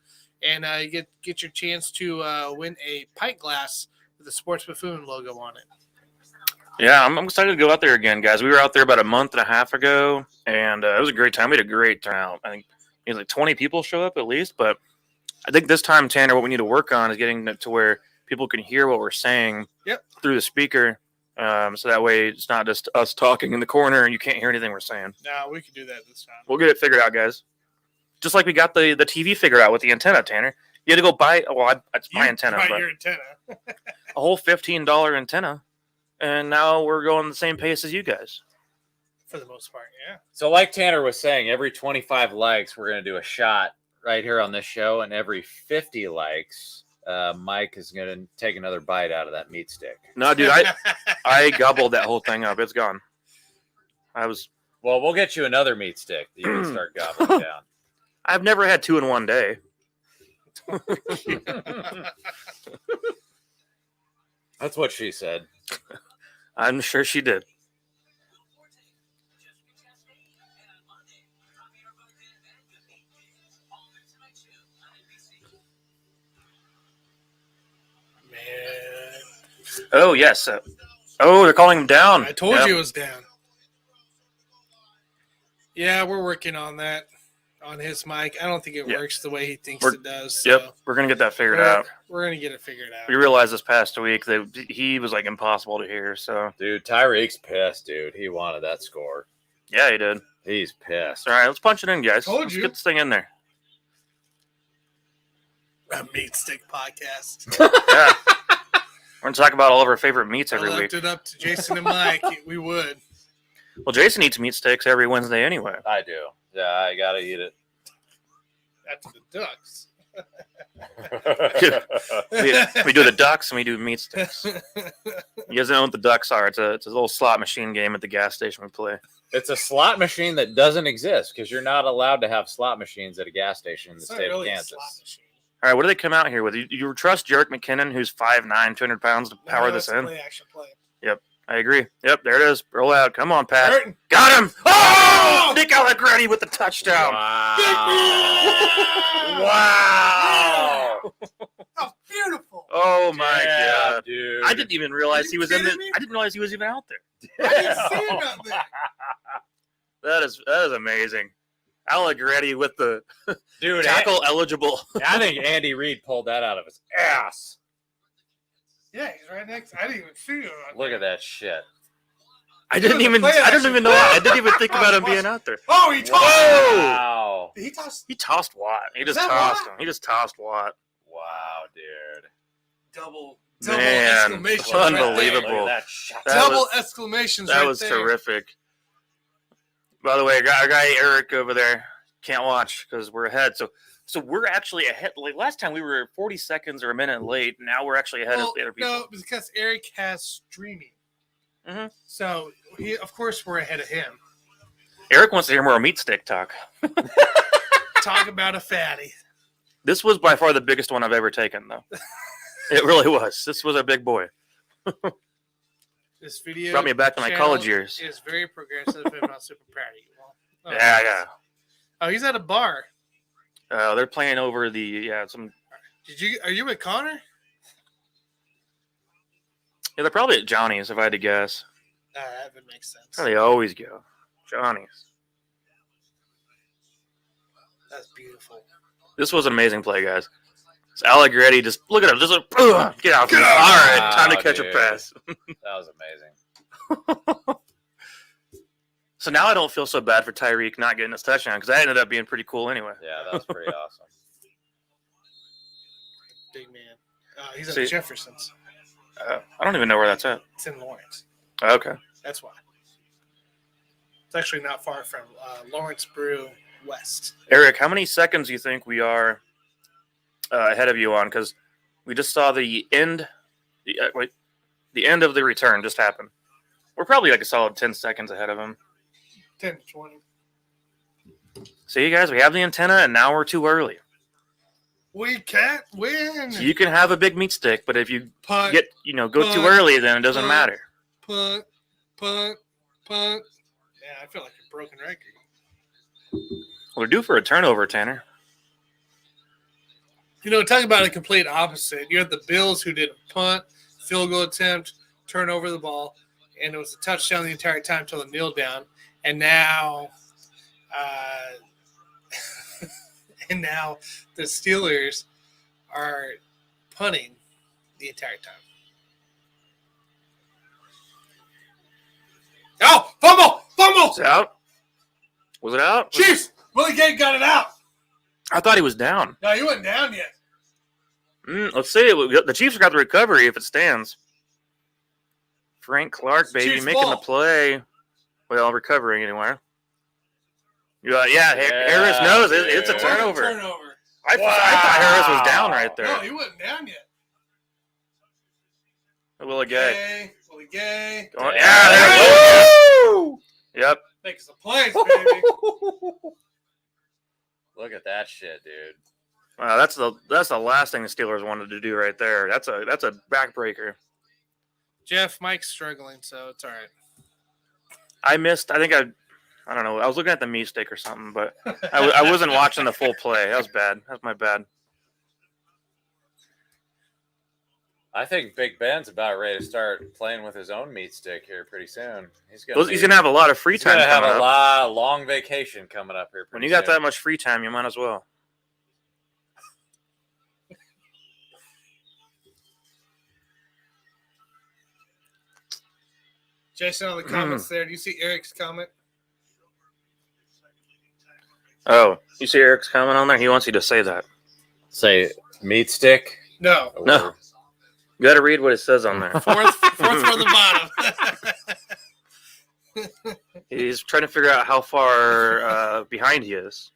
and you get your chance to win a pint glass with the Sports Buffoon logo on it. Yeah, I'm excited to go out there again, guys. We were out there about a month and a half ago, and it was a great time. We had a great turnout. I think like 20 people show up at least, but I think this time, Tanner, what we need to work on is getting it to where people can hear what we're saying through the speaker. So that way it's not just us talking in the corner and you can't hear anything we're saying. No, we can do that this time. We'll get it figured out, guys. Just like we got the TV figured out with the antenna, Tanner. You had to go buy, it's my antenna, buy but your antenna. a whole $15 antenna. And now we're going the same pace as you guys. For the most part, yeah. So like Tanner was saying, every 25 likes, we're going to do a shot right here on this show. And every 50 likes, Mike is going to take another bite out of that meat stick. No, dude, I gobbled that whole thing up. It's gone. Well, we'll get you another meat stick that you can start gobbling down. I've never had 2 in one day. That's what she said. I'm sure she did. Man. Oh, yes. They're calling him down. I told you it was down. Yeah, we're working on that on his mic. I don't think it works the way he thinks it does. So Yep, we're going to get that figured out. We're going to get it figured out. We realized this past week that he was like impossible to hear. So, Dude, Tyreek's pissed, dude. He wanted that score. yeah, he did. He's pissed. All right, let's punch it in, guys. Told Let's you. get this thing in there. A meat stick podcast. Yeah. We're going to talk about all of our favorite meats every I week. left it up to Jason and Mike. We would. Well, Jason eats meat sticks every Wednesday anyway. I do. Yeah, I got to eat it. That's the Ducks. We do the ducks and we do meat sticks. You guys know what the ducks are. It's a little slot machine game at the gas station we play. It's a slot machine that doesn't exist because you're not allowed to have slot machines at a gas station in the It's not state really of a Kansas. slot machine. All right, what do they come out here with? You trust Jerick McKinnon, who's 5'9", 200 pounds, to power No, this it's a in? play action play. I agree. Yep, there it is. Roll out. Come on, Pat. Burton. Got him. Oh! Nick Allegretti with the touchdown. Wow. Oh, beautiful. Oh, my Yeah, God. dude. I didn't even realize Are he you was in kidding the. me? I didn't realize he was even out there. I didn't see him out there. That is amazing. Allegretti with the Dude, tackle eligible. I think Andy Reid pulled that out of his ass. Yeah, he's right next. I didn't even see him. out Look there. at that shit. I didn't was a even. play I didn't action. even know. I didn't even think about him being out there. Oh, he tossed. Whoa! Wow. He tossed He tossed Watt. He just that tossed Watt? him. He just tossed Watt. Wow, dude. double Man, exclamation. unbelievable. Look at that shot. That Double was- exclamations. That right was there. terrific. By the way, our guy Eric over there can't watch because we're ahead. So we're actually ahead. Like last time, we were 40 seconds or a minute late. Now we're actually ahead of the other people. No, because Eric has streaming. Mhm. So of course we're ahead of him. Eric wants to hear more meat stick talk. Talk about a fatty. This was by far the biggest one I've ever taken, though. It really was. This was a big boy. This video Brought me back to my channel college years. is very progressive. I'm not super proud of you. Well, Yeah. Oh, he's at a bar. They're playing over some. Are you with Connor? Yeah, they're probably at Johnny's, if I had to guess. That would make sense. That's how they always go. Johnny's. That's beautiful. This was an amazing play, guys. It's Allegretti. Just look at him. Just get out. Get out. All right, time to Wow, catch dude. a pass. That was amazing. So now I don't feel so bad for Tyreek not getting his touchdown because that ended up being pretty cool anyway. Yeah, that was pretty awesome. Big man. He's at See- Jefferson's. I don't even know where that's at. It's in Lawrence. Okay. That's why. It's actually not far from Lawrence Brew West. Eric, how many seconds do you think we are ahead of you on? Because we just saw the end. The end of the return just happened. We're probably like a solid 10 seconds ahead of him. 10 to 20. See, you guys, we have the antenna, and now we're too early. We can't win. So you can have a big meat stick, but if you Punt, go too early, then it doesn't matter. punt. Yeah, I feel like a broken record. We're due for a turnover, Tanner. Talk about a complete opposite. You have the Bills who did a punt, field goal attempt, turn over the ball, and it was a touchdown the entire time until the kneel down. And now, the Steelers are punting the entire time. Oh, fumble! Is it out? Was it out? Chiefs! Willie Gay got it out. I thought he was down. No, he wasn't down yet. Let's see. The Chiefs got the recovery if it stands. Frank Clark, It's baby, Chiefs' making ball. the play. Well, recovering anyway. Harris knows it's a dude. turnover. Turnover. I thought Harris was down right there. No, he wasn't down yet. Willie Gay. Willie Gay. Going, Yeah, there there it it is. Yep. Making some plays, baby. Look at that shit, dude. Wow, that's the last thing the Steelers wanted to do right there. That's a backbreaker. Jeff, Mike's struggling, so it's all right. I don't know. I was looking at the meat stick or something, but I wasn't watching the full play. That was bad. That's my bad. I think Big Ben's about ready to start playing with his own meat stick here pretty soon. He's gonna have a lot of free time have coming a up. long vacation coming up here. When Pretty you got soon. that much free time, you might as well. Jason, on the comments there, do you see Eric's comment? Oh, you see Eric's comment on there? He wants you to say that. say meat stick. No. No. You got to read what it says on there. Fourth from the bottom. He's trying to figure out how far behind he is.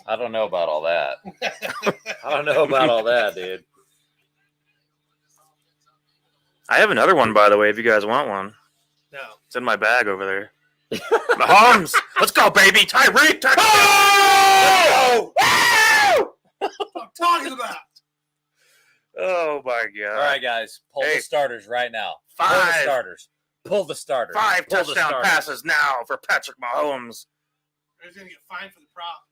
I don't know about all that. I don't know about all that, dude. I have another one, by the way, if you guys want one. No. It's in my bag over there. Mahomes, let's go, baby. Tyreek, Oh! What I'm talking about. Oh, my God. All right, guys. Pull Hey. the starters right now. Pull the 5 starters. Pull the starters. 5 Pull the touchdown starters. passes now for Patrick Mahomes. He's going to get fined for the prop.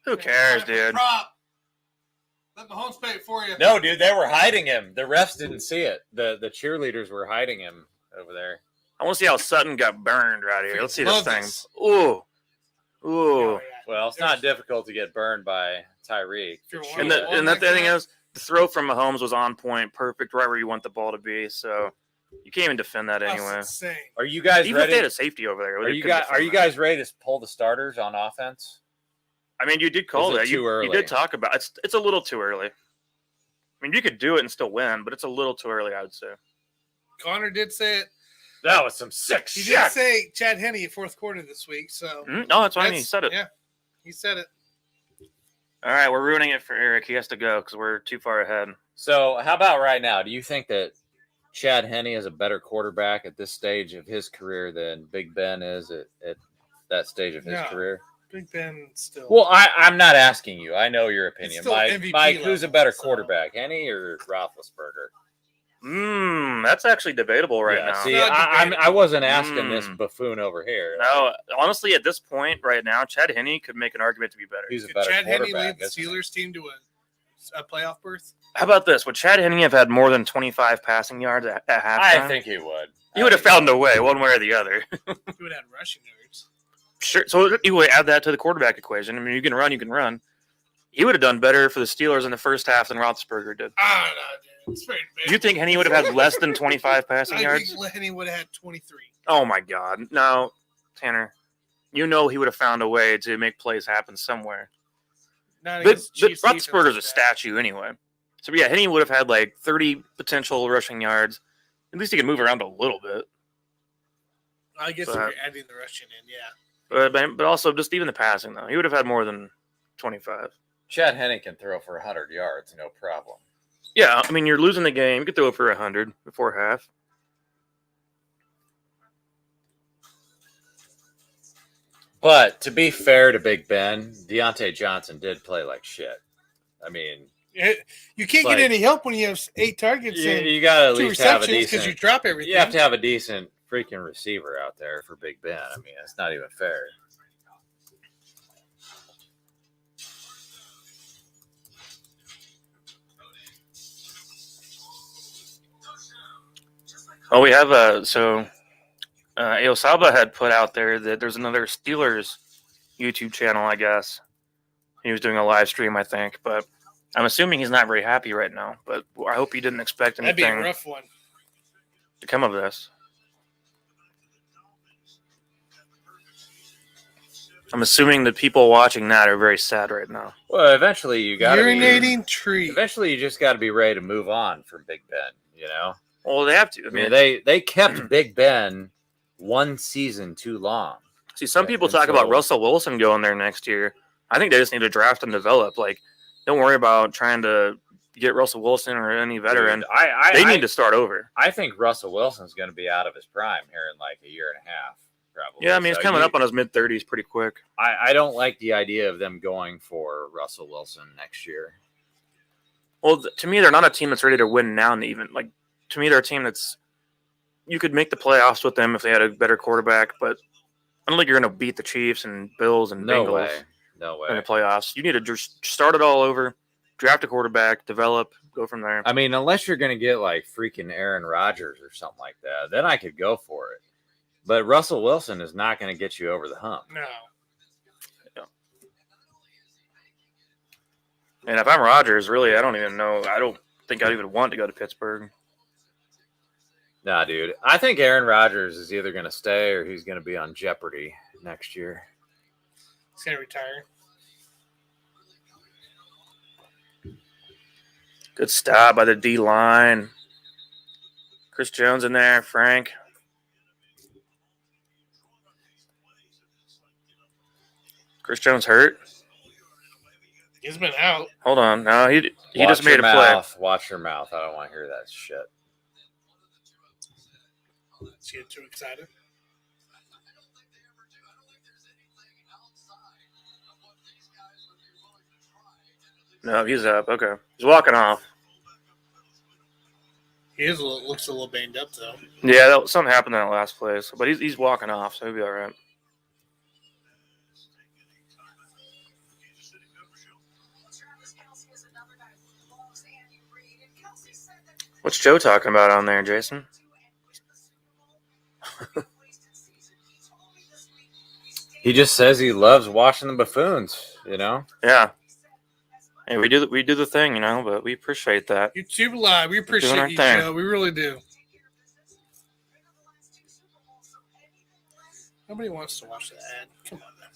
Who cares, Fined for the dude? Prop. Let Mahomes pay it for you. No, dude, they were hiding him. The refs didn't see it. The cheerleaders were hiding him over there. I want to see how Sutton got burned right here. Let's see this Love thing. this. Ooh. Ooh. Oh, yeah. Well, it's not difficult to get burned by Tyreek. If you're Shoot And it. one- the thing is, the throw from Mahomes was on point, perfect, right where you want the ball to be. So you can't even defend that That's anyway. insane. Are you guys Even if ready? they had a safety over there, Are they you couldn't guys defend are you that. guys ready to pull the starters on offense? I mean, you did call Is it that. too You early? did talk about it's a little too early. I mean, you could do it and still win, but it's a little too early, I would say. Connor did say it. That was some sick He shit. did say Chad Henne fourth quarter this week. So No, that's fine. He said it. Yeah, he said it. All right, we're ruining it for Eric. He has to go because we're too far ahead. So, how about right now? Do you think that Chad Henne is a better quarterback at this stage of his career than Big Ben is at that stage of his No. career? Big Ben still. Well, I'm not asking you. I know your opinion. still Mike, MVP who's a level, better so. quarterback, Henne or Roethlisberger? That's actually debatable right now. See, Not debatable. I wasn't asking this Mm. buffoon over here. No, honestly, at this point right now, Chad Henne could make an argument to be better. He's a Could better Chad Henne quarterback. lead the isn't he? Steelers team to a playoff berth? How about this? Would Chad Henne have had more than 25 passing yards at halftime? I think he would. he would have found a way, one way or the other. He would have rushing yards. Sure. So you would add that to the quarterback equation. I mean, you can run, you can run. He would have done better for the Steelers in the first half than Roethlisberger did. I don't know, dude. It's very big. Do you think Henne would have had less than 25 passing I yards? think Henne would have had 23. Oh my God, no, Tanner. You know he would have found a way to make plays happen somewhere. Not But against Chiefs defense Roethlisberger's like a that. statue anyway. So yeah, Henne would have had like 30 potential rushing yards. At least he could move around a little bit. I guess if But- you're adding the rushing in, yeah. But also just even the passing though, he would have had more than 25. Chad Henne can throw for 100 yards, no problem. Yeah, I mean you're losing the game. You could throw it for 100 before half. But to be fair to Big Ben, Deontay Johnson did play like shit. I mean, You can't Like- get any help when you have 8 targets and you got to at 2 least have a receptions because you decent. drop everything. You have to have a decent freaking receiver out there for Big Ben. I mean, it's not even fair. Oh, we have Aosaba had put out there that there's another Steelers YouTube channel, I guess. He was doing a live stream, I think, but I'm assuming he's not very happy right now. But I hope he didn't expect That'd be a anything rough one. to come of this. I'm assuming the people watching that are very sad right now. Well, eventually you got to be. Urinating tree. Eventually, you just got to be ready to move on from Big Ben. You know, Well, they have to. I mean, they kept Big Ben one season too long. See, some Yeah, people and talk about so- Russell Wilson going there next year. I think they just need to draft and develop. Like, don't worry about trying to get Russell Wilson or any veteran. Dude, They need to start over. I think Russell Wilson's going to be out of his prime here in like a year and a half, probably. Yeah, I mean, he's So coming up on his mid-30s pretty quick. I don't like the idea of them going for Russell Wilson next year. Well, to me, they're not a team that's ready to win now. And even like, to me, they're a team that's you could make the playoffs with them if they had a better quarterback. But I don't think you're going to beat the Chiefs and Bills and No Bengals way. No in way. the playoffs. You need to just start it all over, draft a quarterback, develop, go from there. I mean, unless you're going to get like freaking Aaron Rodgers or something like that, then I could go for it. But Russell Wilson is not going to get you over the hump. No. And if I'm Rodgers, really, I don't even know. I don't think I'd even want to go to Pittsburgh. Nah, dude. I think Aaron Rodgers is either going to stay or he's going to be on Jeopardy next year. He's going to retire. Good stop by the D line. Chris Jones in there, Frank. Chris Jones hurt. He's been out. Hold on, no, he Watch just made a your play. mouth. Watch your mouth. I don't want to hear that shit. Let's get too excited. I don't think they ever do. I don't think there's anything outside of what these guys would be willing to try. And at least No, he's up. Okay. He's walking off. He looks a little banged up, though. Yeah, something happened in that last place. But he's walking off, so he'll be all right. What's Joe talking about on there, Jason? He just says he loves watching the buffoons, you know? Yeah. Hey, we do the thing, you know, but we appreciate that. YouTube Live, we appreciate our you, thing. Joe. We really do. Nobody wants to watch the ad. Come on, man.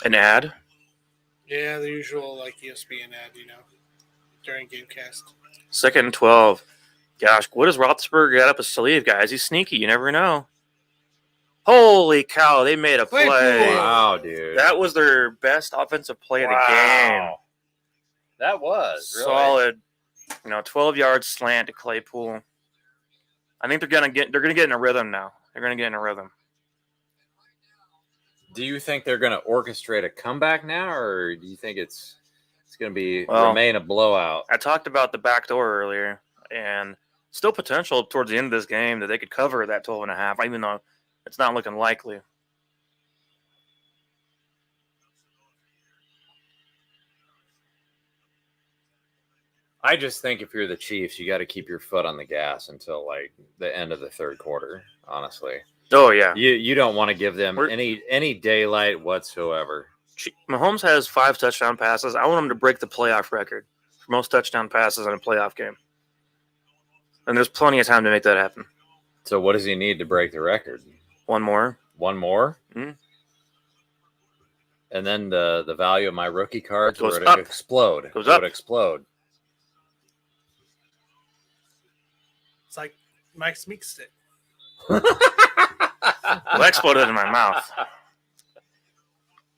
An ad? Yeah, the usual like ESPN ad, during GameCast. 2nd and 12. Gosh, what does Roethlisberger got up his sleeve, guys? He's sneaky. You never know. Holy cow, they made a play. Wow, dude. That was their best offensive play of the game. That was really Solid, 12-yard slant to Claypool. I think they're gonna get in a rhythm now. They're gonna get in a rhythm. Do you think they're going to orchestrate a comeback now, or do you think it's going to Well, remain a blowout? I talked about the back door earlier, and still potential towards the end of this game that they could cover that 12.5, even though it's not looking likely. I just think if you're the Chiefs, you got to keep your foot on the gas until like the end of the third quarter. Honestly, Oh yeah, you don't want to give them We're- any daylight whatsoever. Mahomes has 5 touchdown passes. I want him to break the playoff record for most touchdown passes in a playoff game, and there's plenty of time to make that happen. So what does he need to break the record? One more. One more? Mhm. And then the value of my rookie cards Goes would up. explode. Goes It up. would explode. It's like Mike's meat stick. Well, that exploded in my mouth.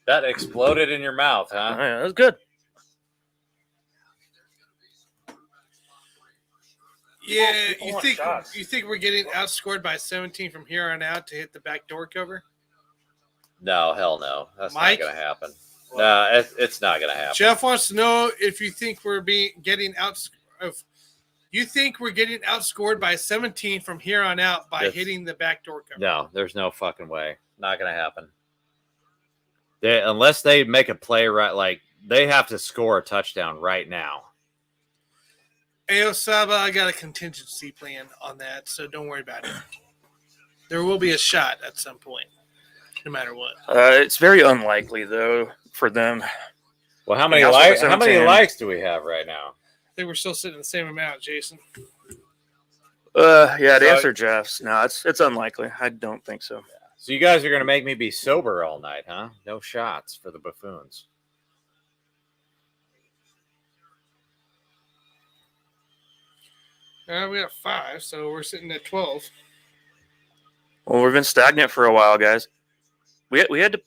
That exploded in your mouth, huh? Oh, yeah, that was good. Yeah, people you want think shots. we're getting outscored by 17 from here on out to hit the back door cover? No, hell no. That's Mike? not going to happen. No, it's not going to happen. Jeff wants to know if you think we're getting outscored by 17 from here on out by Yes. hitting the back door cover. No, there's no fucking way. Not going to happen. Unless they make a play right, like they have to score a touchdown right now. Ayo Saba, I got a contingency plan on that, so don't worry about it. There will be a shot at some point, no matter what. It's very unlikely though for them. Well, how many also likes? for How many 17. likes do we have right now? I think we're still sitting in the same amount, Jason. Yeah, to So- answer Jeff's, no, it's unlikely. I don't think so. So you guys are going to make me be sober all night, huh? No shots for the buffoons. We got 5, so we're sitting at 12. Well, we've been stagnant for a while, guys. We had to.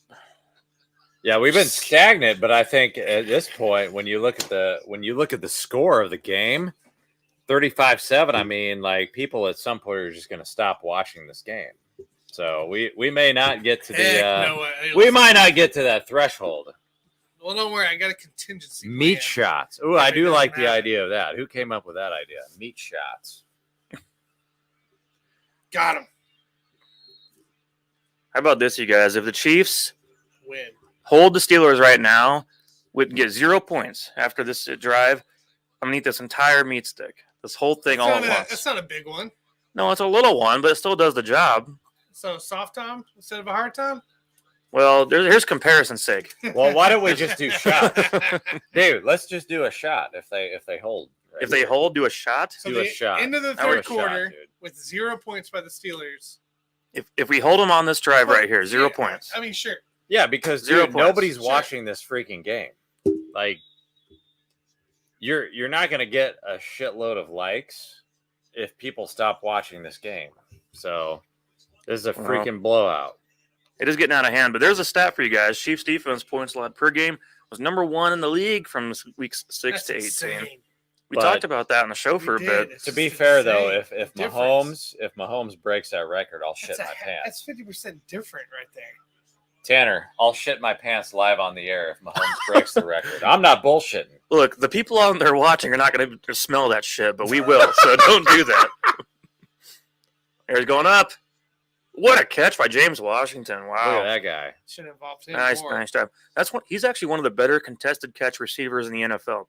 Yeah, we've been stagnant, but I think at this point, when you look at the score of the game, 35-7. I mean, like people at some point are just going to stop watching this game. So we may not get to the Heck no way. we might not get to that threshold. Well, don't worry. I got a contingency Meat plan. shots. Oh, Yeah, I it do doesn't like the matter. idea of that. Who came up with that idea? Meat shots. Got him. How about this, you guys? If the Chiefs Win. hold the Steelers right now, we can get 0 points after this drive. I'm gonna eat this entire meat stick, this whole thing all at It's once. not a big one. No, it's a little one, but it still does the job. So soft time instead of a hard time? Well, here's comparison's sake. Well, why don't we just do shots, dude? Let's just do a shot if they hold. right? If they hold, do a shot. So Do a the shot. end of the I want third a shot, quarter dude. with 0 points by the Steelers. If we hold them on this drive right here, 0 Yeah, points. I mean, sure. Yeah, because 0 dude, points. nobody's Sure. watching this freaking game. Like, you're not gonna get a shitload of likes if people stop watching this game. So this is a Well, freaking blowout. It is getting out of hand, but there's a stat for you guys. Chiefs defense points allowed per game was number 1 in the league from weeks 6 That's to 18. insane. We But- talked about that on the show for a We bit. did. It's To be just fair, though, insane. if Difference. Mahomes breaks that record, I'll shit That's my pants. That's 50% different right there. Tanner, I'll shit my pants live on the air if Mahomes breaks the record. I'm not bullshitting. Look, the people out there watching are not going to smell that shit, but we will, so don't do that. There's going up. What a catch by James Washington. Look at Wow. that guy. Should have involved him Nice, more. nice job. He's actually one of the better contested catch receivers in the NFL.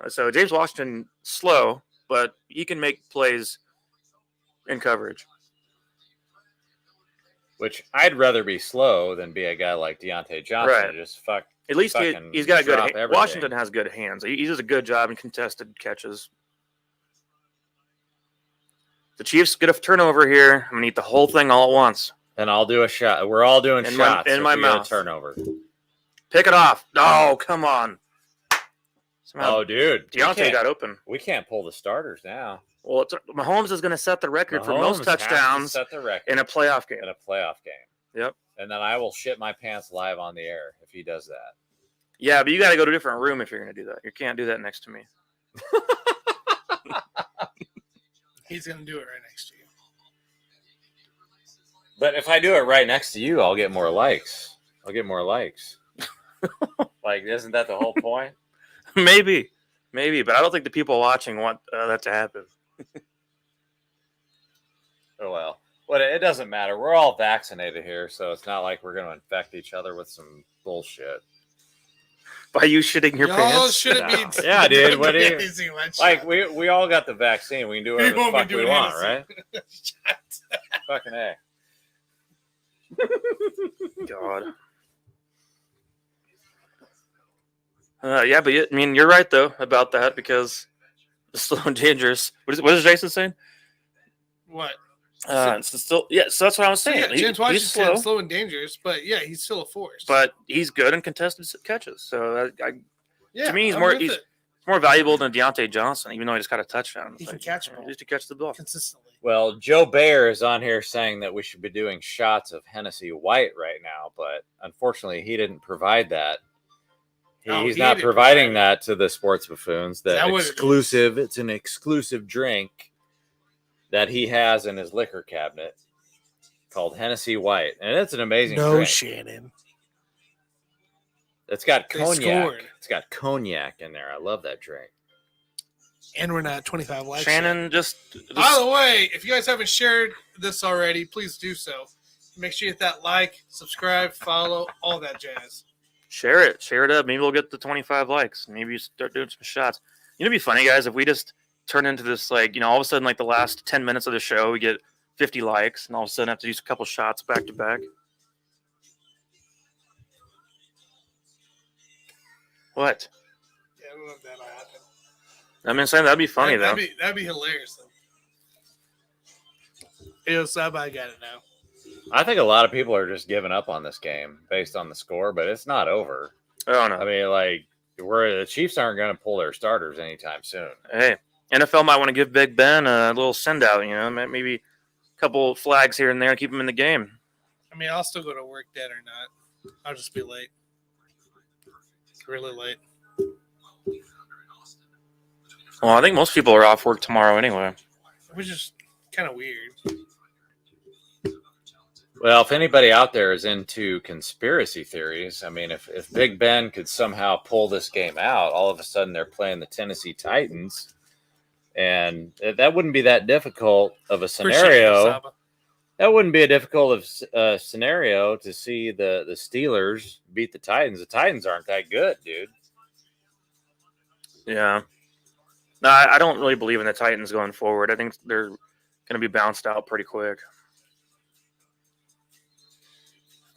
So James Washington, slow, but he can make plays in coverage. Which I'd rather be slow than be a guy like Deontay Johnson. Right. And just fuck. At least Fucking he's got good. drop everything. Washington has good hands. He does a good job in contested catches. The Chiefs get a turnover here. I'm gonna eat the whole thing all at once. And I'll do a shot. We're all doing In shots. my if my we get a mouth. turnover. Pick it off. Oh, come on. Somehow Oh, dude. Deontay got open. We can't pull the starters now. Well, Mahomes is going to set the record for most Mahomes has to touchdowns set the record in a playoff game. in a playoff game. Yep. And then I will shit my pants live on the air if he does that. Yeah, but you got to go to a different room if you're going to do that. You can't do that next to me. He's going to do it right next to you. But if I do it right next to you, I'll get more likes. Like, isn't that the whole point? Maybe, but I don't think the people watching want that to happen. Oh, well. But it doesn't matter. We're all vaccinated here, so it's not like we're going to infect each other with some bullshit. By you shitting your Y'all pants? shouldn't No. be. Yeah, dude, what do you- Amazing one Like, shot. we all got the vaccine. We can do whatever the won't be fuck we doing want, anything. right? Shot. Fucking A. God. Yeah, but I mean, you're right though about that because it's slow and dangerous. What is Jason saying? What? It's still, yeah. So that's what I was So, saying. yeah, James He's Washington's slow, slow and dangerous, but yeah, he's still a force. but he's good in contested catches. So yeah, to me, he's I'm more with it. more valuable than Deontay Johnson, even though he just got a touchdown. He It's can catch the ball. At least he catch the ball. consistently. Well, Joe Bayer is on here saying that we should be doing shots of Hennessy White right now, but unfortunately, he didn't provide that. No, He's he not didn't providing provide that to the sports buffoons. That that what it is? exclusive. It's an exclusive drink that he has in his liquor cabinet called Hennessy White, and it's an amazing drink. Shannon. It's got They cognac. scored. It's got cognac in there. I love that drink. And we're not 25 likes. yet. Shannon just By the way, if you guys haven't shared this already, please do so. Make sure you hit that like, subscribe, follow, all that jazz. share it up. Maybe we'll get the 25 likes. Maybe you start doing some shots. You know, it'd be funny, guys, if we just turn into this, like, you know, all of a sudden, like the last 10 minutes of the show, we get 50 likes, and all of a sudden have to do a couple shots back to back. What? Yeah, I don't know if that'll happen. I mean, saying that'd be funny though. That'd be hilarious though. Yo, Saba got it now. I think a lot of people are just giving up on this game based on the score, but it's not over. Oh no. I mean, like, the Chiefs aren't going to pull their starters anytime soon. Hey, NFL might want to give Big Ben a little send out. You know, maybe a couple flags here and there, keep him in the game. I mean, I'll still go to work dead or not. I'll just be late. Really late. Well, I think most people are off work tomorrow anyway. Which is kind of weird. Well, if anybody out there is into conspiracy theories, I mean, if Big Ben could somehow pull this game out, all of a sudden they're playing the Tennessee Titans, and that wouldn't be that difficult of a Appreciate you, scenario. Saba. That wouldn't be a difficult of scenario to see the Steelers beat the Titans. The Titans aren't that good, dude. Yeah. No, I don't really believe in the Titans going forward. I think they're going to be bounced out pretty quick.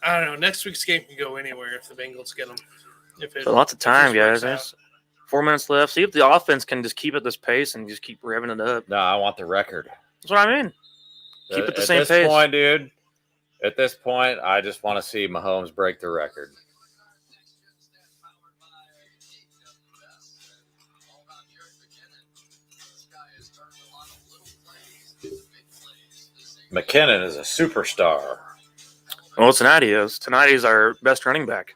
I don't know. Next week's game can go anywhere if the Bengals get them. So lots of time, if this works guys. There's 4 minutes left. See if the offense can just keep at this pace and just keep revving it up. No, I want the record. That's what I mean. Keep it the same At this pace. point, dude, at this point, I just want to see Mahomes break the record. McKinnon is a superstar. Well, tonight is. Tonight is our best running back.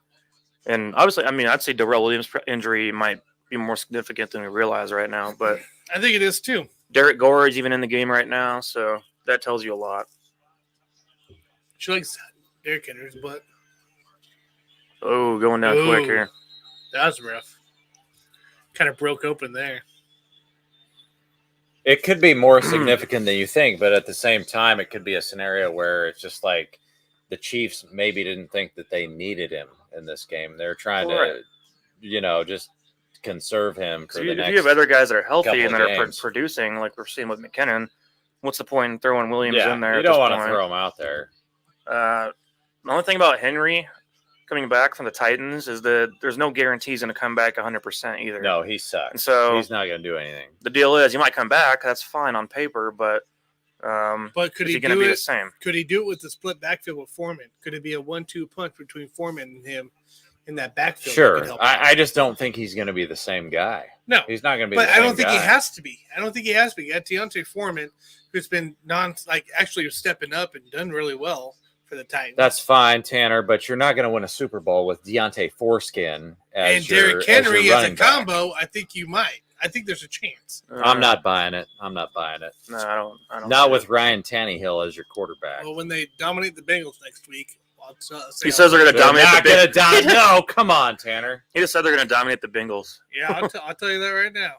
And obviously, I mean, I'd say Darrell Williams' injury might be more significant than we realize right now. But I think it is too. Derek Gore is even in the game right now, so that tells you a lot. She likes Derrick Henry's butt. Oh, going down quick Ooh. here. That was rough. Kind of broke open there. It could be more significant than you think, but at the same time, it could be a scenario where it's just like the Chiefs maybe didn't think that they needed him in this game. They're trying to, just conserve him for the next. If you have other guys that are healthy and that are games. producing, like we're seeing with McKinnon, what's the point in throwing Williams in there? You don't want to throw him out there. The only thing about Henry coming back from the Titans is that there's no guarantees going to come back 100% either. No, he sucks. And so he's not going to do anything. The deal is he might come back. That's fine on paper, but could he going to be the same? Could he do it with the split backfield with Foreman? Could it be a 1-2 punch between Foreman and him in that backfield? Sure. I just don't think he's going to be the same guy. No. He's not going to be But the same I don't think guy. he has to be. I don't think he has to be. You got Deontay Foreman, who's been actually stepping up and done really well for the Titans. That's fine, Tanner, but you're not going to win a Super Bowl with Deontay Foreskin and Derrick Henry as a combo. I think you might. I think there's a chance. I'm not buying it. No, I don't. Not with Ryan Tannehill as your quarterback. Well, when they dominate the Bengals next week, he says they're going to dominate the Bengals. No, come on, Tanner. He just said they're going to dominate the Bengals. Yeah, I'll tell you that right now.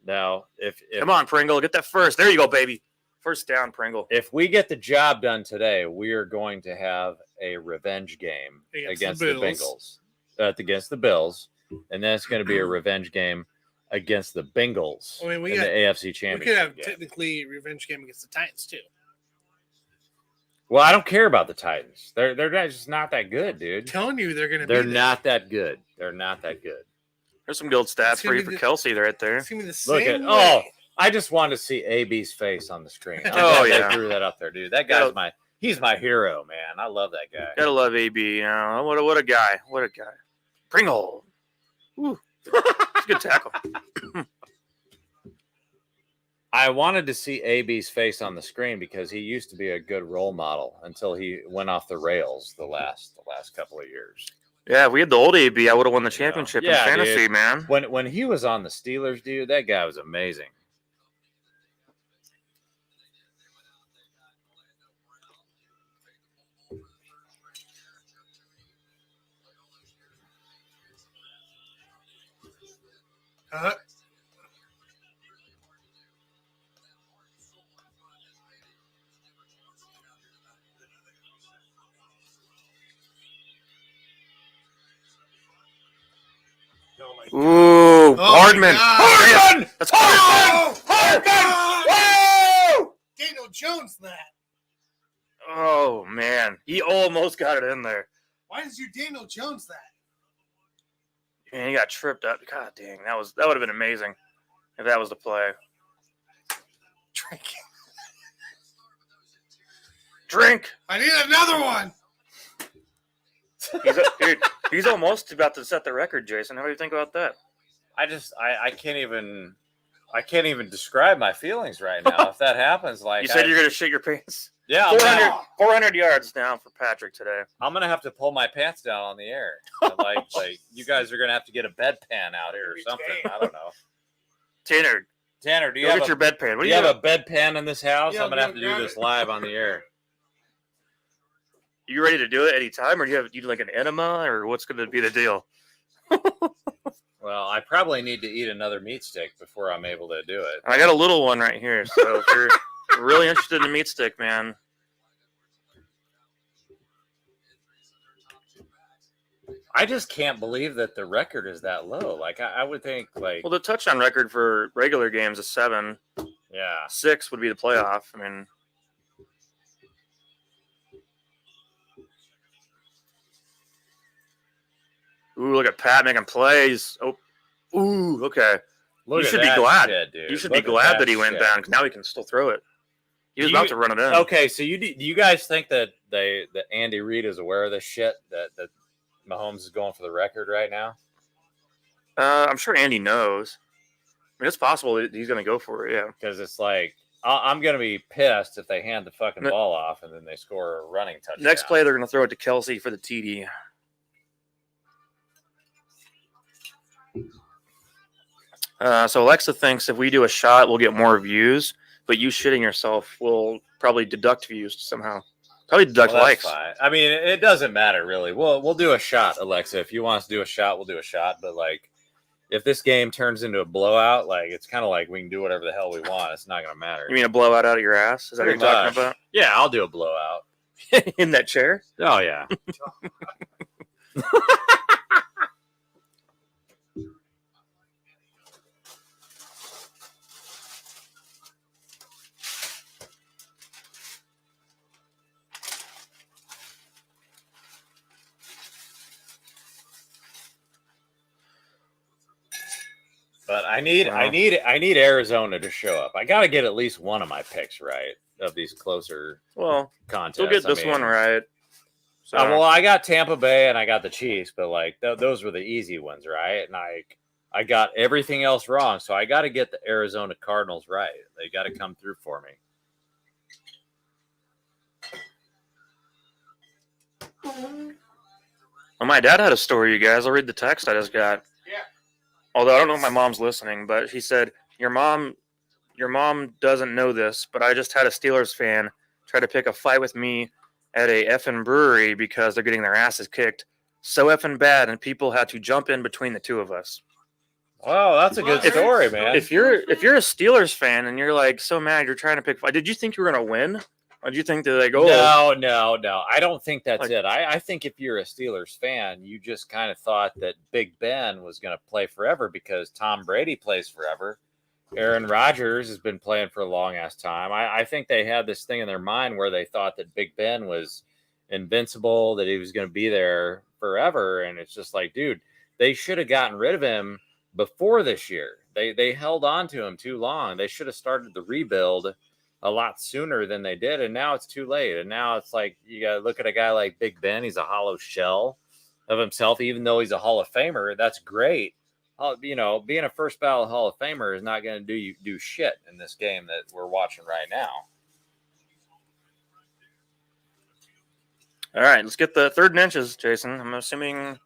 No, if come on, Pringle, get that first. There you go, baby. First down, Pringle. If we get the job done today, we are going to have a revenge game against the Bengals. Against the Bills. And then it's going to be a revenge game against the Bengals in the AFC Championship. We could have technically a revenge game against the Titans, too. Well, I don't care about the Titans. They're just not that good, dude. I'm telling you, they're not that good. They're not that good. There's some good stats for you for Kelsey right there. It's going to be the same way. I just wanted to see AB's face on the screen. Yeah. They threw that up there, dude. That guy's he's my hero, man. I love that guy. Gotta love AB. You know, what a guy. What a guy. Pringle. Ooh. It's a good tackle. I wanted to see AB's face on the screen because he used to be a good role model until he went off the rails the last couple of years. Yeah, if we had the old AB, I would have won the championship in fantasy, dude. Man. When he was on the Steelers, dude, that guy was amazing. Ooh, Hardman. Hardman! That's Hardman! Hardman! Whoa! Daniel Jones, that. Oh, man. He almost got it in there. Why is you Daniel Jones that? Man, he got tripped up. God dang, that would have been amazing if that was the play. Drink. I need another one. He's almost about to set the record, Jason. How do you think about that? I can't even describe my feelings right now. If that happens, you said you're gonna shit your pants. Yeah, 400 yards down for Patrick today. I'm gonna have to pull my pants down on the air. Like you guys are gonna have to get a bedpan out here or something. I don't know. Tanner, do you have your bedpan? Do you have a bedpan in this house? I'm gonna have to do this live on the air. You ready to do it anytime, or do you like an enema, or what's going to be the deal? Well, I probably need to eat another meat stick before I'm able to do it. I got a little one right here, so if you're really interested in a meat stick, man. I just can't believe that the record is that low. Like I would think, well, the touchdown record for regular games is 7. Yeah, 6 would be the playoff. I mean. Ooh, look at Pat making plays. Oh, ooh, okay. You should be glad. Shit, dude. You should be glad that he went down because now he can still throw it. He was about to run it in. Okay, so do you guys think that that Andy Reid is aware of this shit? That Mahomes is going for the record right now? I'm sure Andy knows. I mean, it's possible that he's going to go for it. Yeah, because it's like I'm going to be pissed if they hand the fucking ball off and then they score a running touchdown. Next play, they're going to throw it to Kelsey for the TD. So Alexa thinks if we do a shot, we'll get more views, but you shitting yourself will probably deduct views somehow. Probably deduct Well, that's likes. fine. I mean, it doesn't matter really. We'll do a shot, Alexa. If you want us to do a shot, we'll do a shot. But like, if this game turns into a blowout, like it's kind of like we can do whatever the hell we want. It's not gonna matter. You mean a blowout out of your ass? Is that what Pretty you're talking much. about? Yeah, I'll do a blowout. In that chair? Oh yeah. But I need Arizona to show up. I got to get at least one of my picks right of these closer Well, contests. you'll get this one right. So, well, I got Tampa Bay and I got the Chiefs, but like those were the easy ones, right? And I got everything else wrong, so I got to get the Arizona Cardinals right. They got to come through for me. well, my dad had a story, you guys. I'll read the text I just got. Yeah. Although I don't know if my mom's listening, but he said, your mom doesn't know this, but I just had a Steelers fan try to pick a fight with me at a effing brewery because they're getting their asses kicked so effing bad, and people had to jump in between the two of us. Oh, that's a good story, man. If you're a Steelers fan and you're like so mad you're trying to pick fight, did you think you were gonna win? Or did you think that like, oh No. I don't think that's Like- it. I think if you're a Steelers fan, you just kind of thought that Big Ben was going to play forever because Tom Brady plays forever. Aaron Rodgers has been playing for a long ass time. I think they had this thing in their mind where they thought that Big Ben was invincible, that he was going to be there forever. And it's just like, dude, they should have gotten rid of him before this year. They held on to him too long. They should have started the rebuild a lot sooner than they did, and now it's too late. And now it's like you got to look at a guy like Big Ben. He's a hollow shell of himself, even though he's a Hall of Famer. That's great. You know, being a first ballot Hall of Famer is not going to do shit in this game that we're watching right now. All right, let's get the 3rd and inches, Jason. I'm assuming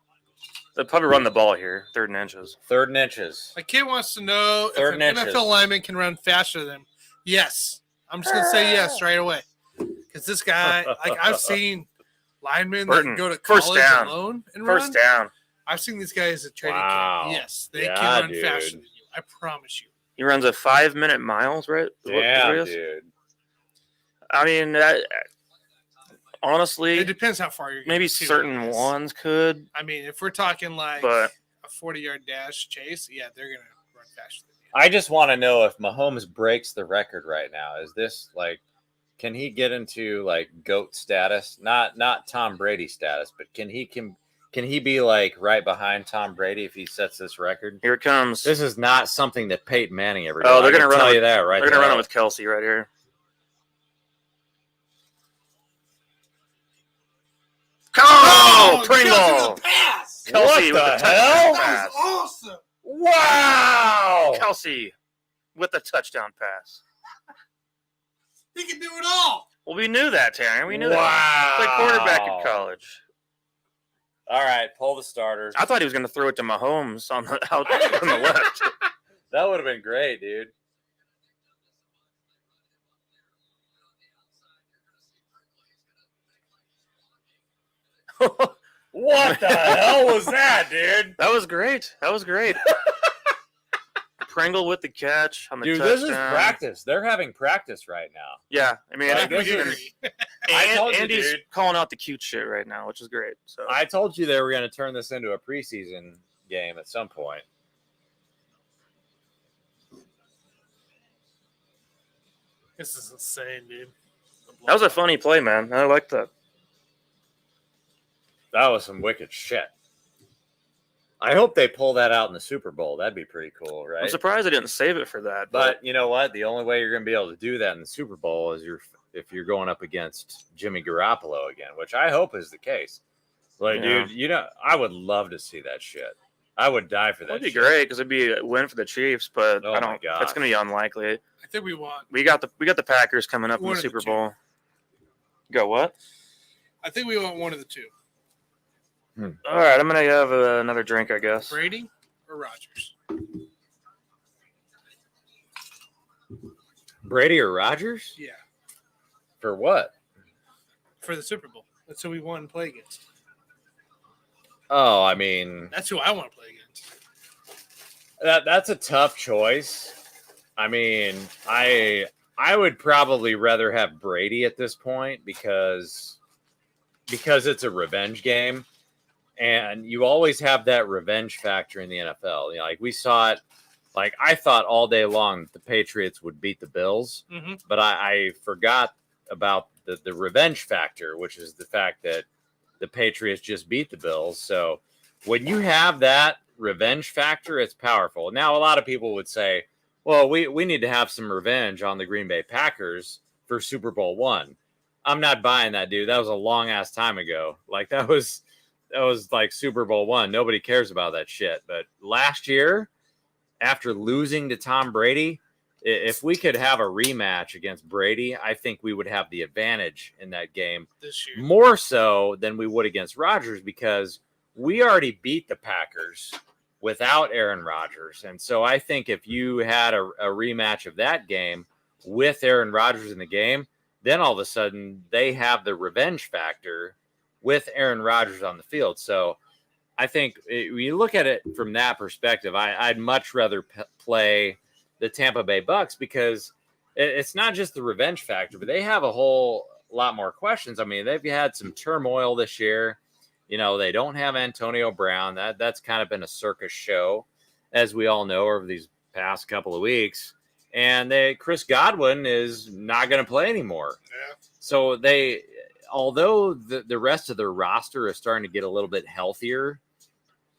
they'll probably run the ball here, 3rd and inches. 3rd and inches. My kid wants to know if 3rd an and inches. NFL lineman can run faster than him. Yes. I'm just going to say yes right away. Because this guy, like I've seen linemen Burton, that go to first college down. alone and First run. down. I've seen these guys at training Wow. camp. Yes, they Yeah, can run dude. faster than you. I promise you. He runs a 5-minute miles, right? Is what Yeah, it is? dude. I mean, honestly, It depends how far you're getting maybe to, certain I guess. ones could, I mean, if we're talking like but a 40-yard dash chase, yeah, they're going to run faster than you. I just want to know if Mahomes breaks the record right now. Is this like, can he get into like GOAT status? Not Tom Brady status, but can he be like right behind Tom Brady if he sets this record? here it comes. This is not something that Peyton Manning ever did. Oh, they're gonna run tell it you that right They're going to run there. it with Kelsey right here. Oh, Pringle! Kelsey with a pass! Kelsey What with the a hell? touchdown That pass. was awesome. Wow! Kelsey with a touchdown pass. He can do it all. Well, we knew that, Taryn. We knew that. Wow! Played quarterback in college. All right, pull the starters. I thought he was going to throw it to Mahomes on the out on the left. That would have been great, dude. What the hell was that, dude? That was great. That was great. Pringle with the catch on the Dude, touchdown. this is practice. They're having practice right now. Yeah, I mean, Like, this and, is- I told you, Andy's dude. calling out the cute shit right now, which is great. So I told you they were going to turn this into a preseason game at some point. This is insane, dude. that was a funny play, man. I like that. That was some wicked shit. I hope they pull that out in the Super Bowl. That'd be pretty cool, right? I'm surprised they didn't save it for that. But you know what? The only way you're going to be able to do that in the Super Bowl is if you're going up against Jimmy Garoppolo again, which I hope is the case. Like, Yeah. dude, I would love to see that shit. I would die for that. that'd be shit. great because it'd be a win for the Chiefs. But Oh I my don't. gosh. That's going to be unlikely. I think we want. We got the Packers coming up in One the of the Super two. Bowl. You got what? I think we want one of the two. All right, I'm gonna have another drink, I guess. Brady or Rodgers. Brady or Rodgers? Yeah, For what? for the Super Bowl. That's who we want to play against. Oh, I mean, That's who I want to play against. that's a tough choice. I mean, I would probably rather have Brady at this point because it's a revenge game, and you always have that revenge factor in the NFL. You know, like we saw it. Like I thought all day long the Patriots would beat the Bills, Mm-hmm. but I forgot about the revenge factor, which is the fact that the Patriots just beat the Bills. So when you have that revenge factor, it's powerful. Now, a lot of people would say, well, we need to have some revenge on the Green Bay Packers for Super Bowl I. I'm not buying that, dude. That was a long ass time ago. Like that was like Super Bowl I. Nobody cares about that shit. But last year, after losing to Tom Brady, if we could have a rematch against Brady, I think we would have the advantage in that game This year. more so than we would against Rodgers because we already beat the Packers without Aaron Rodgers. And so I think if you had a rematch of that game with Aaron Rodgers in the game, then all of a sudden they have the revenge factor with Aaron Rodgers on the field. So I think when you look at it from that perspective, I'd much rather play the Tampa Bay Bucks because it's not just the revenge factor, but they have a whole lot more questions. I mean, they've had some turmoil this year. You know, they don't have Antonio Brown. That's kind of been a circus show, as we all know, over these past couple of weeks. And Chris Godwin is not going to play anymore. Yeah. So although the rest of their roster is starting to get a little bit healthier,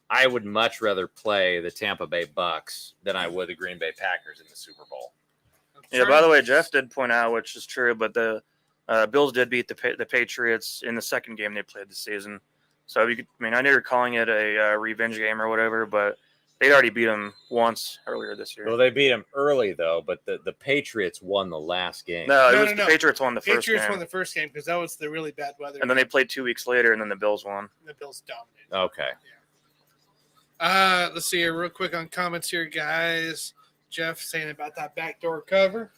I would much rather play the Tampa Bay Bucks than I would the Green Bay Packers in the Super Bowl. Yeah, by the way, Jeff did point out, which is true, but the Bills did beat the Patriots in the second game they played this season. So, I know you're calling it a revenge game or whatever, but they'd already beat them once earlier this year. Well, they beat them early, though, but the Patriots won the last game. No, the Patriots won the first game. Patriots won the first game because that was the really bad weather. And then they played 2 weeks later, and then the Bills won. The Bills dominated. Okay. Let's see here real quick on comments here, guys. Jeff saying about that backdoor cover.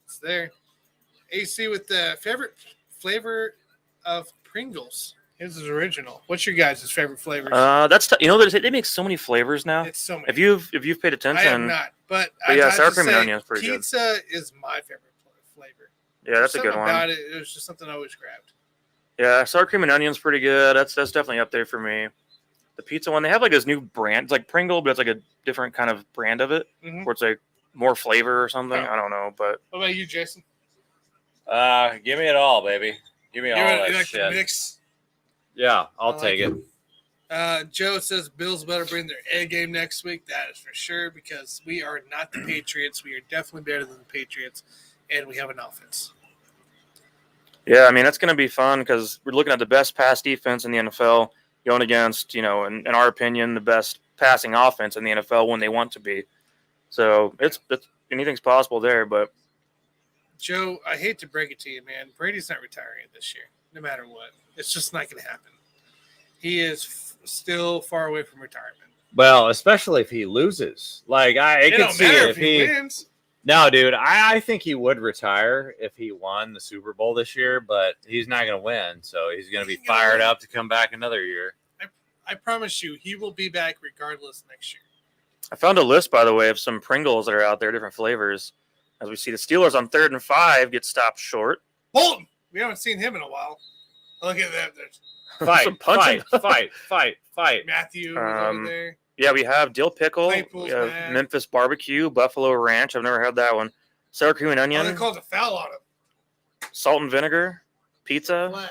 It's there. AC with the favorite flavor of Pringles. His is original. What's your guys' favorite flavors? They make so many flavors now. It's so many. If you've paid attention, I have not, but yeah, I'd sour have to cream and say onion is pretty good. Pizza is my favorite flavor. Yeah, that's a good Something one. about it was just something I always grabbed. Yeah, sour cream and onion's pretty good. That's definitely up there for me. The pizza one, they have like this new brand. It's like Pringle, but it's like a different kind of brand of it, Mhm. where it's like more flavor or something. Oh. I don't know, but What about you, Jason? Give me it all, baby. Give me all You that like the shit. mix? Yeah, I'll I take like it. Joe says Bills better bring their A game next week. That is for sure because we are not the Patriots. We are definitely better than the Patriots, and we have an offense. yeah, I mean that's going to be fun because we're looking at the best pass defense in the NFL going against, in our opinion, the best passing offense in the NFL when they want to be. So it's anything's possible there, but. Joe, I hate to break it to you, man. Brady's not retiring this year, no matter what. It's just not going to happen. He is still far away from retirement. Well, especially if he loses. Like I It can don't see matter it if he wins. No, dude, I think he would retire if he won the Super Bowl this year, but he's not going to win, so he's going to be He ain't gonna fired win. up to come back another year. I promise you, he will be back regardless next year. I found a list, by the way, of some Pringles that are out there, different flavors. As we see the Steelers on 3rd and 5 get stopped short. Bolton, we haven't seen him in a while. Look at that. There's Some punching. Fight. Matthew is over there. Yeah, we have dill pickle, Claypool's we have back. Memphis barbecue, buffalo ranch. I've never had that one. Sour cream and Oh, onion, they called a foul on him. salt and vinegar, pizza. Flag.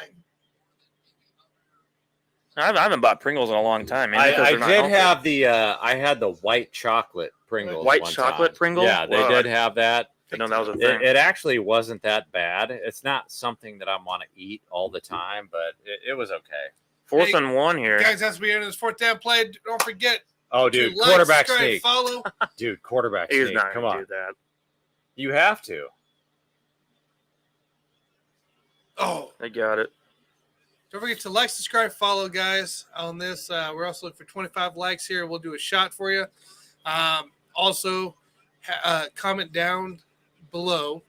I haven't bought Pringles in a long time, man. I because they're not did healthy. have I had the white chocolate Pringles. White one chocolate time. Pringles? Yeah, they Wow. did have that. I know that was a thing. It actually wasn't that bad. It's not something that I want to eat all the time, but it was okay. 4th and 1 here. Guys, as we enter this 4th down play, don't forget Oh, to dude, like, quarterback subscribe, sneak. follow. Dude, quarterback He's sneak. not Come going to on. do that. You have to. Oh, They got it. don't forget to like, subscribe, follow, guys, on this. We're also looking for 25 likes here. We'll do a shot for you. Also, comment down below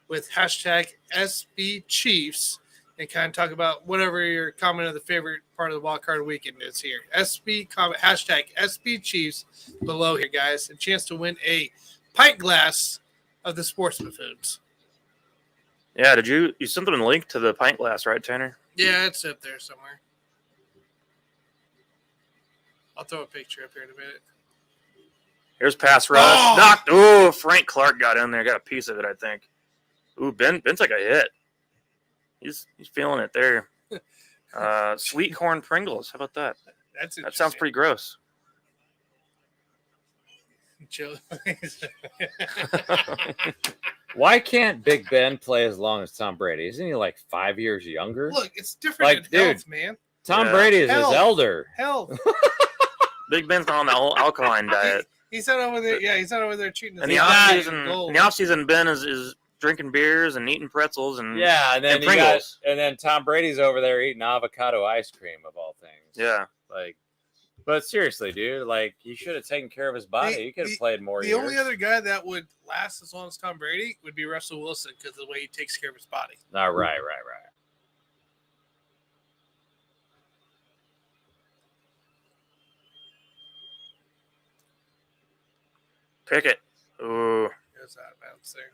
with hashtag SB Chiefs and kind of talk about whatever your comment of the favorite part of the Wildcard weekend is here. SB comment hashtag SB Chiefs below here, guys. A chance to win a pint glass of the sports buffoons. Yeah, you sent them a link to the pint glass, right, Tanner? Yeah, it's up there somewhere. I'll throw a picture up here in a minute. Here's pass rush. Oh! Knocked. Oh, Frank Clark got in there. Got a piece of it, I think. Ooh, Ben's like a hit. He's feeling it there. Sweet corn Pringles. How about that? That sounds pretty gross. Why can't Big Ben play as long as Tom Brady? Isn't he like 5 years younger? Look, it's different Like, in health, dude, man. Tom Yeah. Brady is Health. his elder. Health. Big Ben's on the whole alkaline diet. He's not over there. Yeah, he's not over there cheating. In the offseason, Ben is drinking beers and eating pretzels and Yeah, and then and you got, Pringles. and then Tom Brady's over there eating avocado ice cream of all things. Yeah. Like, but seriously, dude, like he should have taken care of his body. He could have played more The years. only other guy that would last as long as Tom Brady would be Russell Wilson because of the way he takes care of his body. Oh, right. Pickett. Ooh. Goes out of bounds there.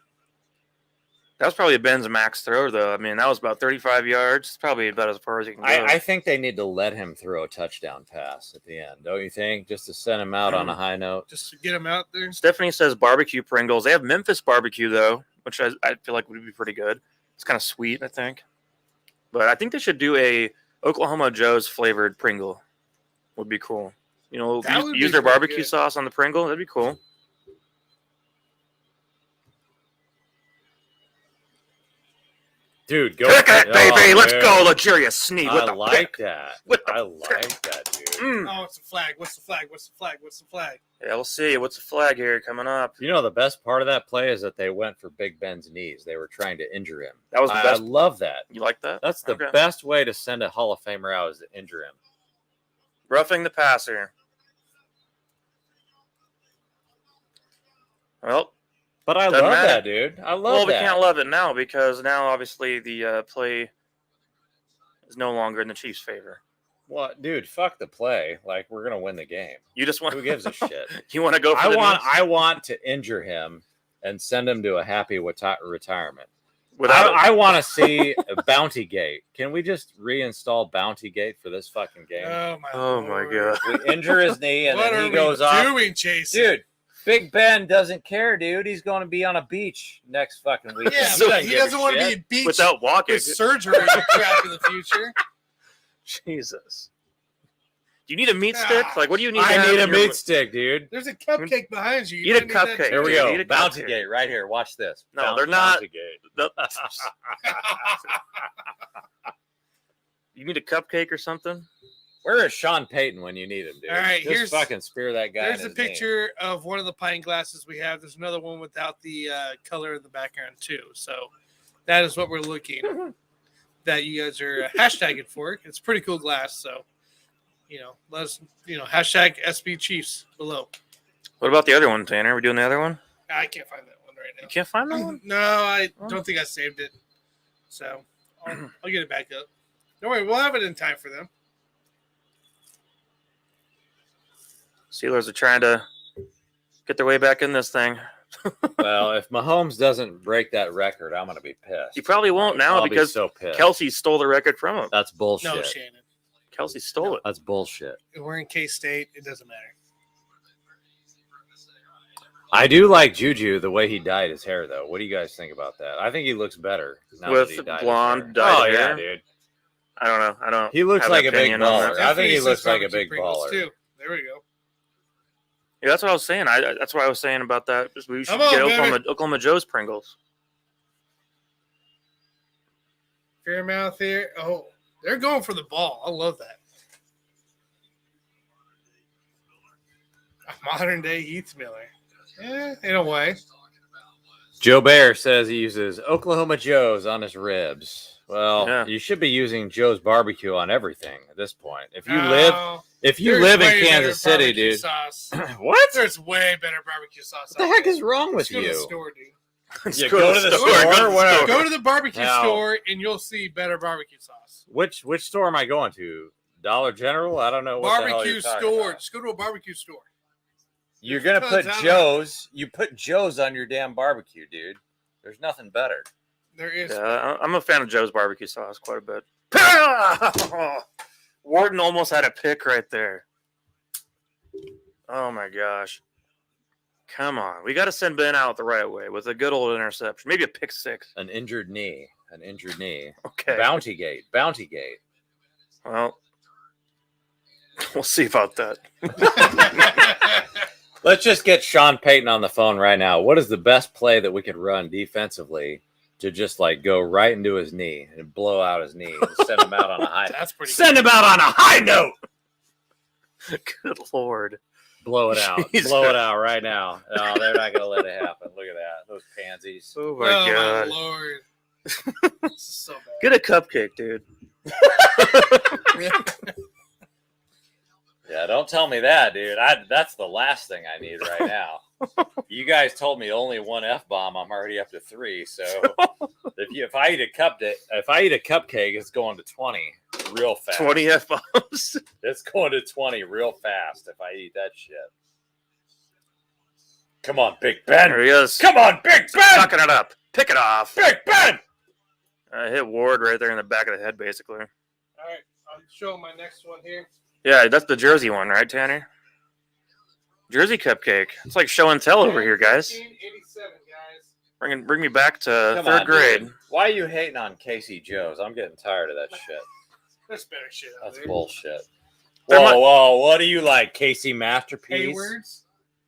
That was probably Ben's max throw, though. I mean, that was about 35 yards. It's probably about as far as he can go. I think they need to let him throw a touchdown pass at the end, don't you think? Just to send him out on a high note. Just to get him out there. Stephanie says barbecue Pringles. They have Memphis barbecue, though, which I feel like would be pretty good. It's kind of sweet, I think. But I think they should do a Oklahoma Joe's flavored Pringle. Would be cool. You know, That would be use their pretty barbecue good. sauce on the Pringle. That'd be cool. Dude, go Pickett, baby. Let's dude. go, luxurious sneak. I like that. With the I like that, dude. Mm. Oh, it's a flag. What's the flag? What's the flag? What's the flag? Yeah, we'll see. What's the flag here coming up? You know, the best part of that play is that they went for Big Ben's knees. They were trying to injure him. That was the I best. love that. You like that? That's the Okay. best way to send a Hall of Famer out is to injure him. Roughing the passer. Well, But I Doesn't love matter. that, dude. I love well, we that. can't love it now because now obviously the play is no longer in the Chiefs' favor. What, dude? Fuck the play. Like we're gonna win the game. You just want Who gives a shit? You want to go for I want to injure him and send him to a happy retirement. without I want to see a Bounty Gate. Can we just reinstall Bounty Gate for this fucking game? Oh my god. We injure his knee and What then are he goes we off. doing, Chase? Dude, Big Ben doesn't care, dude. He's going to be on a beach next fucking weekend. Yeah, So but he doesn't want to be beat without walking. with surgery and crap in the future. Jesus. Do you need a meat stick? Like, what do you need? to I have need a in your- meat stick, dude. There's a cupcake behind you. Eat a might need that cupcake. Here we Dude, go. eat a Bounty cupcake. Gate right here. Watch this. No, they're not. Bounty Gate. No. You need a cupcake or something? Where is Sean Payton when you need him, dude? All right, Just here's- fucking spear that guy. There's in a his knee. picture of one of the pint glasses we have. There's another one without the color in the background too. So that is what we're looking that you guys are hashtagging for. It's a pretty cool glass. So, let us, hashtag SB Chiefs below. What about the other one, Tanner? Are we doing the other one? I can't find that one right now. You can't find that one? No, I don't think I saved it. So I'll get it back up. Don't worry, we'll have it in time for them. Steelers are trying to get their way back in this thing. Well, if Mahomes doesn't break that record, I'm gonna be pissed. He probably won't now I'll because be so pissed. Kelsey stole the record from him. That's bullshit. No, Shannon. Kelsey stole it. That's bullshit. We're in K-State. It doesn't matter. I do like Juju the way he dyed his hair, though. What do you guys think about that? I think he looks better now With that he dyed blonde his hair. dyed Oh hair? yeah, dude. I don't know. I don't. He looks have like an a big opinion on baller. that. I think he Definitely looks says like a barbecue big Pringles, baller. too. There we go. Yeah, that's what I was saying. That's what I was saying about that. We should Come on, get baby. Oklahoma Joe's Pringles. Fairmouth here. Oh, they're going for the ball. I love that. A modern day Heath Miller. Yeah, in a way. Joe Bear says he uses Oklahoma Joe's on his ribs. Well, Yeah. you should be using Joe's barbecue on everything at this point. If you If you There's live in way better Kansas City, barbecue dude. Sauce. What? There's way better barbecue sauce. What the heck is wrong with Go to the you? store, dude. Yeah, go to the store. Whatever. Go to the barbecue Now- store and you'll see better barbecue sauce. Which store am I going to? Dollar General? I don't know what the hell Barbecue you're talking store. about. Just go to a barbecue store. You're gonna Tons put out Joe's. You put Joe's on your damn barbecue, dude. There's nothing better. There is. Yeah, I'm a fan of Joe's barbecue sauce quite a bit. Wharton almost had a pick right there. Oh my gosh. Come on. We got to send Ben out the right way with a good old interception. Maybe a pick six. An injured knee. Okay. Bounty gate. Well, we'll see about that. Let's just get Sean Payton on the phone right now. What is the best play that we could run defensively to just like go right into his knee and blow out his knee and send him out on a high? That's pretty. Send him out on a high note. Good Lord. Blow it out. Jesus. Blow it out right now. No, they're not going to let it happen. Look at that. Those pansies. Oh Oh my God. my Lord. This is so bad. Get a cupcake, dude. Yeah, don't tell me that, dude. That's the last thing I need right now. You guys told me only one F-bomb. I'm already up to 3. So if I eat a cupcake, it's going to 20 real fast. 20 F-bombs. It's going to 20 real fast if I eat that shit. Come on, Big Ben. There he is. Come on, Big Ben. Sucking it up. Pick it off. Big Ben. Hit Ward right there in the back of the head, basically. All right, I'm showing my next one here. Yeah, that's the Jersey one, right, Tanner? Jersey cupcake. It's like show and tell over here, guys. 1987, guys. Bring me back to Come third on, grade. dude. Why are you hating on Casey Joe's? I'm getting tired of that shit. There's better shit out That's there. bullshit. There might- Whoa, what do you like? Casey Masterpiece? Haywards,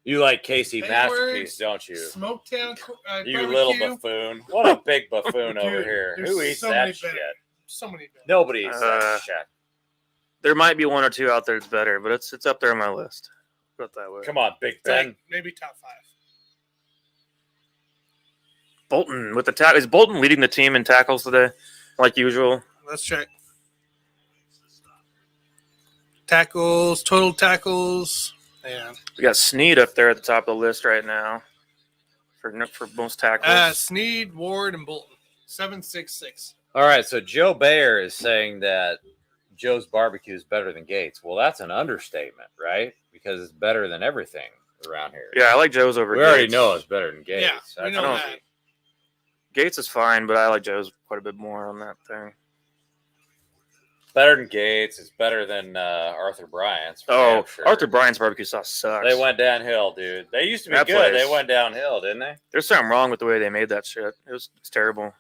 You like Casey Haywards, Masterpiece, don't you? Smoketown, You barbecue. little buffoon. What a big buffoon over Dude, here. there's Who eats so that many shit? better. So many better. Nobody eats that shit. There might be one or two out there that's better, but it's up there on my list. Put it that way. Come on, Big Ben. Maybe top 5. Bolton with the tackle. Is Bolton leading the team in tackles today, like usual? Let's check. Tackles, total tackles. Yeah. We got Snead up there at the top of the list right now for most tackles. Snead, Ward, and Bolton. 766. All right, so Joe Bayer is saying that Joe's barbecue is better than Gates. Well, that's an understatement, right? Because it's better than everything around here. Yeah, I like Joe's over. We Gates. already know it's better than Gates. Yeah, we know That's that. easy. Gates is fine, but I like Joe's quite a bit more on that thing. Better than Gates. It's better than Arthur Bryant's. for Oh, damn sure. Arthur Bryant's barbecue sauce sucks. They went downhill, dude. They used to be That good. place. They went downhill, didn't they? There's something wrong with the way they made that shit. It's terrible.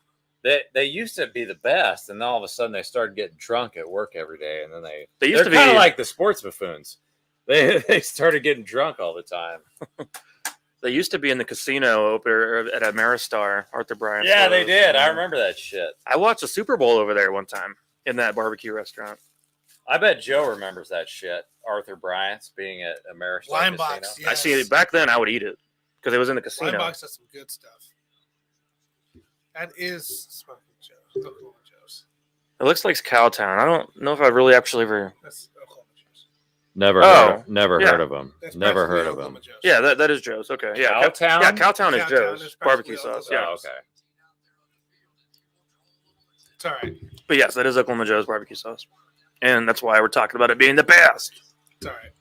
They used to be the best, and then all of a sudden they started getting drunk at work every day, and then They used they're to be kind of like the sports buffoons. They started getting drunk all the time. They used to be in the casino over at Ameristar, Arthur Bryant. Yeah, they did. I remember that shit. I watched a Super Bowl over there one time in that barbecue restaurant. I bet Joe remembers that shit. Arthur Bryant's being at Ameristar Line Casino. box, yeah. I see it back then. I would eat it because it was in the casino. Linebox has some good stuff. That is Smoky Joe's. Oklahoma Joe's. It looks like Cowtown. I don't know if I've really actually ever. That's Oklahoma Joe's. Never yeah. heard of him. That's Never practically heard of Oklahoma him. Joe's. Yeah, that is Joe's. Okay. Yeah, Cowtown? Yeah, Cowtown is Cowtown Joe's is barbecue practically sauce. Oklahoma Yeah. Oh, okay. It's all right. But yes, that is Oklahoma Joe's barbecue sauce, and that's why we're talking about it being the best. It's all right.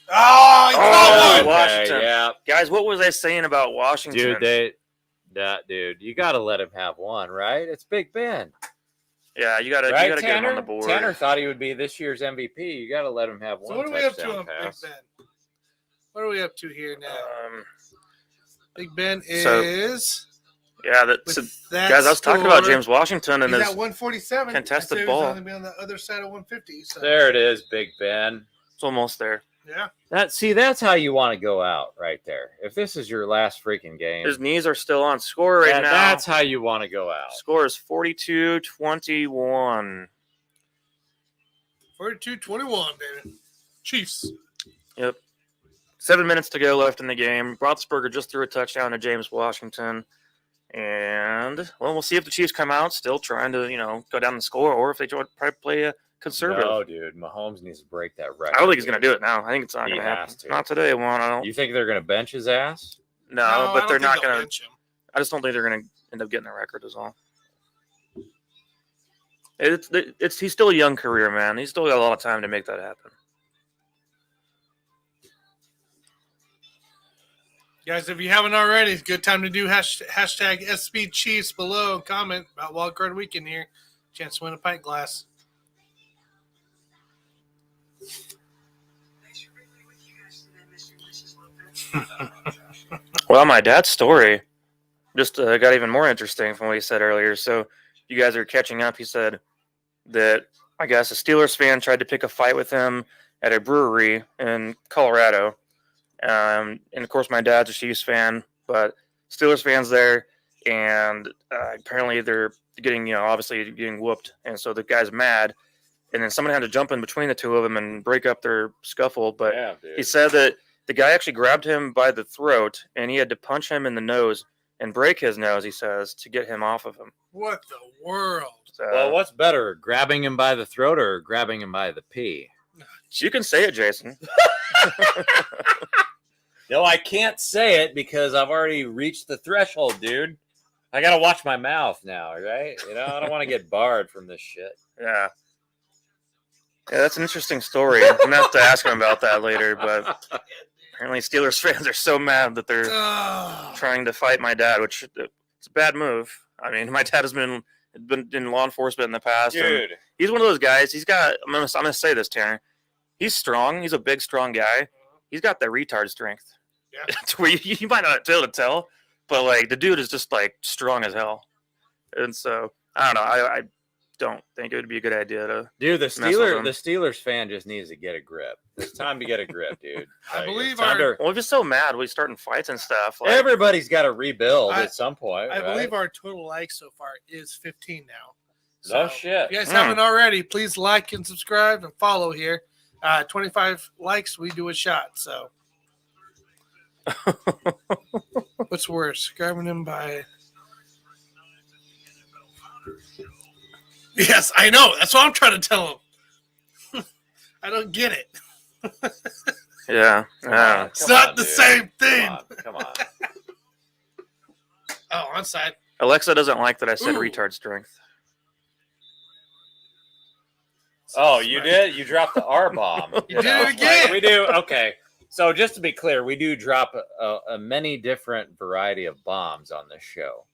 Oh, he caught one! Washington. Yeah, Guys, what was I saying about Washington? dude, you got to let him have one, right? It's Big Ben, Yeah, you gotta right? get him Tanner? on the board. Tanner thought he would be this year's MVP. You got to let him have one. So what are we up to touchdown on Big pass. Ben? What are we up to here now? Um, Big Ben so- is. yeah, with that guys, I was talking about score, James Washington and he's his. at 147. contested I said he ball. was going to be on the other side of 150. So. There it is, Big Ben. It's almost there. Yeah. That's how you want to go out right there. If this is your last freaking game, His knees are still on. Score right now. that's how you want to go out. Score is 42-21. 42-21, baby. Chiefs. Yep. 7 minutes to go left in the game. Roethlisberger just threw a touchdown to James Washington. And, well, we'll see if the Chiefs come out still trying to, go down the score, or if they try to play a conservative. No, dude. Mahomes needs to break that record. I don't think he's going to do it now. I think it's not going to happen. Not today, Juan. I don't. You think they're going to bench his ass? No, but they're not going to. bench him. I just don't think they're going to end up getting a record, is all. He's still a young career, man. He's still got a lot of time to make that happen. Guys, if you haven't already, it's a good time to do hashtag SB Chiefs below and comment about Wildcard Weekend here. Chance to win a pint glass. Well, my dad's story just got even more interesting from what he said earlier. So you guys are catching up. He said that, I guess, a Steelers fan tried to pick a fight with him at a brewery in Colorado. And of course, my dad's a Chiefs fan, but Steelers fans there, and apparently they're getting, obviously getting whooped, and so the guy's mad, and then someone had to jump in between the two of them and break up their scuffle. But he said that the guy actually grabbed him by the throat, and he had to punch him in the nose and break his nose, he says, to get him off of him. What the world? So, Well, what's better, grabbing him by the throat or grabbing him by the pee? you can say it, Jason. No, I can't say it because I've already reached the threshold, dude. I got to watch my mouth now, right? I don't want to get barred from this shit. Yeah. Yeah, that's an interesting story. I'm going to have to ask him about that later, but apparently Steelers fans are so mad that they're trying to fight my dad, which it's a bad move. I mean, my dad has been in law enforcement in the past. Dude. He's one of those guys. I'm going to say this, Tanner. He's strong. He's a big, strong guy. He's got that retard strength. Yeah. It's where you might not be able to tell, but like the dude is just like strong as hell. And so I don't know. I don't think it would be a good idea to. Dude, the Steelers fan just needs to get a grip. It's time to get a grip, dude. I believe Well, we're just so mad. We're starting fights and stuff. Like, everybody's got to rebuild at some point. I right? believe our total likes so far is 15 now. No shit. If you guys haven't already, please like and subscribe and follow here. 25 likes, we do a shot. So, what's worse, grabbing him by? Yes, I know. That's what I'm trying to tell him. I don't get it. Yeah. It's not the same thing. Come on. Oh, onside. Alexa doesn't like that I said Ooh. retard strength. Oh, you did? You dropped the R bomb. You did it again. We do. Okay. So just to be clear, we do drop a many different variety of bombs on this show.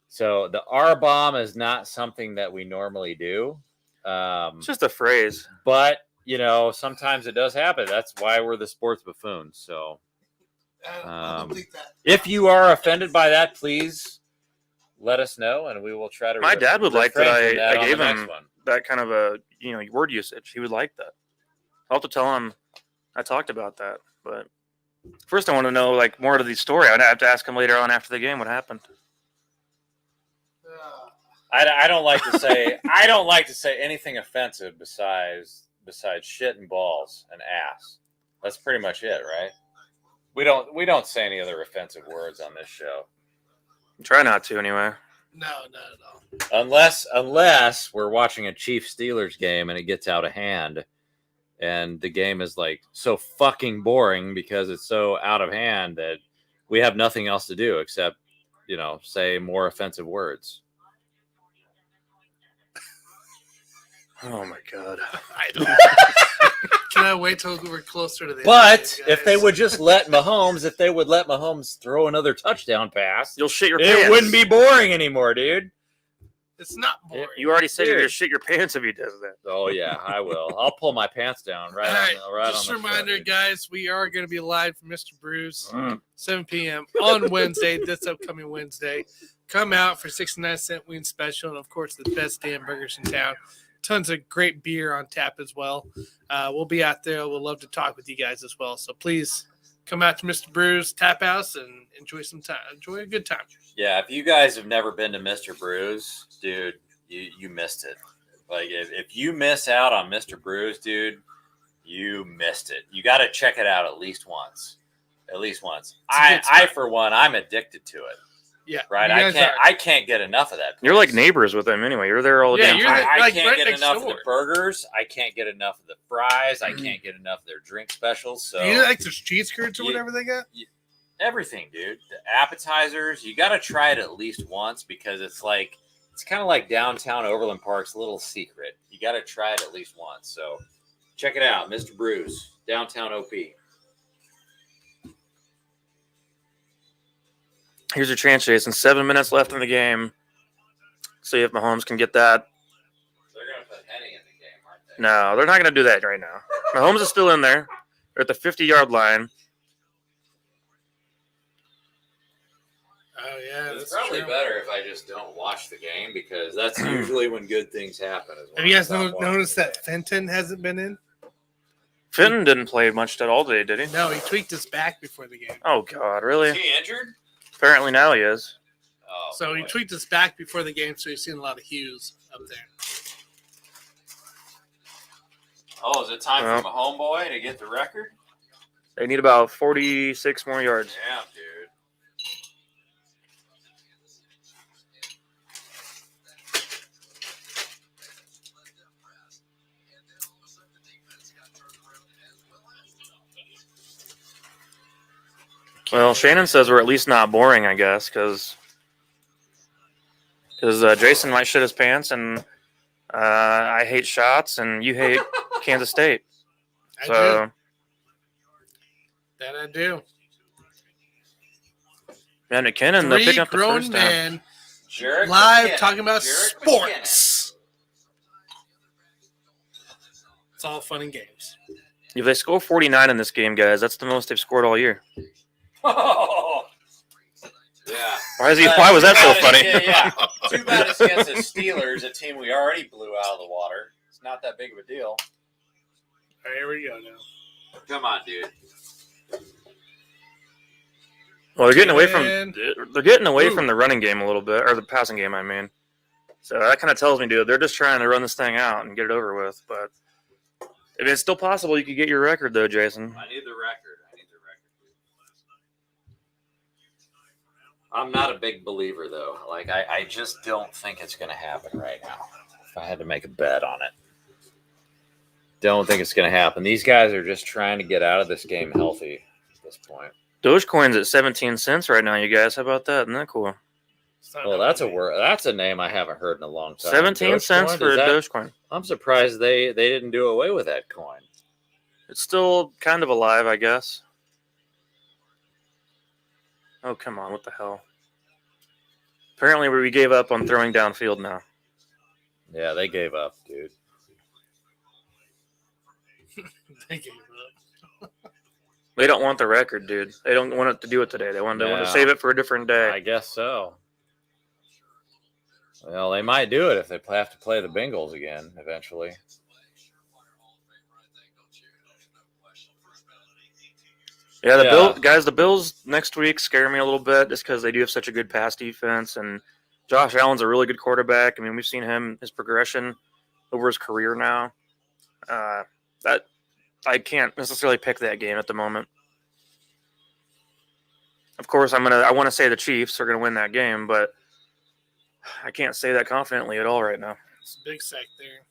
So the R bomb is not something that we normally do. It's just a phrase. But, sometimes it does happen. That's why we're the sports buffoons. So if you are offended by that, please let us know, and we will try to. My dad would like that I gave him one. that kind of a word usage. He would like that. I'll have to tell him I talked about that. But first, I want to know more of the story. I'd have to ask him later on after the game what happened. I don't like to say anything offensive besides shit and balls and ass. That's pretty much it, right? We don't say any other offensive words on this show. Try not to, anyway. No, not at all. Unless we're watching a Chiefs Steelers game and it gets out of hand, and the game is so fucking boring because it's so out of hand that we have nothing else to do except say more offensive words. Oh my god! I don't. Can I wait till we're closer to the? But if they would just let Mahomes throw another touchdown pass, you'll shit your pants. It wouldn't be boring anymore, dude. It's not boring. You already said you're gonna shit your pants if he does that. Oh yeah, I will. I'll pull my pants down right just on a the reminder, show, guys, we are going to be live from Mr. Brews, 7 p.m. on Wednesday, this upcoming Wednesday. Come out for 69-cent wing special, and of course, the best damn burgers in town. Tons of great beer on tap as well. We'll be out there. We'll love to talk with you guys as well. So please come out to Mr. Brews Tap House and enjoy some time. Enjoy a good time. Yeah, if you guys have never been to Mr. Brews, dude, you missed it. If you miss out on Mr. Brews, dude, you missed it. You got to check it out at least once. At least once. I for one, I'm addicted to it. Yeah. right? you guys are. I can't get enough of that. You're like place. neighbors with them anyway. You're there all the Yeah, damn you're time. the- I like, can't right get next enough of door. the burgers. I can't get enough of the fries. I can't get enough of their drink specials. So Do you like those cheese curds or Yeah. whatever they got? everything, dude. The appetizers, you got to try it at least once because it's kind of like downtown Overland Park's little secret. You got to try it at least once. So check it out, Mr. Brews, downtown OP. Here's your chance, Jason. 7 minutes left in the game. See if Mahomes can get that. They're gonna put Henning in the game, aren't they? No, they're not going to do that right now. Mahomes is still in there. They're at the 50-yard line. Oh yeah, It's that's probably true. better if I just don't watch the game because that's usually when good things happen. Is when Have you I guys stop watching noticed the that game. Fenton hasn't been in? Fenton didn't play much at all today, did he? No, he tweaked his back before the game. Oh, God, Is really? he injured? Apparently now he is. Oh, So he boy. tweaked his back before the game, so he's seen a lot of hues up there. Oh, is it time Well. for my homeboy to get the record? They need about 46 more yards. Damn, dude. Well, Shannon says we're at least not boring, I guess, because Jason might shit his pants, and I hate shots, and you hate Kansas State. I So do. That I do. Man, McKinnon, they're Three picking up the grown first down. men Jarek live McKinnon. talking about Jarek sports. It's all fun and games. If they score 49 in this game, guys, that's the most they've scored all year. Oh, yeah. Why was that so funny? Yeah. Too bad it's against the Steelers, a team we already blew out of the water. It's not that big of a deal. All right, here we go now. Come on, dude. Well, they're getting away Man. from the running game a little bit, or the passing game, I mean. So that kind of tells me, dude, they're just trying to run this thing out and get it over with. But if it's still possible, you could get your record, though, Jason. I need the record. I'm not a big believer, though. Like, I just don't think it's going to happen right now. If I had to make a bet on it. Don't think it's going to happen. These guys are just trying to get out of this game healthy at this point. Dogecoin's at 17 cents right now, you guys. How about that? Isn't that cool? It's not Well, up that's to a me. word. That's a name I haven't heard in a long time. 17 cents Dogecoin? for a Is that- Dogecoin. I'm surprised they didn't do away with that coin. It's still kind of alive, I guess. Oh, come on. What the hell? Apparently, we gave up on throwing downfield now. Yeah, they gave up, dude. They gave up. They don't want the record, dude. They don't want it to do it today. They want to No. save it for a different day. I guess so. Well, they might do it if they have to play the Bengals again eventually. Yeah, Yeah. the Bills next week scare me a little bit just because they do have such a good pass defense, and Josh Allen's a really good quarterback. I mean, we've seen his progression over his career now. That I can't necessarily pick that game at the moment. Of course, I want to say the Chiefs are gonna win that game, but I can't say that confidently at all right now. It's a big sack there.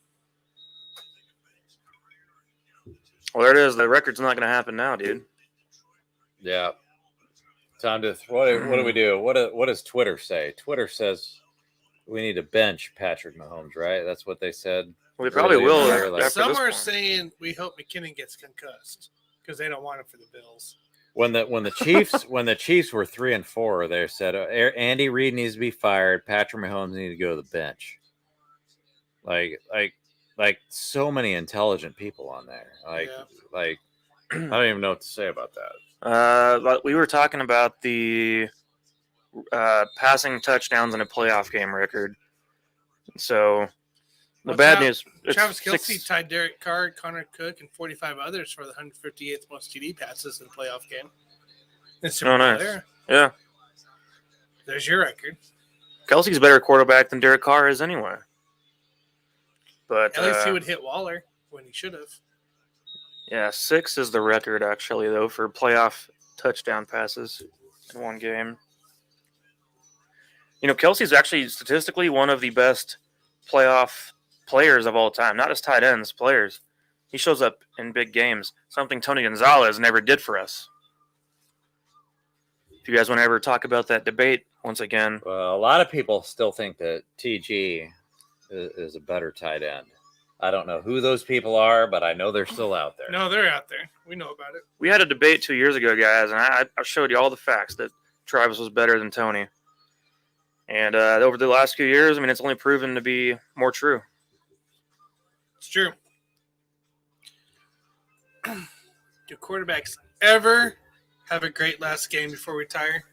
Well, there it is. The record's not gonna happen now, dude. Yeah. Time to what do we do? What does Twitter say? Twitter says we need to bench Patrick Mahomes, right? That's what they said. We probably Early will. in the year, like- after Some this are one. saying we hope McKinnon gets concussed because they don't want him for the Bills. When the Chiefs were 3-4, they said Andy Reid needs to be fired. Patrick Mahomes needs to go to the bench. Like so many intelligent people on there. Yeah. I don't even know what to say about that. But we were talking about the passing touchdowns in a playoff game record. So the Well, bad news. it's Travis Kelce six- tied Derek Carr, Connor Cook, and 45 others for the 158th most TD passes in the playoff game. It's Oh, nice. there. Yeah, There's your record. Kelsey's a better quarterback than Derek Carr is anyway. But At least he would hit Waller when he should have. yeah, 6 is the record actually though for playoff touchdown passes in one game. You know, Kelsey's actually statistically one of the best playoff players of all time, not just tight ends, players. He shows up in big games, something Tony Gonzalez never did for us. If you guys want to ever talk about that debate, once again. Well, a lot of people still think that TG is a better tight end. I don't know who those people are, but I know they're still out there. No, they're out there. We know about it. We had a debate 2 years ago, guys, and I showed you all the facts that Travis was better than Tony. And over the last few years, I mean, it's only proven to be more true. It's true. Do quarterbacks ever have a great last game before retire?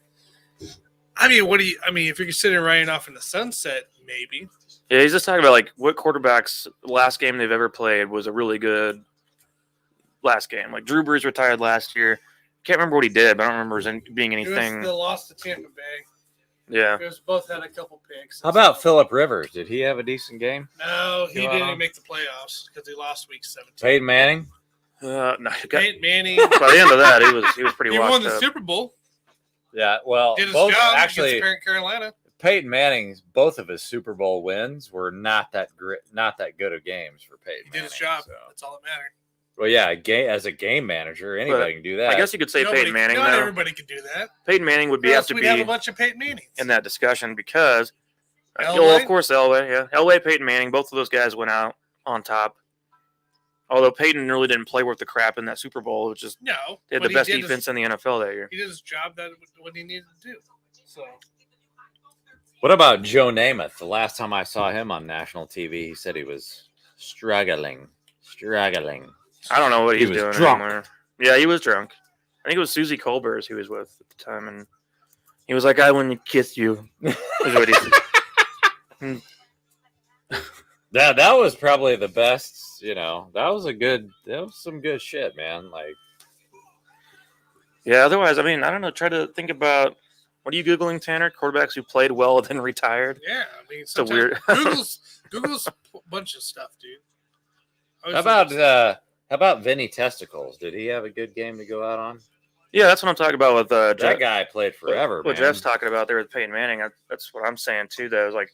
I mean, if you're considering riding off in the sunset, maybe. Yeah, he's just talking about like what quarterback's last game they've ever played was a really good last game. Like Drew Brees retired last year. Can't remember what he did, but I don't remember it being anything. It was the loss to Tampa Bay. Yeah. They both had a couple picks. How about Phillip Rivers? Did he have a decent game? No, he didn't make the playoffs because he lost week 17. Peyton Manning? No, Peyton Manning. by the end of that, he was pretty He washed won the up. Super Bowl. Yeah, well, Did his both job actually. against Carolina. Peyton Manning's both of his Super Bowl wins were not that good of games for Peyton. He did his Manning, job. so. That's all that mattered. Well, yeah, as a game manager, anybody can do that. I guess you could say Peyton Manning. Not though. everybody could do that. Peyton Manning would have to We'd be have a bunch of Peyton Mannings. in that discussion because, Elway? well, of course, Elway, yeah, Elway, Peyton Manning, both of those guys went out on top. Although Peyton really didn't play worth the crap in that Super Bowl, which is No, they had but the he best did defense in the NFL that year. He did his job. What he needed to do. So What about Joe Namath? The last time I saw him on national TV, he said he was struggling. I don't know what He he's was doing drunk. anymore. Yeah, he was drunk. I think it was Susie Colbert who he was with at the time, and he was like, "I want to kiss you." Is what he said. That was probably the best. You know, that was some good shit, man. Like, Yeah. Otherwise, I mean, I don't know. Try to think about what are you googling, Tanner? Quarterbacks who played well then retired. yeah, I mean, It's a weird. Google's a bunch of stuff, dude. how about Vinny Testicles? Did he have a good game to go out on? Yeah, that's what I'm talking about with That guy played forever. What man. Jeff's talking about there with Peyton Manning, that's what I'm saying too. Though, is like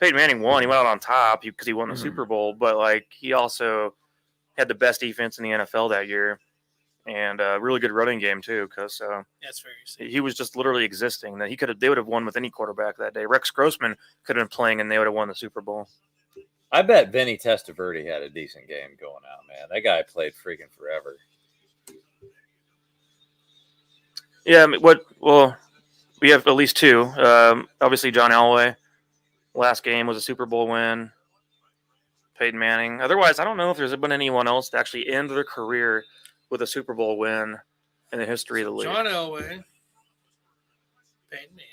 Peyton Manning won. He went out on top because he won the Super Bowl, but like he also had the best defense in the NFL that year, and a really good running game too. Because That's very sad. he was just literally existing. That they would have won with any quarterback that day. Rex Grossman could have been playing, and they would have won the Super Bowl. I bet Vinny Testaverde had a decent game going out, man. That guy played freaking forever. Yeah, I mean, we have at least two. Obviously, John Elway. Last game was a Super Bowl win. Peyton Manning. Otherwise, I don't know if there's been anyone else to actually end their career with a Super Bowl win in the history of the league. John Elway, Peyton Manning.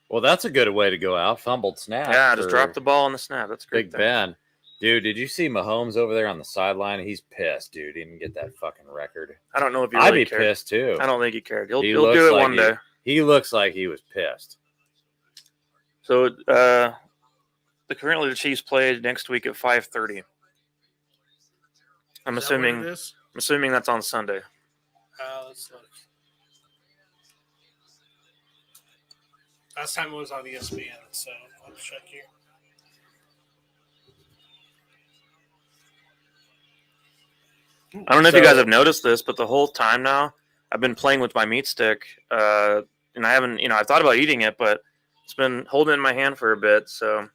Well, that's a good way to go out. Fumbled snap. Yeah, just for drop the ball on the snap. That's great. Big Ben. Dude, did you see Mahomes over there on the sideline? He's pissed, dude. He didn't get that fucking record. I don't know if he I'd really be cared. pissed too. I don't think he cared. He'll He do looks it like one day. He looks like he was pissed. So currently the Chiefs play next week at 5:30. I'm Is that what it assuming is? that's on Sunday. Let's look. Last time it was on ESPN, so I'll check here. I don't know if you guys So- have noticed this, but the whole time now I've been playing with my meat stick, and I haven't, I thought about eating it, but it's been holding it in my hand for a bit. So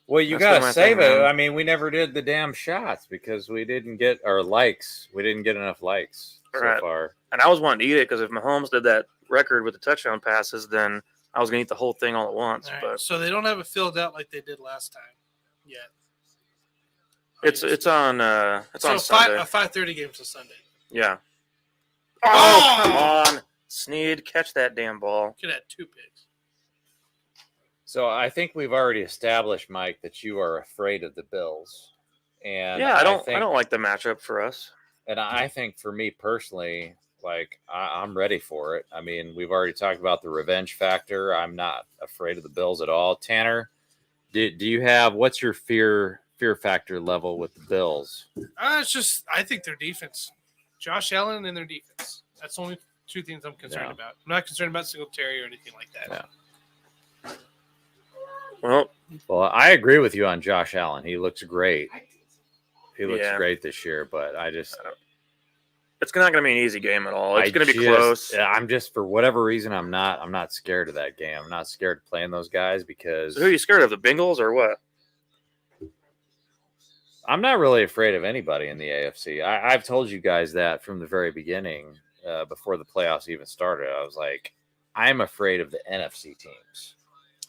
Well, you That's been gotta my save thing, it. man. I mean, we never did the damn shots because we didn't get our likes. We didn't get enough likes so Right. far. and I was wanting to eat it because if Mahomes did that record with the touchdown passes, then I was gonna eat the whole thing all at once. All right, But so they don't have it filled out like they did last time yet. it's on So Sunday. a 5:30 game's a Sunday. Yeah. Oh! Oh, come on, Snead, catch that damn ball. Could have 2 picks. So I think we've already established, Mike, that you are afraid of the Bills. And Yeah, I don't think, like the matchup for us. And I think for me personally, like I'm ready for it. I mean, we've already talked about the revenge factor. I'm not afraid of the Bills at all. Tanner, do you have what's your fear factor level with the Bills? It's just I think their defense, Josh Allen and their defense. That's the only two things I'm concerned Yeah. about. I'm not concerned about Singletary or anything like that. Yeah. Well, I agree with you on Josh Allen. He looks great. He looks Yeah. great this year, but it's not going to be an easy game at all. It's going to be just- close. I'm just, for whatever reason, I'm not scared of that game. I'm not scared of playing those guys because So who are you scared of, the Bengals or what? I'm not really afraid of anybody in the AFC. I've told you guys that from the very beginning, before the playoffs even started. I was like, I'm afraid of the NFC teams.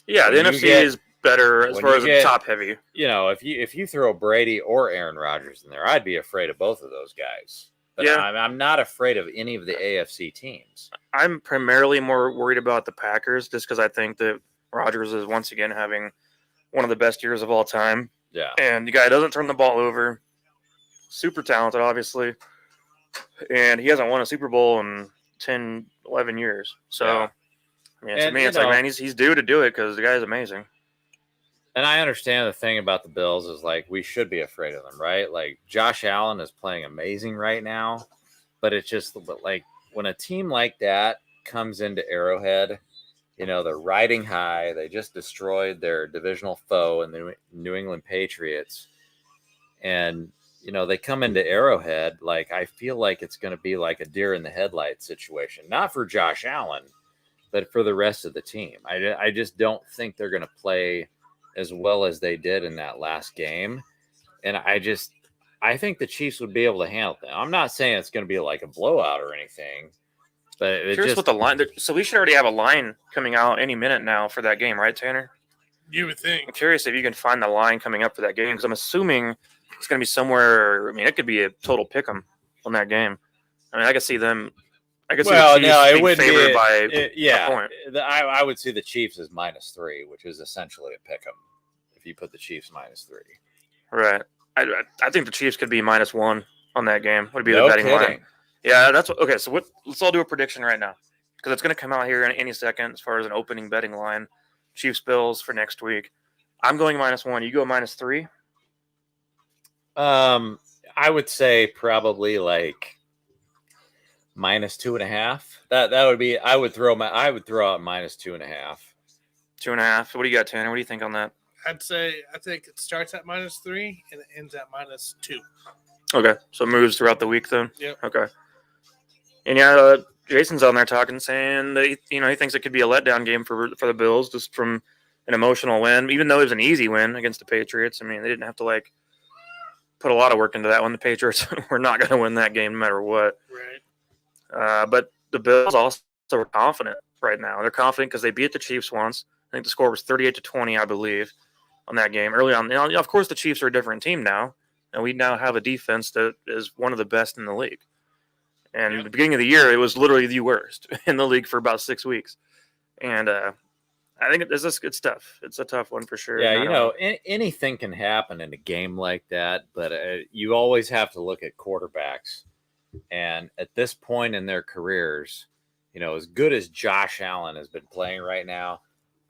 Yeah, When the you NFC get- is better as when far you as get- top heavy. You know, if you throw Brady or Aaron Rodgers in there, I'd be afraid of both of those guys. But Yeah. I'm not afraid of any of the AFC teams. I'm primarily more worried about the Packers just because I think that Rodgers is once again having one of the best years of all time. Yeah. And the guy doesn't turn the ball over. Super talented, obviously. And he hasn't won a Super Bowl in 10, 11 years. So, Yeah. I mean, to And, me, you it's like, know- man, he's due to do it because the guy's amazing. And I understand the thing about the Bills is like we should be afraid of them, right? Like Josh Allen is playing amazing right now, but it's just like when a team like that comes into Arrowhead, you know, they're riding high. They just destroyed their divisional foe in the New England Patriots. And, you know, they come into Arrowhead, like I feel like it's going to be like a deer in the headlights situation. Not for Josh Allen, but for the rest of the team. I just don't think they're going to play as well as they did in that last game. And I think the Chiefs would be able to handle them. I'm not saying it's going to be like a blowout or anything, but it Curious just, what the line. So we should already have a line coming out any minute now for that game, right, Tanner? You would I'm think. curious if you can find the line coming up for that game because I'm assuming it's going to be somewhere. I mean, it could be a total pick 'em on that game. I mean, I could see them. I could see the Chiefs being favored by a point. I would see the Chiefs as -3, which is essentially a pick 'em if you put the Chiefs -3. Right. I think the Chiefs could be -1 on that game. Would be No the betting kidding. line. Yeah, that's what. Okay, so let's all do a prediction right now because it's going to come out here in any second as far as an opening betting line. Chiefs Bills for next week. I'm going -1. You go -3. I would say probably like -2.5. That would be. I would throw out -2.5. 2.5. What do you got, Tanner? What do you think on that? I think it starts at -3 and it ends at -2. Okay, so it moves throughout the week then. Yep. Okay. And yeah, Jason's on there talking, saying that he thinks it could be a letdown game for the Bills just from an emotional win, even though it was an easy win against the Patriots. I mean, they didn't have to put a lot of work into that one. The Patriots were not going to win that game no matter what. Right. But the Bills also are confident right now. They're confident because they beat the Chiefs once. I think the score was 38-20, I believe, on that game early on. Now, of course, the Chiefs are a different team now, and we now have a defense that is one of the best in the league. And at the beginning of the year, it was literally the worst in the league for about 6 weeks. And I think it's just good stuff. It's a tough one for sure. Yeah, anything can happen in a game like that, but you always have to look at quarterbacks. And at this point in their careers, as good as Josh Allen has been playing right now,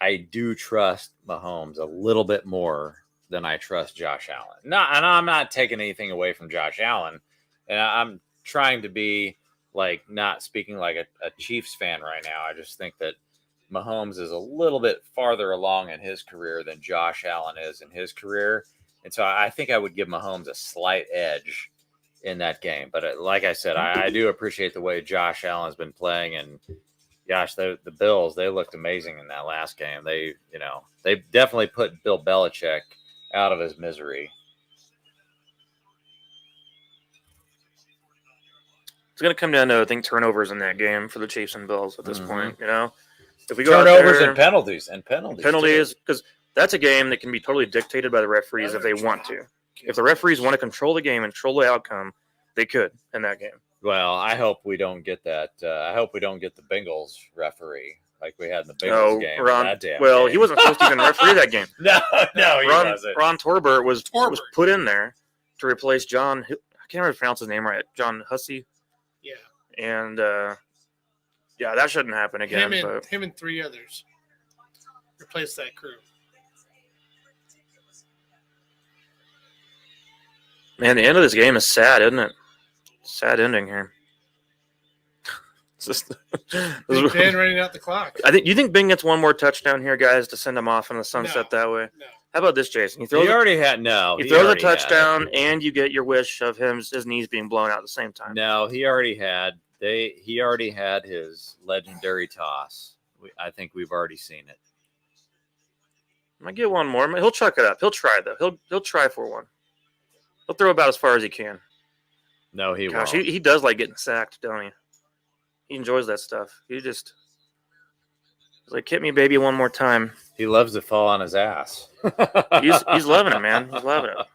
I do trust Mahomes a little bit more than I trust Josh Allen. And I'm not taking anything away from Josh Allen, and I'm trying to be not speaking like a Chiefs fan right now. I just think that Mahomes is a little bit farther along in his career than Josh Allen is in his career. And so I think I would give Mahomes a slight edge in that game. But like I said, I do appreciate the way Josh Allen has been playing. And gosh, the Bills, they looked amazing in that last game. They definitely put Bill Belichick out of his misery. It's going to come down to, I think, turnovers in that game for the Chiefs and Bills at this point. If we go Turnovers out there, and penalties. penalties, because that's a game that can be totally dictated by the referees if they want to. If the referees want to control the game and control the outcome, they could in that game. Well, I hope we don't get that. I hope we don't get the Bengals referee like we had in the Bengals game. He wasn't supposed to even referee that game. No, he wasn't. Ron Torbert was put in there to replace John. I can't remember pronounce his name right. John Hussey. Yeah. And that shouldn't happen again. Him and 3 others replace that crew. Man, the end of this game is sad, isn't it? Sad ending here. Big Ben running out the clock. You think Ben gets one more touchdown here, guys, to send him off in the sunset that way? No. How about this, Jason? He He throws already had no. he he throws a already had it. touchdown, and you get your wish of his knees being blown out at the same time. No, he already had. He already had his legendary toss. I think we've already seen it. Might get one more. He'll chuck it up. He'll try though. He'll try for one. He'll throw about as far as he can. No, he Gosh, won't. he does like getting sacked, don't he? He enjoys that stuff. He's like, hit me, baby, one more time. He loves to fall on his ass. He's loving it, man. He's loving it.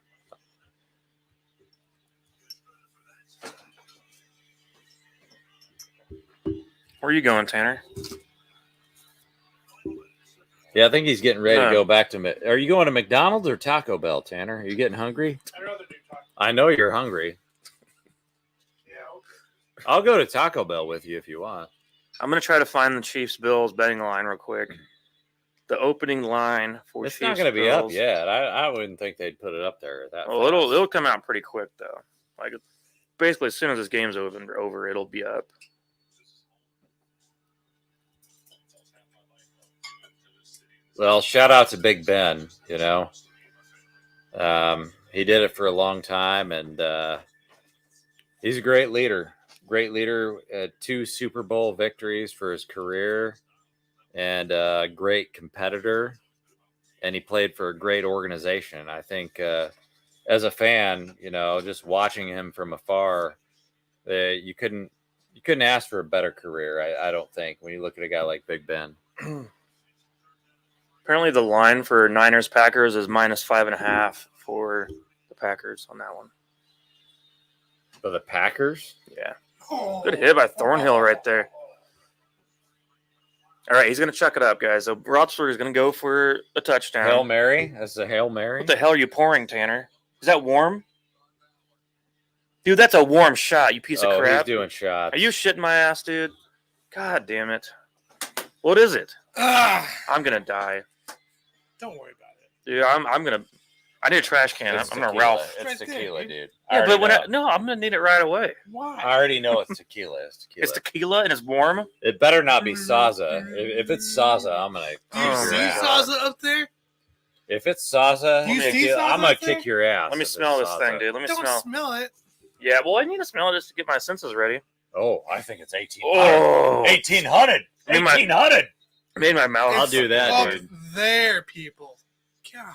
Where are you going, Tanner? Yeah, I think he's getting ready No. to go back to. Are you going to McDonald's or Taco Bell, Tanner? Are you getting hungry? I'd rather do taco. I know you're hungry. Yeah, okay. I'll go to Taco Bell with you if you want. I'm gonna try to find the Chiefs-Bills betting line real quick. The opening line for It's Chiefs. not going to be up Bills. yet. I wouldn't think they'd put it up there that. Well, fast. it'll come out pretty quick though. Like basically, as soon as this game's over, it'll be up. Well, shout out to Big Ben. You know, he did it for a long time, and he's a great leader. Great leader. 2 Super Bowl victories for his career, and a great competitor. And he played for a great organization. I think, as a fan, you know, just watching him from afar, you couldn't ask for a better career. I don't think when you look at a guy like Big Ben. Apparently, the line for Niners Packers is -5.5 for the Packers on that one. For the Packers, Yeah, good hit by Thornhill right there. All right, he's gonna chuck it up, guys. So Roethlisberger is gonna go for a touchdown. Hail Mary. That's a Hail Mary. What the hell are you pouring, Tanner? Is that warm? Dude, that's a warm shot, you piece of He's crap. doing shots. Are you shitting my ass, dude? God damn it. What is it? I'm gonna die. Don't worry about it. Dude, I need a trash can. It's I'm gonna tequila. Ralph. It's Right there, tequila, dude. dude. Yeah, but know. I'm gonna need it right away. Why? I already know it's tequila. It's tequila. It's tequila and it's warm. It better not be Saza. If it's Saza, I'm gonna. Do you Oh, see yeah. Saza up there? If it's Saza, Do you I'm see Saza gonna up there? kick your ass. Let me if smell it's this Saza. thing, dude. Let me Don't smell. smell it. Yeah, well, I need to smell it just to get my senses ready. Oh, I think it's 1800. Oh, 1800. Made my- 1800. made my mouth. I'll It's do that, up dude. there, people. God,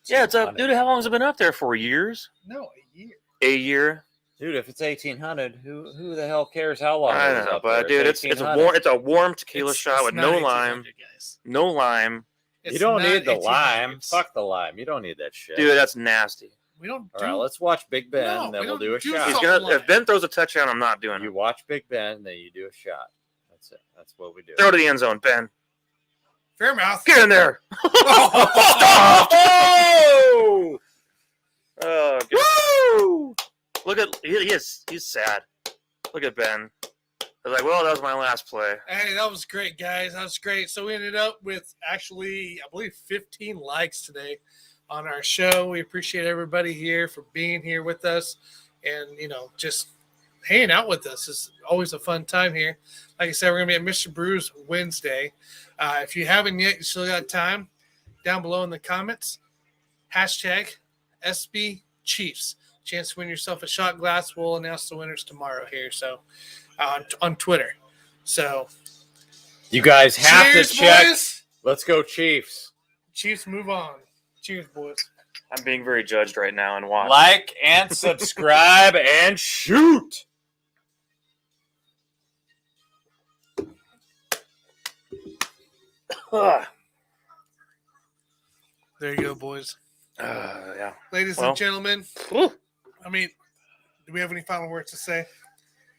Yeah, it's up, 1800. dude. How long has it been up there for? Years? no, a year. A year? Dude, if it's 1800, who the hell cares how long? I it don't was know, up but there? dude, it's 1800. warm. It's a warm tequila It's- shot it's with not no 1800, lime. guys. No lime, You It's don't not need the 1800. lime. Fuck the lime. You don't need that shit. dude. That's nasty. We don't All do right, let's watch Big Ben, No, and then we we'll don't do a do shot. He's salt gonna. lime. If Ben throws a touchdown, I'm not doing You it. watch Big Ben, then you do a shot. That's it. That's what we do. Throw to the end zone, Ben. Fairmouth. Get in there. Oh! Oh, good. Woo! Look at he's sad. Look at Ben. I was like, well, that was my last play. Hey, that was great, guys. That was great. So we ended up with actually, I believe, 15 likes today on our show. We appreciate everybody here for being here with us and, just hanging out with us. It's always a fun time here. Like I said, we're going to be at Mr. Brews Wednesday. If you haven't yet, you still got time. Down below in the comments, hashtag SB Chiefs. Chance to win yourself a shot glass. We'll announce the winners tomorrow here. So on Twitter. So You guys have cheers, to check. boys. Let's go, Chiefs. Chiefs, move on. Cheers, boys. I'm being very judged right now and watch. Like and subscribe and shoot. There you go, boys. Yeah. Ladies Well. and gentlemen, Woo. do we have any final words to say?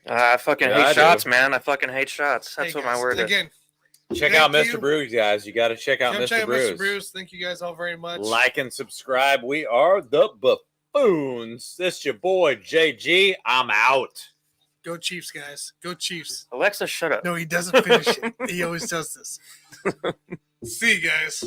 I fucking Yeah, I hate do. shots, man. I fucking hate shots. That's Hey, what my guys, word is. again, Check Thank out Mr. you. Brews, guys. You got to check out come Mr. check out Brews. Mr. Brews. Thank you guys all very much. Like and subscribe. We are the Buffoons. This your boy, JG. I'm out. Go Chiefs, guys. Go Chiefs. Alexa, shut up. No, he doesn't finish it. He always does this. See you guys.